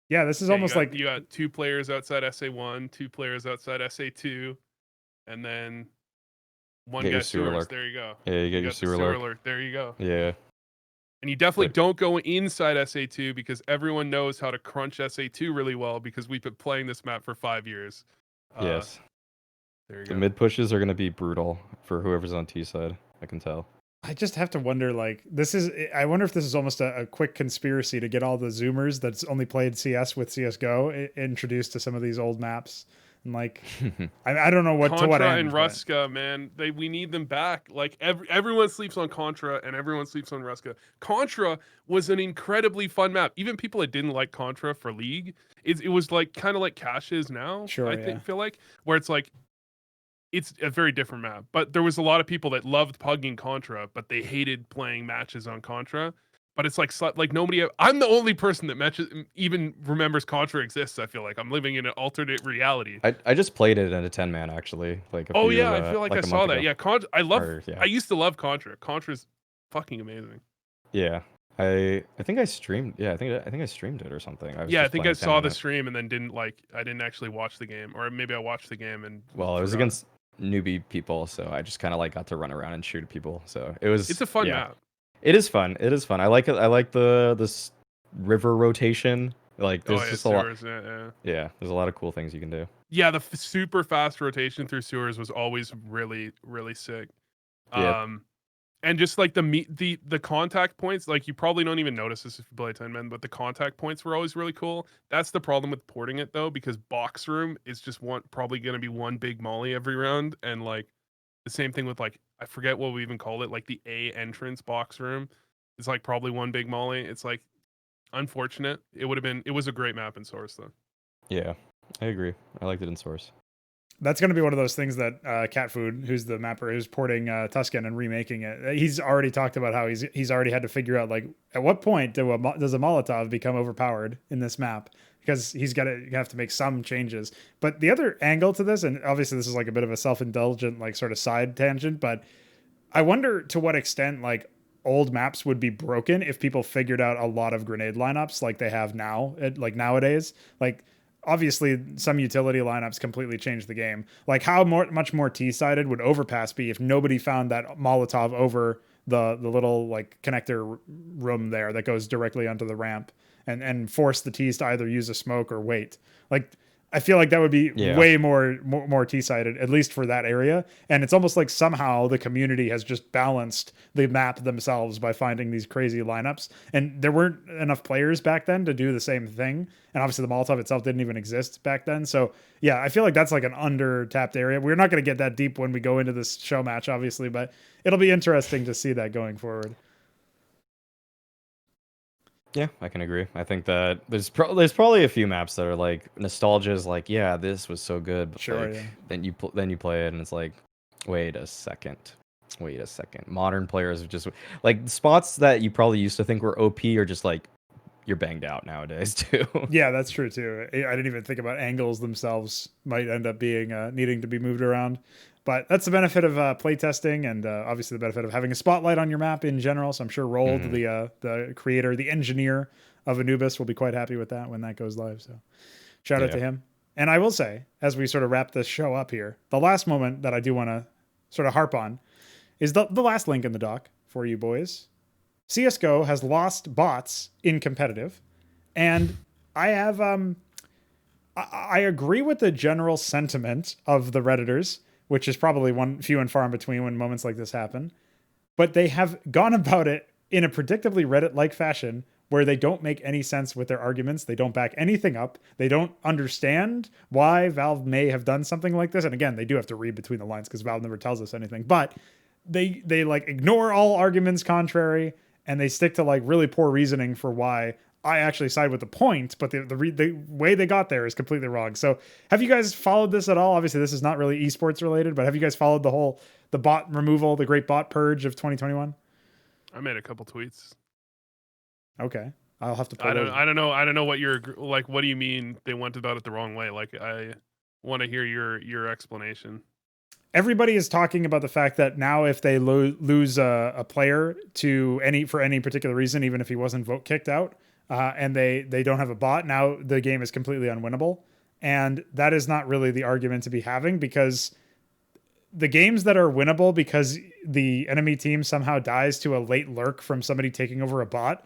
Yeah, this is almost like
you got 2 players outside SA1, 2 players outside SA2, and then one guy sewer alert. There you go.
Yeah, you get your sewer alert.
There you go.
Yeah.
And you definitely don't go inside SA2 because everyone knows how to crunch SA2 really well because we've been playing this map for 5 years.
Yes.
There you
go.
The
mid pushes are going to be brutal for whoever's on T side. I can tell.
I just have to wonder, like, I wonder if this is almost a quick conspiracy to get all the Zoomers that's only played CS with CSGO introduced to some of these old maps. And like, I don't know what
Contra
to what end.
And Ruska, man, we need them back. Like everyone sleeps on Contra and everyone sleeps on Ruska. Contra was an incredibly fun map. Even people that didn't like Contra for League, it was like kind of like Cash is now.
Sure,
I feel like where it's like it's a very different map. But there was a lot of people that loved pugging Contra, but they hated playing matches on Contra. But it's like nobody. I'm the only person that even remembers Contra exists. I feel like I'm living in an alternate reality.
I just played it in a 10-man actually. Like
I feel like I saw that. Yeah, Contra. I used to love Contra. Contra's fucking amazing.
Yeah, I think I streamed. Yeah, I think I streamed it or something.
I think I saw the stream and then I didn't actually watch the game, or maybe I watched the game and.
Well, it was against newbie people, so I just kind of like got to run around and shoot at people. So it's
a fun map.
It is fun. I like it. I like this river rotation Like,
Oh
there's
yeah,
just a lot.
sewers. Yeah.
Yeah, there's a lot of cool things you can do.
Yeah, the super fast rotation through sewers was always really, really sick.
Yeah.
And just like the contact points, like you probably don't even notice this if you play 10 men, but the contact points were always really cool. That's the problem with porting it though, because box room is just probably gonna be one big molly every round, and like the same thing with like I forget what we even called it, like the A entrance box room is like probably one big molly. It's like unfortunate. It was a great map in Source though.
Yeah, I agree. I liked it in Source.
That's going to be one of those things that Cat Food, who's the mapper who's porting Tuscan and remaking it, he's already talked about how he's already had to figure out like at what point does a Molotov become overpowered in this map, because he's got to have to make some changes. But the other angle to this, and obviously this is like a bit of a self-indulgent like sort of side tangent, but I wonder to what extent like old maps would be broken if people figured out a lot of grenade lineups like they have now, like nowadays. Like obviously some utility lineups completely change the game. Like how much more T-sided would overpass be if nobody found that Molotov over the little like connector room there that goes directly onto the ramp, and force the T's to either use a smoke or wait. Like I feel like that would be
Yeah.
way more T-sided, at least for that area. And it's almost like somehow the community has just balanced the map themselves by finding these crazy lineups. And there weren't enough players back then to do the same thing. And obviously the Molotov itself didn't even exist back then. So yeah, I feel like that's like an under-tapped area. We're not going to get that deep when we go into this show match, obviously, but it'll be interesting to see that going forward.
Yeah, I can agree. I think that there's probably a few maps that are like nostalgia is like, yeah, this was so good, but
Sure,
like
yeah.
then you play it and it's like, wait a second. Modern players are just like spots that you probably used to think were OP are just like you're banged out nowadays too.
Yeah, that's true too. I didn't even think about angles themselves might end up being needing to be moved around. But that's the benefit of playtesting, and obviously the benefit of having a spotlight on your map in general. So I'm sure Rold, the creator, the engineer of Anubis, will be quite happy with that when that goes live. So shout out to him. And I will say, as we sort of wrap this show up here, the last moment that I do want to sort of harp on is the last link in the doc for you boys. CSGO has lost bots in competitive, and I have I agree with the general sentiment of the Redditors, which is probably one few and far in between when moments like this happen. But they have gone about it in a predictably Reddit-like fashion where they don't make any sense with their arguments. They don't back anything up. They don't understand why Valve may have done something like this. And again, they do have to read between the lines because Valve never tells us anything. But they like ignore all arguments contrary, and they stick to like really poor reasoning for why I actually side with the point, but the way they got there is completely wrong. So have you guys followed this at all? Obviously this is not really esports related, but have you guys followed the bot removal, the great bot purge of 2021?
I made a couple tweets.
Okay. I'll have to pull
I
those.
don't know what you're like. What do you mean they went about it the wrong way? Like I want to hear your explanation.
Everybody is talking about the fact that now if they lose a player for any particular reason, even if he wasn't vote kicked out, and they don't have a bot, now the game is completely unwinnable. And that is not really the argument to be having, because the games that are winnable because the enemy team somehow dies to a late lurk from somebody taking over a bot,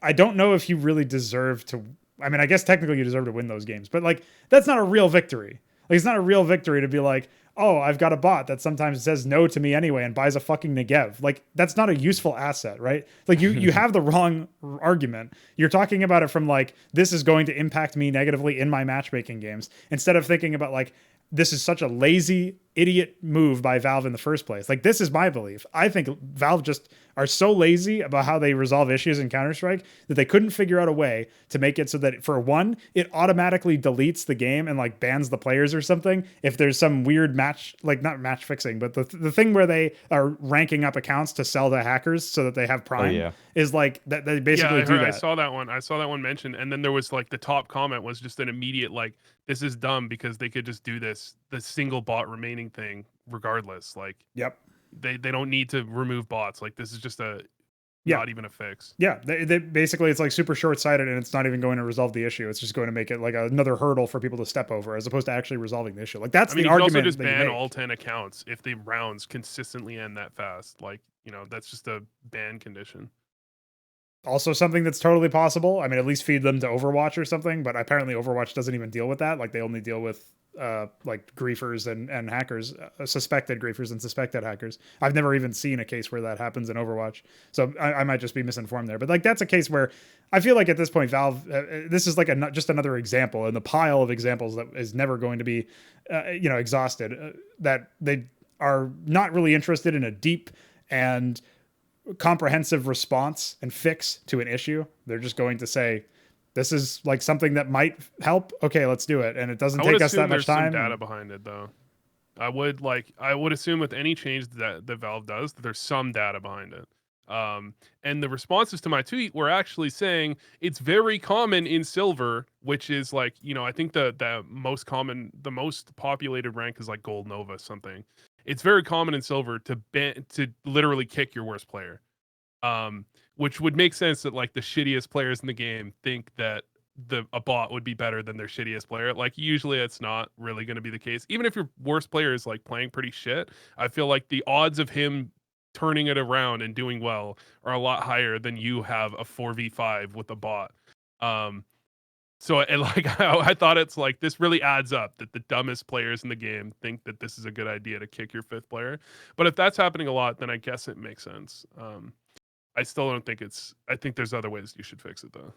I don't know if you really deserve to. I mean, I guess technically you deserve to win those games, but like that's not a real victory. Like it's not a real victory to be like, oh, I've got a bot that sometimes says no to me anyway and buys a fucking Negev. Like that's not a useful asset, right? Like you have the wrong argument. You're talking about it from like, this is going to impact me negatively in my matchmaking games, instead of thinking about like, this is such a lazy idiot move by Valve in the first place. Like this is my belief. I think Valve just are so lazy about how they resolve issues in Counter-Strike that they couldn't figure out a way to make it so that for one, it automatically deletes the game and like bans the players or something if there's some weird match, like not match fixing, but the thing where they are ranking up accounts to sell to hackers so that they have Prime is like that they basically do that.
I saw that one mentioned, and then there was like the top comment was just an immediate like, this is dumb because they could just do the single bot remaining thing regardless. Like,
yep.
They don't need to remove bots. Like this is just not even a fix.
Yeah, they basically it's like super short-sighted, and it's not even going to resolve the issue. It's just going to make it like another hurdle for people to step over, as opposed to actually resolving the issue. Like that's the argument.
You can also just ban all 10 accounts if the rounds consistently end that fast. Like that's just a ban condition.
also something that's totally possible. I mean, at least feed them to Overwatch or something, but apparently Overwatch doesn't even deal with that. Like they only deal with like griefers and hackers, suspected griefers and suspected hackers. I've never even seen a case where that happens in Overwatch, so I might just be misinformed there. But like that's a case where I feel like at this point, Valve, this is like just another example in the pile of examples that is never going to be, exhausted. That they are not really interested in a deep and comprehensive response and fix to an issue. They're just going to say, this is like something that might help. Okay, let's do it. And it doesn't take us that much time.
Some data behind it though. I would assume with any change that Valve does that there's some data behind it. And the responses to my tweet were actually saying it's very common in silver, which is like, I think the most common, the most populated rank is like gold nova something. It's very common in silver to literally kick your worst player. Which would make sense that like the shittiest players in the game think that a bot would be better than their shittiest player. Like usually it's not really going to be the case. Even if your worst player is like playing pretty shit, I feel like the odds of him turning it around and doing well are a lot higher than you have a 4v5 with a bot. So and like I thought it's like this really adds up that the dumbest players in the game think that this is a good idea to kick your fifth player. But if that's happening a lot, then I guess it makes sense. I still don't think I think there's other ways you should fix it though.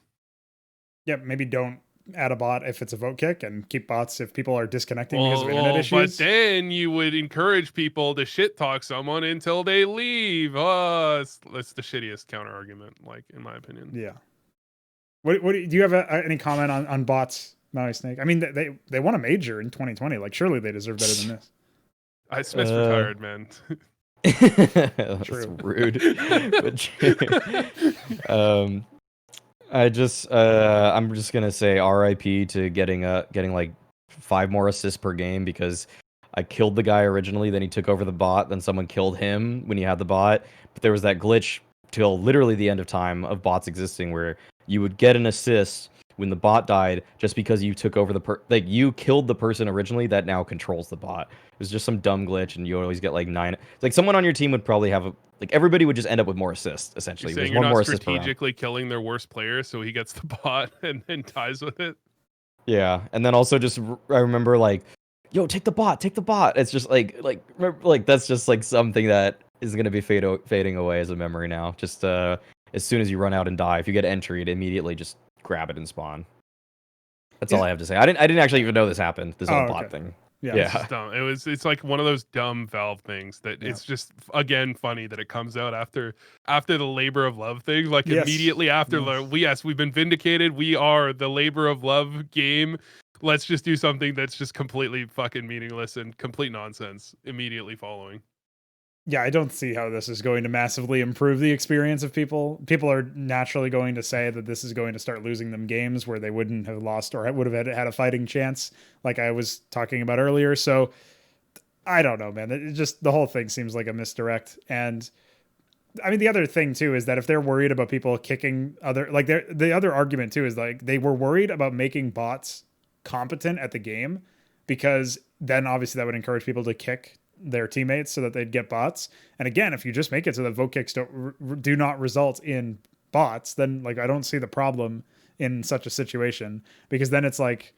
Yeah, maybe don't add a bot if it's a vote kick and keep bots if people are disconnecting because of internet issues.
But then you would encourage people to shit talk someone until they leave. That's the shittiest counter argument, like in my opinion.
Yeah. What do you have any comment on bots, Mauisnake? I mean, they won a major in 2020. Like, surely they deserve better than this.
Smith's retired, man.
That's
True.
rude. I'm just gonna say RIP to getting like 5 more assists per game because I killed the guy originally, then he took over the bot, then someone killed him when he had the bot. But there was that glitch till literally the end of time of bots existing where you would get an assist when the bot died just because you took over you killed the person originally that now controls the bot. It was just some dumb glitch and you always get like 9. Like someone on your team would probably have everybody would just end up with more assists essentially.
You're saying you're not strategically killing their worst player so he gets the bot and then ties with it?
Yeah, and then also just I remember like, yo, take the bot. It's just like that's just like something that is going to be fading away as a memory now. Just as soon as you run out and die, if you get entry, immediately just grab it and spawn. That's all I have to say. I didn't actually even know this happened. This whole bot thing.
Yeah.
It's dumb. It's like one of those dumb Valve things that it's just again funny that it comes out after the labor of love thing. Like immediately after we've been vindicated. We are the labor of love game. Let's just do something that's just completely fucking meaningless and complete nonsense immediately following.
Yeah, I don't see how this is going to massively improve the experience of people. People are naturally going to say that this is going to start losing them games where they wouldn't have lost or would have had a fighting chance, like I was talking about earlier. So I don't know, man. It just the whole thing seems like a misdirect. And I mean, the other thing too is that if they're worried about people kicking the other argument too is like they were worried about making bots competent at the game because then obviously that would encourage people to kick their teammates so that they'd get bots. And again, if you just make it so that vote kicks do not result in bots, then like I don't see the problem in such a situation, because then it's like,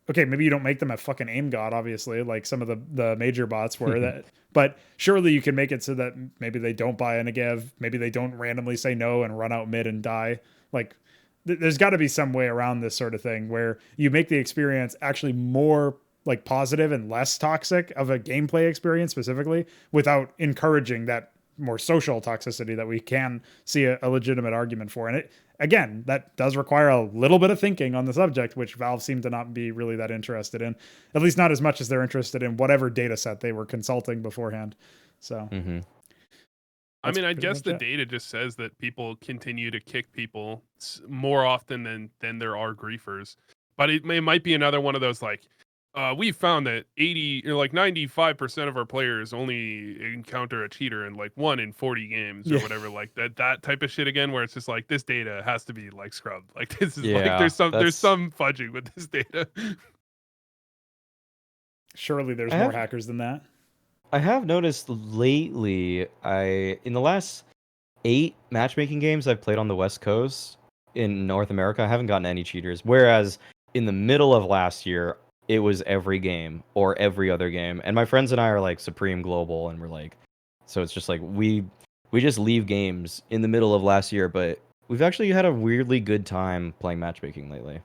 okay, maybe you don't make them a fucking aim god, obviously, like some of the major bots were that, but surely you can make it so that maybe they don't buy a Negev, maybe they don't randomly say no and run out mid and die. Like there's got to be some way around this sort of thing where you make the experience actually more like positive and less toxic of a gameplay experience specifically, without encouraging that more social toxicity that we can see a legitimate argument for. And it, again, that does require a little bit of thinking on the subject, which Valve seemed to not be really that interested in, at least not as much as they're interested in whatever data set they were consulting beforehand. So,
I mean, I guess the data just says that people continue to kick people more often than there are griefers, but it might be another one of those like, we found that 95% of our players only encounter a cheater in like 1 in 40 games or whatever, like that type of shit again, where it's just like this data has to be like scrubbed. Like this is like there's some fudging with this data.
Surely there's more hackers than that.
I have noticed lately, in the last 8 matchmaking games I've played on the West Coast in North America, I haven't gotten any cheaters. Whereas in the middle of last year, it was every game or every other game. And my friends and I are like Supreme Global, and we're like, so it's just like we just leave games in the middle of last year, but we've actually had a weirdly good time playing matchmaking lately.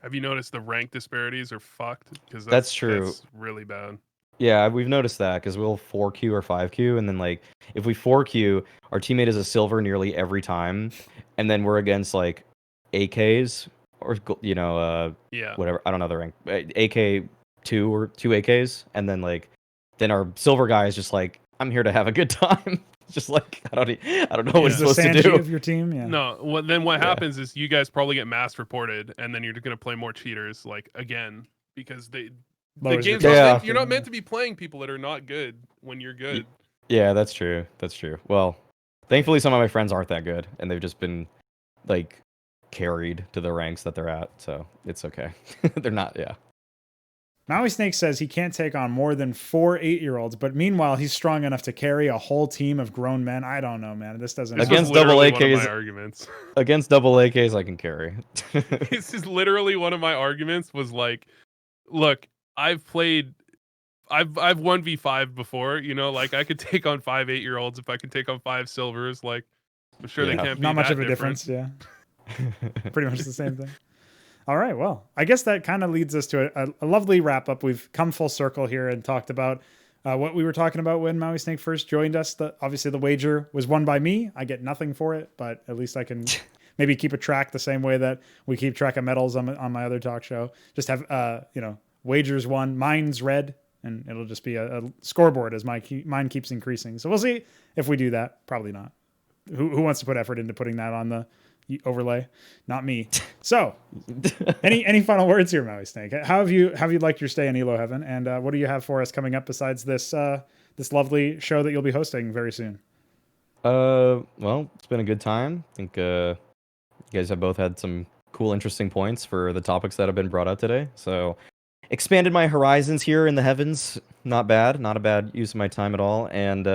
Have you noticed the rank disparities are fucked? Because
That's true.
That's really bad.
Yeah, we've noticed that because we'll 4Q or 5Q, and then like if we 4Q, our teammate is a silver nearly every time, and then we're against like AKs or
Yeah.
whatever, I don't know the rank, AK 2 or 2 AKs, and then our silver guy is just like, I'm here to have a good time. Just like I don't know what
Is
he's
the
supposed to
Sanji
do.
of your team? Yeah.
No, what happens is you guys probably get mass reported, and then you're gonna play more cheaters like again because the
Lowers your
game's
Yeah.
not you're not meant to be playing people that are not good when you're good.
Yeah, that's true. That's true. Well, thankfully some of my friends aren't that good, and they've just been like carried to the ranks that they're at, so it's okay. They're not, yeah.
Mauisnake says he can't take on more than 4 8-year-olds, but meanwhile he's strong enough to carry a whole team of grown men. I don't know, man. This doesn't.
This
Against
was literally
double
one of
AKs
my arguments.
Against double AKs, I can carry.
This is literally one of my arguments. Was like, look, I've 1v5 before. You know, like I could take on 5 8-year-olds if I can take on 5 silvers. Like, I'm sure they
Yeah.
can't be
Not much
that
of a
different.
difference. Yeah. Pretty much the same thing. All right. Well, I guess that kind of leads us to a lovely wrap up. We've come full circle here and talked about what we were talking about when Mauisnake first joined us. Obviously, the wager was won by me. I get nothing for it, but at least I can maybe keep a track the same way that we keep track of medals on my other talk show. Just have, wagers won. Mine's red, and it'll just be a scoreboard as mine keeps increasing. So we'll see if we do that. Probably not. Who wants to put effort into putting that on the overlay? Not me. So any final words here, Mauisnake? How have you liked your stay in ELO Heaven, and what do you have for us coming up besides this lovely show that you'll be hosting very soon?
Well, it's been a good time. I think you guys have both had some cool, interesting points for the topics that have been brought up today. So expanded my horizons here in the heavens. Not bad. Not a bad use of my time at all. And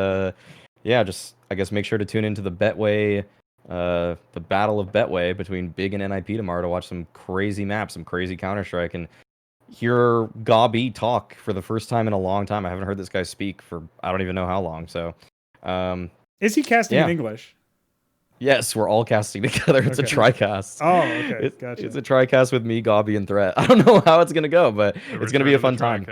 yeah, just I guess make sure to tune into the Betway, the Battle of Betway between Big and NIP tomorrow to watch some crazy maps, some crazy Counter-Strike, and hear Gobby talk for the first time in a long time. I haven't heard this guy speak for I don't even know how long. So,
is he casting in English?
Yes, we're all casting together. It's a TriCast.
Oh, okay. Gotcha.
It's a TriCast with me, Gobby, and Threat. I don't know how it's gonna go, but it's gonna be a fun time.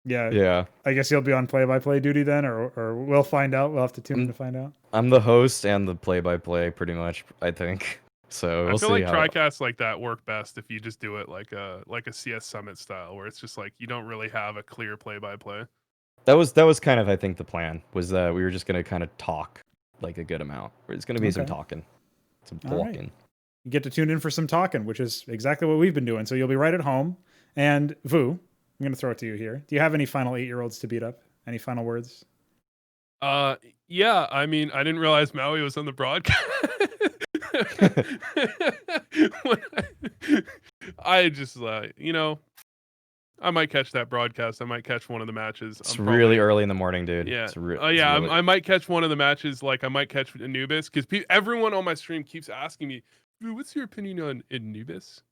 Yeah.
Yeah.
I guess you'll be on play-by-play duty then, or we'll find out. We'll have to tune in to find out.
I'm the host and the play-by-play, pretty much, I think. So we'll
I feel
see
like TriCasts like that work best if you just do it like a CS Summit style, where it's just like you don't really have a clear play-by-play.
That was kind of, I think, the plan was that we were just gonna kind of talk like a good amount. It's gonna be some talking, some talking.
Right. You get to tune in for some talking, which is exactly what we've been doing. So you'll be right at home. And Vu, I'm going to throw it to you here. Do you have any final 8-year-olds to beat up? Any final words?
Yeah. I mean, I didn't realize Maui was on the broadcast. I just, I might catch that broadcast. I might catch one of the matches.
It's really early in the morning, dude.
Yeah.
Really...
I might catch one of the matches. Like, I might catch Anubis because everyone on my stream keeps asking me, what's your opinion on Anubis?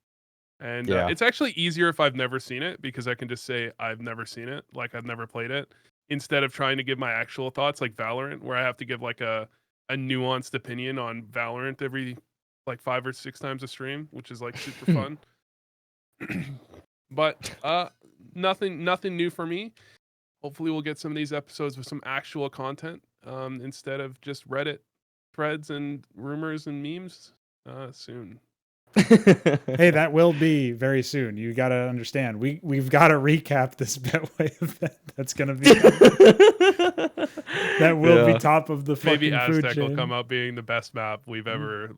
And it's actually easier if I've never seen it because I can just say I've never seen it, like I've never played it, instead of trying to give my actual thoughts like Valorant, where I have to give like a nuanced opinion on Valorant every like 5 or 6 times a stream, which is like super fun. But nothing new for me. Hopefully we'll get some of these episodes with some actual content instead of just Reddit threads and rumors and memes soon.
Hey, that will be very soon. You got to understand. We've got to recap this Betway event. That's going to be that will be top of the fucking
maybe
food
Aztec
chain.
will come out being the best map we've ever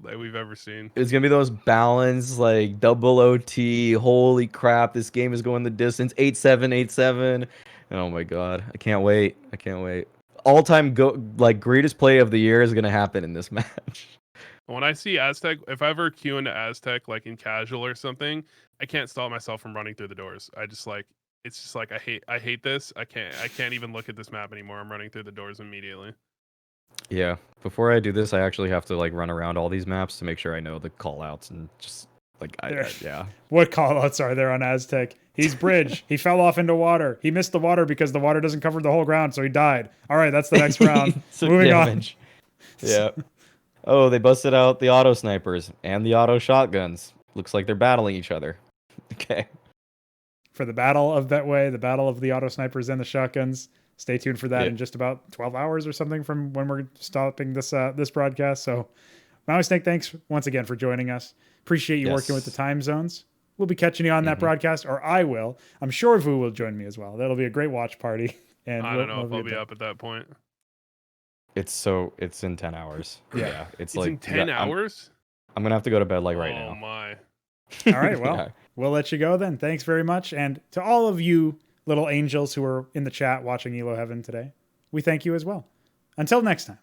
seen.
It's gonna be those balanced like double OT. Holy crap! This game is going the distance. 8-7, 8-7. Oh my god! I can't wait. All-time greatest play of the year is gonna happen in this match.
When I see Aztec, if I ever queue into Aztec like in casual or something, I can't stop myself from running through the doors. It's just like I hate this. I can't even look at this map anymore. I'm running through the doors immediately.
Yeah. Before I do this, I actually have to like run around all these maps to make sure I know the call outs and just like yeah.
What callouts are there on Aztec? He's bridge. He fell off into water. He missed the water because the water doesn't cover the whole ground, so he died. All right, that's the next round.
Some
Moving
damage. Yeah. Oh, they busted out the auto snipers and the auto shotguns. Looks like they're battling each other. Okay.
on. For the Battle of Betway, the Battle of the Auto Snipers and the Shotguns. Stay tuned for that
Yeah.
in just about 12 hours or something from when we're stopping this this broadcast. So, Mauisnake, thanks once again for joining us. Appreciate you working with the time zones. We'll be catching you on that broadcast, or I will. I'm sure Vu will join me as well. That'll be a great watch party. And
I don't know if I'll be up at that point.
It's in 10 hours.
Yeah.
It's
It's
like
in 10 hours?
I'm going to have to go to bed like right
Oh
now.
my.
All right, well, we'll let you go then. Thanks very much. And to all of you little angels who are in the chat watching ELO Heaven today, we thank you as well. Until next time.